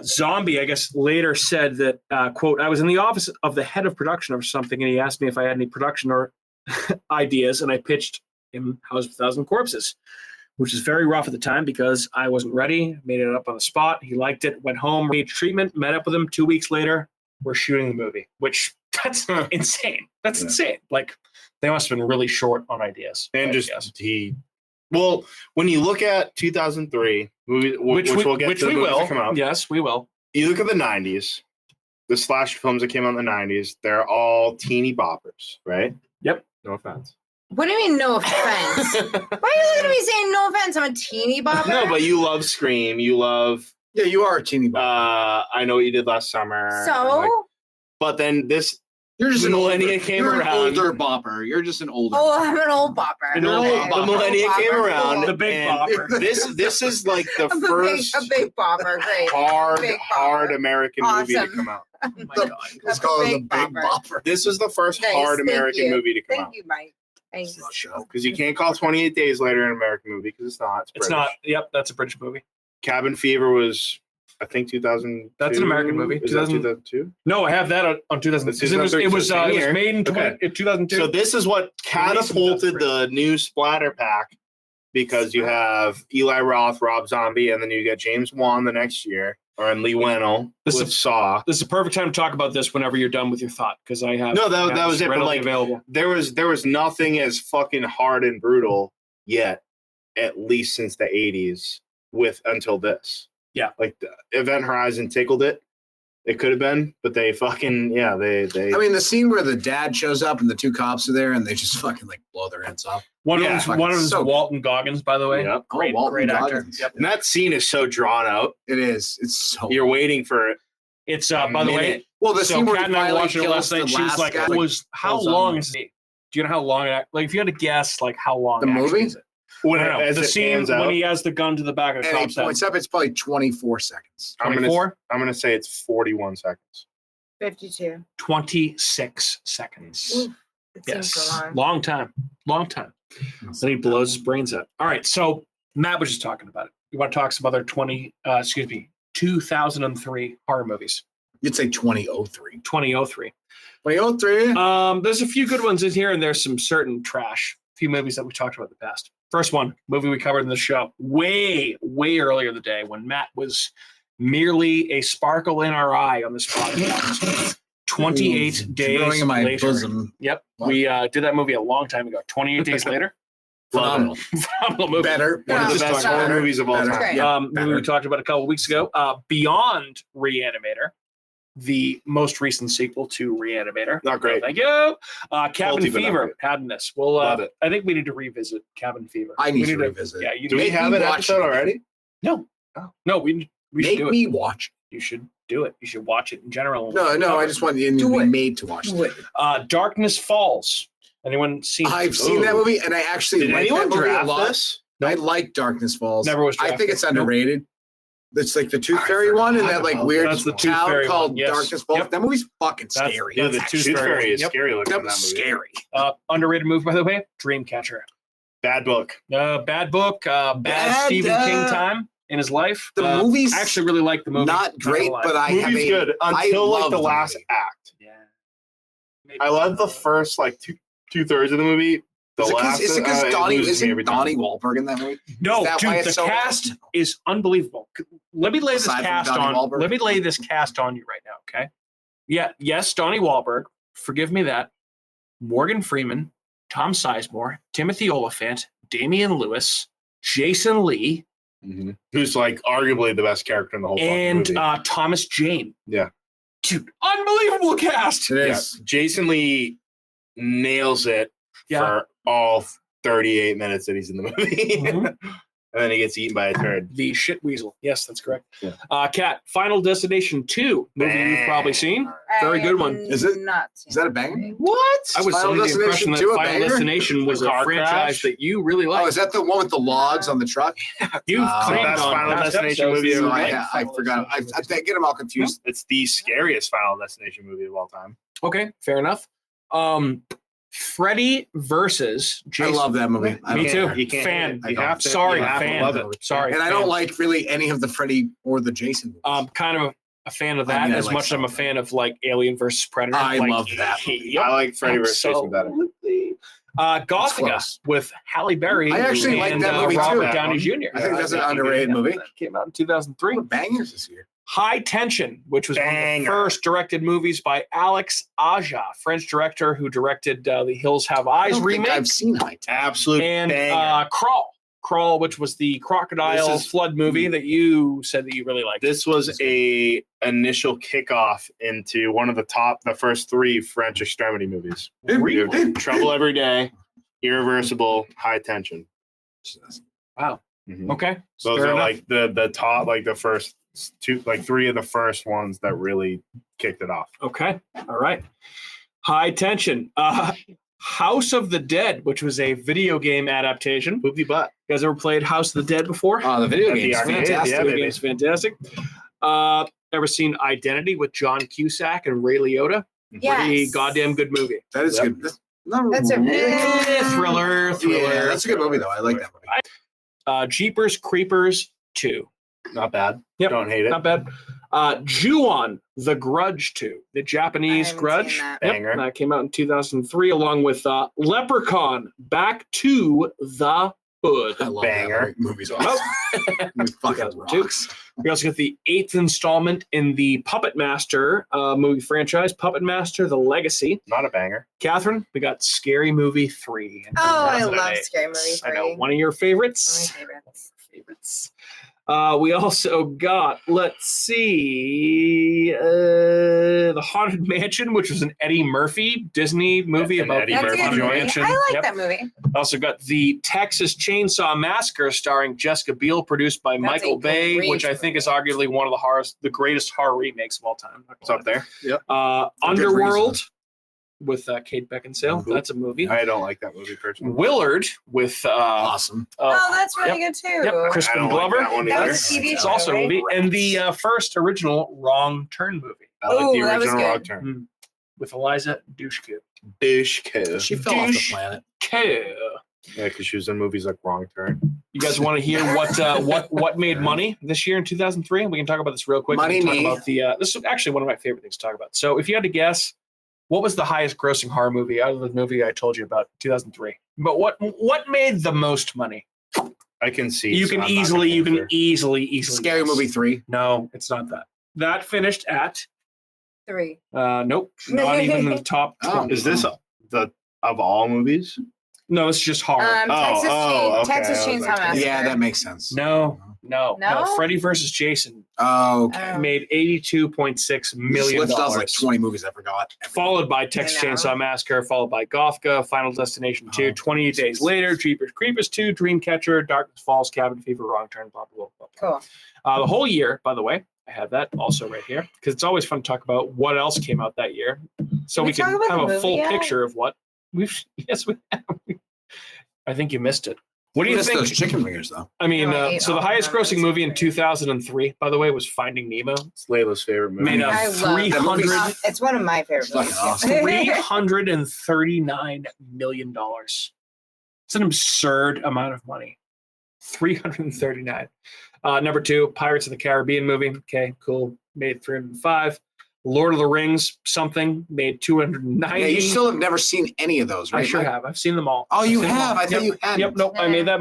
Speaker 1: Zombie, I guess, later said that, quote, I was in the office of the head of production or something, and he asked me if I had any production or ideas, and I pitched him House of a Thousand Corpses, which was very rough at the time because I wasn't ready, made it up on the spot. He liked it, went home, made treatment, met up with him 2 weeks later. We're shooting the movie, which that's insane. That's insane. Like, they must have been really short on ideas.
Speaker 4: And
Speaker 1: I
Speaker 4: just
Speaker 1: guess.
Speaker 4: well, when you look at 2003, movie, which we'll get to the
Speaker 1: we
Speaker 4: movies
Speaker 1: will.
Speaker 4: that come out.
Speaker 1: Yes, we will.
Speaker 4: You look at the 90s, the slasher films that came out in the 90s, they're all teeny boppers, right?
Speaker 1: Yep.
Speaker 4: No offense.
Speaker 3: What do you mean, no offense? Why are you looking at me saying no offense? I'm a teeny bopper.
Speaker 4: No, but you love Scream. You love.
Speaker 2: Yeah, you are a teeny bopper.
Speaker 4: I Know What You Did Last Summer.
Speaker 3: So?
Speaker 4: Like, but then this.
Speaker 2: You're just
Speaker 4: millennia came
Speaker 2: you're
Speaker 4: around.
Speaker 2: an older bopper. You're just an older.
Speaker 3: Oh, I'm an old bopper.
Speaker 4: The millennia
Speaker 3: Old
Speaker 4: came
Speaker 3: bopper,
Speaker 4: around.
Speaker 3: cool.
Speaker 1: The big
Speaker 4: and
Speaker 1: bopper.
Speaker 4: This is like the
Speaker 3: I'm
Speaker 4: first
Speaker 3: a big bopper. Great. Big
Speaker 4: hard
Speaker 3: bopper.
Speaker 4: American movie to
Speaker 3: Awesome.
Speaker 4: come out.
Speaker 1: Oh my God.
Speaker 2: Let's
Speaker 3: I'm
Speaker 2: call
Speaker 3: a
Speaker 2: it the
Speaker 3: big
Speaker 2: big
Speaker 3: bopper.
Speaker 2: bopper.
Speaker 4: This was the first
Speaker 3: Nice,
Speaker 4: hard
Speaker 3: thank
Speaker 4: American
Speaker 3: you.
Speaker 4: movie to come
Speaker 3: Thank
Speaker 4: out.
Speaker 3: you, Mike. Thanks.
Speaker 4: Because you can't call 28 Days Later an American movie because it's not.
Speaker 1: It's
Speaker 4: British.
Speaker 1: not. Yep, that's a British movie.
Speaker 4: Cabin Fever was, I think, 2000.
Speaker 1: That's an American movie.
Speaker 4: Is that 2002?
Speaker 1: No, I have that on 2000.
Speaker 4: It's
Speaker 1: 2003, it was
Speaker 4: year.
Speaker 1: made in
Speaker 4: Okay.
Speaker 1: 2002.
Speaker 4: So this is what catapulted the new splatter pack because you have Eli Roth, Rob Zombie, and then you get James Wan the next year, and Lee Whannell
Speaker 1: This
Speaker 4: with
Speaker 1: is-
Speaker 4: Saw.
Speaker 1: This is a perfect time to talk about this whenever you're done with your thought because I have
Speaker 4: No, that
Speaker 1: have
Speaker 4: was
Speaker 1: this
Speaker 4: it. But
Speaker 1: readily
Speaker 4: like,
Speaker 1: available.
Speaker 4: there was nothing as fucking hard and brutal yet, at least since the 80s, until this.
Speaker 1: Yeah.
Speaker 4: Like the Event Horizon tickled it. It could have been, but they fucking they.
Speaker 2: I mean, the scene where the dad shows up and the two cops are there and they just fucking like blow their heads off.
Speaker 1: One of
Speaker 2: fucking
Speaker 1: them is
Speaker 2: so good.
Speaker 1: Walton Goggins, by the way.
Speaker 4: Yep.
Speaker 2: Oh,
Speaker 1: Great,
Speaker 2: Walton
Speaker 1: great actor.
Speaker 2: Goggins.
Speaker 1: Yep.
Speaker 4: And that scene is so drawn out.
Speaker 2: It is. It's so.
Speaker 4: You're waiting for it.
Speaker 1: It's by the way.
Speaker 4: minute.
Speaker 2: Well, the
Speaker 1: So
Speaker 2: scene where
Speaker 1: Kat
Speaker 2: he
Speaker 1: and I
Speaker 2: finally
Speaker 1: watched it
Speaker 2: kills
Speaker 1: last
Speaker 2: the
Speaker 1: night. She was
Speaker 2: last
Speaker 1: like,
Speaker 2: guy.
Speaker 1: how
Speaker 2: kills
Speaker 1: long
Speaker 2: him.
Speaker 1: is it? Do you know how long it? Like, if you had to guess, like how long
Speaker 2: The
Speaker 1: actually
Speaker 2: movie?
Speaker 1: is it?
Speaker 4: When
Speaker 1: No,
Speaker 4: as
Speaker 1: the
Speaker 4: it
Speaker 1: scene
Speaker 4: pans out,
Speaker 1: when he has the gun to the back of the
Speaker 2: And he
Speaker 1: cop's head.
Speaker 2: points up. It's probably 24 seconds.
Speaker 4: I'm
Speaker 1: 24?
Speaker 4: gonna say it's 41 seconds.
Speaker 3: 52.
Speaker 1: 26 seconds.
Speaker 3: Ooh, it seems
Speaker 1: Yes,
Speaker 3: so long.
Speaker 1: long time. Then he blows his brains out. All right, so Matt was just talking about it. You want to talk some other 2003 horror movies?
Speaker 2: You'd say 2003.
Speaker 1: 2003.
Speaker 2: 2003.
Speaker 1: There's a few good ones in here, and there's some certain trash. A few movies that we talked about in the past. First one, movie we covered in the show way earlier in the day when Matt was merely a sparkle in our eye on this podcast. 28 days
Speaker 2: Growing in my
Speaker 1: later.
Speaker 2: bosom.
Speaker 1: Yep,
Speaker 2: What?
Speaker 1: we did that movie a long time ago. 28 days later.
Speaker 2: Phenomenal.
Speaker 1: Phenomenal movie.
Speaker 2: Better.
Speaker 4: One of the
Speaker 1: Just
Speaker 4: best
Speaker 1: talk
Speaker 4: horror
Speaker 2: better.
Speaker 4: movies of all
Speaker 2: Better.
Speaker 4: time.
Speaker 3: Great.
Speaker 2: Yeah,
Speaker 1: movie
Speaker 2: better.
Speaker 1: we talked about a couple weeks ago. Beyond Reanimator, the most recent sequel to Reanimator.
Speaker 4: Not great.
Speaker 1: Thank you. Cabin
Speaker 4: Faulty, but not
Speaker 1: Fever
Speaker 4: great.
Speaker 1: had in this. We'll.
Speaker 4: Love it.
Speaker 1: I think we need to revisit Cabin Fever.
Speaker 2: I need
Speaker 1: We
Speaker 2: to revisit.
Speaker 1: Yeah, you
Speaker 4: Do we
Speaker 2: Make
Speaker 4: have
Speaker 2: me
Speaker 4: an
Speaker 2: watch
Speaker 4: episode
Speaker 2: it.
Speaker 4: already?
Speaker 1: No, no, we should
Speaker 2: Make
Speaker 1: do
Speaker 2: me
Speaker 1: it.
Speaker 2: watch.
Speaker 1: You should do it. You should watch it in general.
Speaker 2: No. I just want you to
Speaker 3: Do
Speaker 2: be
Speaker 3: it.
Speaker 2: made to watch it.
Speaker 1: Darkness Falls. Anyone seen?
Speaker 2: I've seen that movie, and I actually
Speaker 4: Did
Speaker 2: like
Speaker 4: anyone
Speaker 2: that movie a
Speaker 4: draft
Speaker 2: lot.
Speaker 4: this?
Speaker 2: I like Darkness Falls.
Speaker 1: Never was
Speaker 2: I think
Speaker 1: drafted.
Speaker 2: it's underrated. It's like the Tooth
Speaker 4: I
Speaker 2: Fairy one, and
Speaker 4: forgot
Speaker 2: that like
Speaker 4: about
Speaker 2: weird
Speaker 1: that. That's the Tooth
Speaker 2: town
Speaker 1: Fairy
Speaker 2: called
Speaker 1: one, yes.
Speaker 2: Darkness Falls.
Speaker 1: Yep.
Speaker 2: That movie's fucking
Speaker 1: That's-
Speaker 2: scary.
Speaker 4: Yeah, the
Speaker 1: Tooth
Speaker 4: Tooth
Speaker 1: Fairy.
Speaker 4: Fairy is
Speaker 1: Yep.
Speaker 4: scary looking.
Speaker 2: That
Speaker 4: in
Speaker 2: was
Speaker 4: that movie.
Speaker 2: scary.
Speaker 1: Underrated movie, by the way. Dreamcatcher.
Speaker 4: Bad book.
Speaker 1: Bad book. Bad
Speaker 2: Bad,
Speaker 1: Stephen King time in his life.
Speaker 2: The movie's
Speaker 1: I actually really like the movie.
Speaker 2: Not great,
Speaker 1: gonna lie.
Speaker 2: but I have
Speaker 4: Movie's
Speaker 2: a
Speaker 4: good until like
Speaker 2: love
Speaker 4: the
Speaker 2: the
Speaker 4: last
Speaker 2: movie.
Speaker 4: act.
Speaker 1: Yeah.
Speaker 4: I love the first like two-thirds of the movie. The
Speaker 2: Is it
Speaker 4: last,
Speaker 2: because
Speaker 4: it
Speaker 2: Donnie
Speaker 4: loses me every
Speaker 2: isn't
Speaker 4: time.
Speaker 2: Donnie Wahlberg in that movie?
Speaker 1: No,
Speaker 2: Is that why
Speaker 1: dude,
Speaker 2: it's
Speaker 1: the
Speaker 2: so
Speaker 1: cast
Speaker 2: awesome?
Speaker 1: is unbelievable. Let me lay this
Speaker 2: Aside from
Speaker 1: cast
Speaker 2: Donnie
Speaker 1: on.
Speaker 2: Wahlberg?
Speaker 1: Let me lay this cast on you right now, okay? Yeah, yes, Donnie Wahlberg. Forgive me that. Morgan Freeman, Tom Sizemore, Timothy Olyphant, Damian Lewis, Jason Lee,
Speaker 4: Mhm. Who's like arguably the best character in the whole fucking
Speaker 1: and
Speaker 4: movie.
Speaker 1: Thomas Jane.
Speaker 4: Yeah.
Speaker 1: Dude, unbelievable cast.
Speaker 2: It
Speaker 4: Yeah.
Speaker 2: is.
Speaker 4: Jason Lee nails it
Speaker 1: Yeah.
Speaker 4: for all 38 minutes that he's in the movie.
Speaker 1: Mhm.
Speaker 4: And then he gets eaten by a turd.
Speaker 1: The shit weasel. Yes, that's correct.
Speaker 4: Yeah.
Speaker 1: Kat, Final Destination 2, movie you've probably seen. Very good one.
Speaker 2: Is it-
Speaker 3: Not
Speaker 2: Is that a banger?
Speaker 4: What?
Speaker 1: I was
Speaker 2: Final
Speaker 1: under the impression
Speaker 2: Destination
Speaker 1: that
Speaker 2: 2 a
Speaker 1: Final
Speaker 2: banger?
Speaker 1: Destination was
Speaker 4: The
Speaker 1: a
Speaker 4: car
Speaker 1: franchise
Speaker 4: crash?
Speaker 1: that you really
Speaker 2: Oh,
Speaker 1: like.
Speaker 2: is that the one with the logs on the truck?
Speaker 1: You've claimed
Speaker 4: best
Speaker 1: on
Speaker 4: Final
Speaker 1: past
Speaker 4: Destination
Speaker 1: episodes
Speaker 4: movie
Speaker 1: that
Speaker 4: ever
Speaker 1: you
Speaker 2: So
Speaker 4: made.
Speaker 1: like
Speaker 2: I
Speaker 1: Final
Speaker 2: forgot. I
Speaker 1: Destination.
Speaker 2: get them all confused.
Speaker 4: It's the scariest Final Destination movie of all time.
Speaker 1: Okay, fair enough. Freddy versus Jason.
Speaker 2: I love that movie. I
Speaker 1: Me
Speaker 2: don't
Speaker 1: too.
Speaker 2: care.
Speaker 4: You can't
Speaker 1: Fan.
Speaker 4: hate it.
Speaker 2: I
Speaker 4: You
Speaker 2: don't.
Speaker 4: have to.
Speaker 1: Sorry,
Speaker 4: you have to
Speaker 1: fan.
Speaker 4: love it.
Speaker 1: Sorry,
Speaker 2: And I
Speaker 1: fan.
Speaker 2: don't like really any of the Freddy or the Jason movies.
Speaker 1: Kind of a fan of
Speaker 2: I
Speaker 1: that
Speaker 2: mean, I
Speaker 1: as
Speaker 2: like
Speaker 1: much as I'm a
Speaker 2: some of
Speaker 1: fan of like Alien versus Predator.
Speaker 2: I
Speaker 1: Like,
Speaker 2: love that movie.
Speaker 1: Yep.
Speaker 4: I like Freddy vs. Jason better.
Speaker 1: Absolutely. Gothica
Speaker 2: close.
Speaker 1: with Halle Berry.
Speaker 2: I actually like
Speaker 1: and,
Speaker 2: that movie, too.
Speaker 1: Robert Downey Jr.
Speaker 2: I think that's an underrated movie.
Speaker 1: Came out in 2003.
Speaker 2: What bangers this year?
Speaker 1: High Tension, which was one of the
Speaker 4: Banger.
Speaker 1: first directed movies by Alex Aja, French director who directed The Hills Have
Speaker 2: I
Speaker 1: Eyes
Speaker 2: don't think
Speaker 1: remake,
Speaker 2: I've seen High Tech.
Speaker 4: Absolute
Speaker 1: and
Speaker 4: banger.
Speaker 1: Crawl, which was the crocodile
Speaker 4: This is-
Speaker 1: flood movie that you said that you really liked.
Speaker 4: This was a initial kickoff into one of the first three French extremity movies. You have Trouble Every Day, Irreversible, High Tension.
Speaker 1: Wow.
Speaker 4: Mhm.
Speaker 1: Okay,
Speaker 4: Those
Speaker 1: fair
Speaker 4: are
Speaker 1: enough.
Speaker 4: like the top, like the first two, like three of the first ones that really kicked it off.
Speaker 1: Okay, all right. High Tension. House of the Dead, which was a video game adaptation.
Speaker 4: Poopy butt.
Speaker 1: You guys ever played House of the Dead before?
Speaker 2: The video
Speaker 4: At the
Speaker 2: game's
Speaker 4: arcade,
Speaker 2: fantastic.
Speaker 4: yeah,
Speaker 1: Video
Speaker 4: baby.
Speaker 1: game's fantastic. Ever seen Identity with John Cusack and Ray Liotta? Pretty
Speaker 3: Yes.
Speaker 1: goddamn good movie.
Speaker 2: That is
Speaker 4: Yep.
Speaker 2: good.
Speaker 3: That's a really
Speaker 1: Thriller.
Speaker 2: Yeah, that's a good movie though. I like that movie.
Speaker 1: Jeepers Creepers 2.
Speaker 4: Not bad.
Speaker 1: Yep.
Speaker 4: Don't hate it.
Speaker 1: Not bad. Ju-on, The Grudge 2. The Japanese
Speaker 3: I haven't
Speaker 1: Grudge.
Speaker 3: seen that.
Speaker 1: Yep,
Speaker 4: Banger.
Speaker 1: that came out in 2003 along with Leprechaun, Back to the Hood.
Speaker 2: I love
Speaker 4: Banger.
Speaker 2: that movie. Movies
Speaker 1: Oh.
Speaker 2: awesome. Movie fucking
Speaker 1: 2002.
Speaker 2: rocks.
Speaker 1: We also get the 8th installment in the Puppet Master movie franchise, Puppet Master: The Legacy.
Speaker 4: Not a banger.
Speaker 1: Catherine, we got Scary Movie 3. in
Speaker 3: Oh, I
Speaker 1: 2008.
Speaker 3: love Scary Movie 3.
Speaker 1: I know, one of your favorites.
Speaker 3: One of my favorites.
Speaker 1: We also got, let's see, The Haunted Mansion, which was an Eddie Murphy Disney movie
Speaker 4: An
Speaker 1: about
Speaker 4: Eddie
Speaker 1: the
Speaker 3: That's a
Speaker 4: Murphy
Speaker 3: good
Speaker 1: Haunted
Speaker 3: movie.
Speaker 1: Mansion.
Speaker 3: I like
Speaker 1: Yep.
Speaker 3: that movie.
Speaker 1: Also got The Texas Chainsaw Massacre starring Jessica Biel, produced by Michael
Speaker 3: a
Speaker 1: Bay,
Speaker 3: great
Speaker 1: which I think is arguably one of the greatest horror remakes of all time.
Speaker 4: It's up there.
Speaker 2: Yep.
Speaker 1: Underworld with Kate Beckinsale.
Speaker 2: Cool.
Speaker 1: That's a movie.
Speaker 4: I don't like that movie personally.
Speaker 1: Willard with
Speaker 2: Awesome.
Speaker 3: Oh, that's really good too.
Speaker 1: Yep,
Speaker 4: I
Speaker 1: Crispin
Speaker 4: don't
Speaker 1: Glover.
Speaker 4: like that one
Speaker 3: That
Speaker 4: either.
Speaker 3: was a TV
Speaker 1: It's
Speaker 3: show,
Speaker 1: also a
Speaker 3: right?
Speaker 1: movie. And the first original Wrong Turn movie
Speaker 4: I like the
Speaker 3: Ooh, that was
Speaker 4: original Wrong
Speaker 3: good.
Speaker 4: Turn.
Speaker 1: with Eliza Dushku.
Speaker 4: Dushku.
Speaker 2: She fell off the planet.
Speaker 4: Yeah, because she was in movies like Wrong Turn.
Speaker 1: You guys want to hear what made money this year in 2003? We can talk about this real quick.
Speaker 2: Money
Speaker 1: We can talk
Speaker 2: me.
Speaker 1: about the this is actually one of my favorite things to talk about. So if you had to guess, what was the highest grossing horror movie out of the movie I told you about, 2003? But what made the most money?
Speaker 4: I can see.
Speaker 1: You
Speaker 4: so
Speaker 1: can
Speaker 4: I'm not
Speaker 1: easily
Speaker 4: gonna answer.
Speaker 2: Scary
Speaker 1: guess.
Speaker 2: Movie 3.
Speaker 1: No, it's not that. That finished at
Speaker 3: 3.
Speaker 1: nope, not even in the top
Speaker 2: Oh.
Speaker 1: 20.
Speaker 4: Is this the of all movies?
Speaker 1: No, it's just horror.
Speaker 4: okay.
Speaker 3: Texas
Speaker 4: I was
Speaker 3: Chainsaw
Speaker 4: like-
Speaker 3: Massacre.
Speaker 2: Yeah, that makes sense.
Speaker 1: No.
Speaker 3: No?
Speaker 1: Freddy versus Jason
Speaker 2: Oh, okay.
Speaker 3: Oh.
Speaker 1: made $82.6 million.
Speaker 2: That was like 20 movies I forgot.
Speaker 1: Followed by Texas
Speaker 3: I know.
Speaker 1: Chainsaw Massacre, followed by Gothka, Final Destination 2,
Speaker 2: Oh,
Speaker 1: 28 Days Later, Jeepers Creepers 2, Dreamcatcher, Darkness Falls, Cabin Fever, Wrong Turn, blah, blah, blah, blah.
Speaker 3: Cool.
Speaker 1: The whole year, by the way, I have that also right here because it's always fun to talk about what else came out that year. So
Speaker 3: Did
Speaker 1: we
Speaker 3: we talk
Speaker 1: can
Speaker 3: about
Speaker 1: have
Speaker 3: the
Speaker 1: a full
Speaker 3: movie yet?
Speaker 1: picture of what we've, yes, we have. I think you missed it. What do you
Speaker 2: Missed
Speaker 1: think?
Speaker 2: those chicken fingers, though.
Speaker 1: I mean,
Speaker 3: No, I ate
Speaker 1: so the
Speaker 3: all of
Speaker 1: highest
Speaker 3: them.
Speaker 1: grossing
Speaker 3: That's
Speaker 1: movie in
Speaker 3: great.
Speaker 1: 2003, by the way, was Finding Nemo.
Speaker 4: It's Layla's favorite movie.
Speaker 1: Made a
Speaker 3: I love
Speaker 2: that movie.
Speaker 1: 300
Speaker 3: It's one of my favorite
Speaker 2: Fucking
Speaker 3: movies.
Speaker 2: awesome.
Speaker 1: $339 million. It's an absurd amount of money. 339. Number 2, Pirates of the Caribbean movie. Okay, cool. Made 305. Lord of the Rings, something, made 290.
Speaker 2: Yeah, you still have never seen any of those, right?
Speaker 1: I sure
Speaker 2: Mike?
Speaker 1: have. I've seen them all.
Speaker 2: Oh, you
Speaker 1: I've seen them
Speaker 2: have?
Speaker 1: all.
Speaker 2: I thought you hadn't.
Speaker 1: Yep, nope. I made that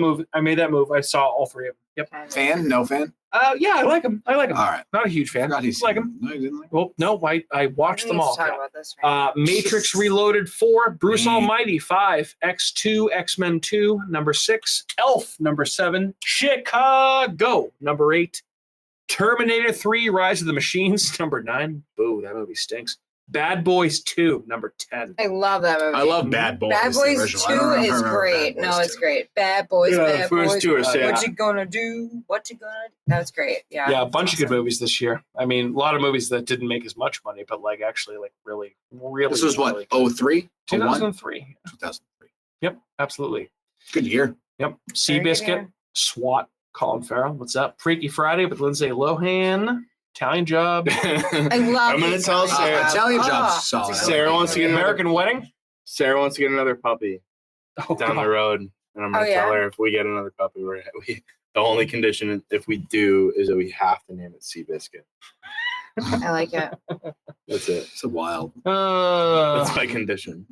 Speaker 1: move. I saw all 3 of them. Yep.
Speaker 2: Fan? No fan?
Speaker 1: Yeah, I like them.
Speaker 2: All right.
Speaker 1: Not a huge fan.
Speaker 2: Forgot he's
Speaker 1: like them.
Speaker 2: No, you didn't like
Speaker 1: Well, no, I watched them all.
Speaker 3: Talk about this right
Speaker 1: Matrix Reloaded 4, Bruce
Speaker 2: Mm.
Speaker 1: Almighty 5, X2, X-Men 2, number 6, Elf number 7, Chicago number 8, Terminator 3, Rise of the Machines number 9. Boo, that movie stinks. Bad Boys 2 number 10.
Speaker 3: I love that movie.
Speaker 2: I love Bad Boys.
Speaker 3: Bad
Speaker 2: the
Speaker 3: Boys
Speaker 2: original.
Speaker 3: 2
Speaker 2: I don't know if I
Speaker 3: is
Speaker 2: remember
Speaker 3: great.
Speaker 2: Bad
Speaker 3: No,
Speaker 2: Boys
Speaker 3: it's
Speaker 2: 2.
Speaker 3: great. Bad Boys,
Speaker 4: Yeah,
Speaker 3: Bad
Speaker 4: first
Speaker 3: Boys.
Speaker 4: 2 are sad.
Speaker 3: What you gonna do? What you gonna do? That was great. Yeah.
Speaker 1: Yeah, a bunch of good
Speaker 3: Awesome.
Speaker 1: movies this year. I mean, a lot of movies that didn't make as much money, but like actually like really.
Speaker 2: This was what,
Speaker 1: really good.
Speaker 2: 03? 01?
Speaker 1: 2003.
Speaker 2: 2003.
Speaker 1: Yep, absolutely.
Speaker 2: Good year.
Speaker 1: Yep.
Speaker 3: Very good
Speaker 1: Seabiscuit,
Speaker 3: year.
Speaker 1: SWAT, Colin Farrell. What's up? Freaky Friday with Lindsay Lohan, Italian Job,
Speaker 3: I love
Speaker 4: I'm gonna
Speaker 3: these
Speaker 4: tell
Speaker 3: movies.
Speaker 4: Sarah.
Speaker 2: Italian
Speaker 3: Oh,
Speaker 2: Job's solid.
Speaker 3: it's a
Speaker 4: Sarah
Speaker 3: great
Speaker 4: wants to get
Speaker 3: movie.
Speaker 1: American Wedding.
Speaker 4: Sarah wants to get another puppy
Speaker 1: Oh,
Speaker 4: down the
Speaker 1: God.
Speaker 4: road, and I'm gonna
Speaker 3: Oh, yeah?
Speaker 4: tell her if we get another puppy, the only condition if we do is that we have to name it Seabiscuit.
Speaker 3: I like it.
Speaker 4: That's it.
Speaker 2: It's a wild
Speaker 4: That's my condition.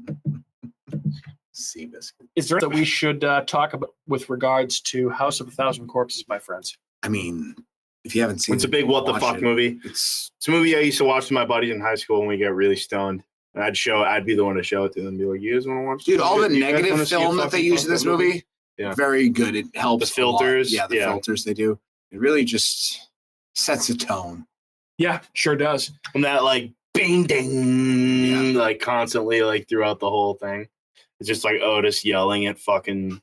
Speaker 2: Seabiscuit.
Speaker 1: Is there that we should talk about with regards to House of a Thousand Corpses, my friends?
Speaker 2: I mean, if you haven't seen
Speaker 4: It's a
Speaker 2: it,
Speaker 4: big what the
Speaker 2: watch
Speaker 4: fuck
Speaker 2: it.
Speaker 4: movie.
Speaker 2: It's
Speaker 4: It's a movie I used to watch with my buddies in high school when we get really stoned. And I'd be the one to show it to them and be like, you guys want to watch
Speaker 2: dude,
Speaker 4: this?
Speaker 2: all the
Speaker 4: You guys
Speaker 2: negative
Speaker 4: wanna see a
Speaker 2: film that they
Speaker 4: fucking
Speaker 2: use in this
Speaker 4: fucked up
Speaker 2: movie,
Speaker 4: Yeah.
Speaker 2: very good. It helps.
Speaker 4: The
Speaker 2: a lot.
Speaker 4: filters,
Speaker 2: Yeah, the
Speaker 4: yeah.
Speaker 2: filters they do. It really just sets a tone.
Speaker 1: Yeah, sure does.
Speaker 4: And that like bing ding like constantly like throughout the whole thing. It's just like Otis yelling at fucking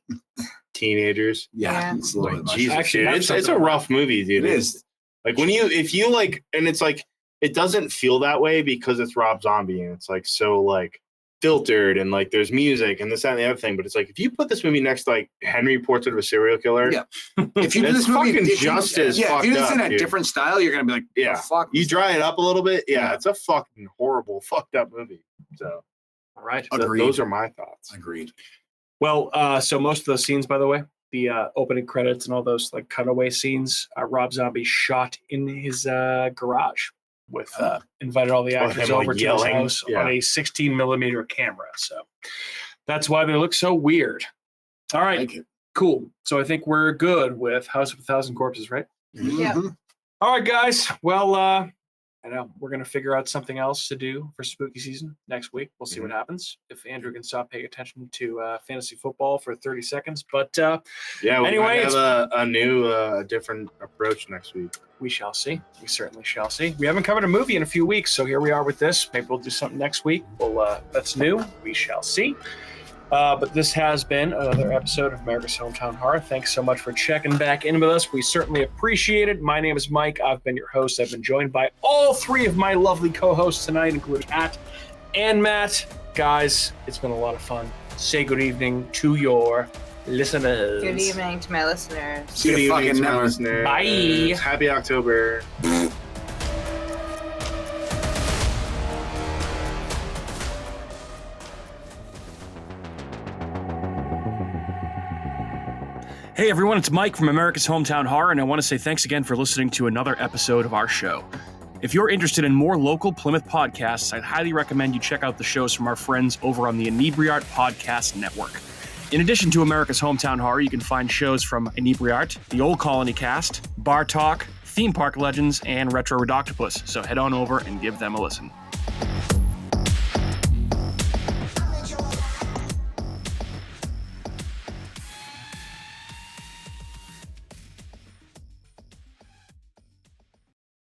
Speaker 4: teenagers.
Speaker 2: Yeah,
Speaker 3: Yeah.
Speaker 2: it's a little
Speaker 4: Like
Speaker 2: bit much.
Speaker 4: Jesus,
Speaker 1: Actually,
Speaker 4: dude.
Speaker 1: that's
Speaker 4: It's a
Speaker 1: something-
Speaker 4: rough movie, dude.
Speaker 2: It is.
Speaker 4: Like if you like, and it's like it doesn't feel that way because it's Rob Zombie and it's like so like filtered and like there's music and this that, and the other thing. But it's like if you put this movie next to like Henry Portrait of a Serial Killer,
Speaker 2: Yeah. If you do
Speaker 4: It's
Speaker 2: this movie,
Speaker 4: fucking
Speaker 2: if you-
Speaker 4: just as
Speaker 2: yeah, if you do this
Speaker 4: fucked
Speaker 2: in
Speaker 4: up,
Speaker 2: a
Speaker 4: dude.
Speaker 2: different style, you're gonna be like,
Speaker 4: Yeah.
Speaker 2: the fuck.
Speaker 4: you
Speaker 2: was
Speaker 4: dry it up a little bit. Yeah,
Speaker 2: Yeah.
Speaker 4: it's a fucking horrible, fucked up movie. So
Speaker 1: All right.
Speaker 2: Agreed.
Speaker 4: those are my thoughts.
Speaker 2: that? Agreed.
Speaker 1: Well, so most of those scenes, by the way, the opening credits and all those like cutaway scenes, Rob Zombie shot in his garage with invited all the actors
Speaker 4: him, like,
Speaker 1: over to
Speaker 4: yelling.
Speaker 1: his house
Speaker 4: Yeah.
Speaker 1: on a 16 millimeter camera. So that's why they look so weird. All right,
Speaker 2: Like it.
Speaker 1: cool. So I think we're good with House of a Thousand Corpses, right?
Speaker 3: Yeah.
Speaker 2: Mhm.
Speaker 1: All right, guys. Well, I know. We're going to figure out something else to do for spooky season next week. We'll see what happens. If Andrew can stop paying attention to fantasy football for 30 seconds. But
Speaker 4: we
Speaker 1: anyway,
Speaker 4: might have a new, different approach next week.
Speaker 1: We shall see. We certainly shall see. We haven't covered a movie in a few weeks, so here we are with this. Maybe we'll do something next week. Well, that's new. We shall see. But this has been another episode of America's Hometown Horror. Thanks so much for checking back in with us. We certainly appreciate it. My name is Mike. I've been your host. I've been joined by all three of my lovely co-hosts tonight, including Pat and Matt. Guys, it's been a lot of fun. Say good evening to your listeners.
Speaker 3: Good evening to my listeners.
Speaker 2: See you fucking never.
Speaker 4: Listeners.
Speaker 1: Bye.
Speaker 4: Happy October.
Speaker 1: Hey everyone, it's Mike from America's Hometown Horror, and I want to say thanks again for listening to another episode of our show. If you're interested in more local Plymouth podcasts, I'd highly recommend you check out the shows from our friends over on the Inebriart Podcast Network. In addition to America's Hometown Horror, you can find shows from Inebriart, the Old Colony Cast, Bar Talk, Theme Park Legends, and Retro Redoctopus, so head on over and give them a listen.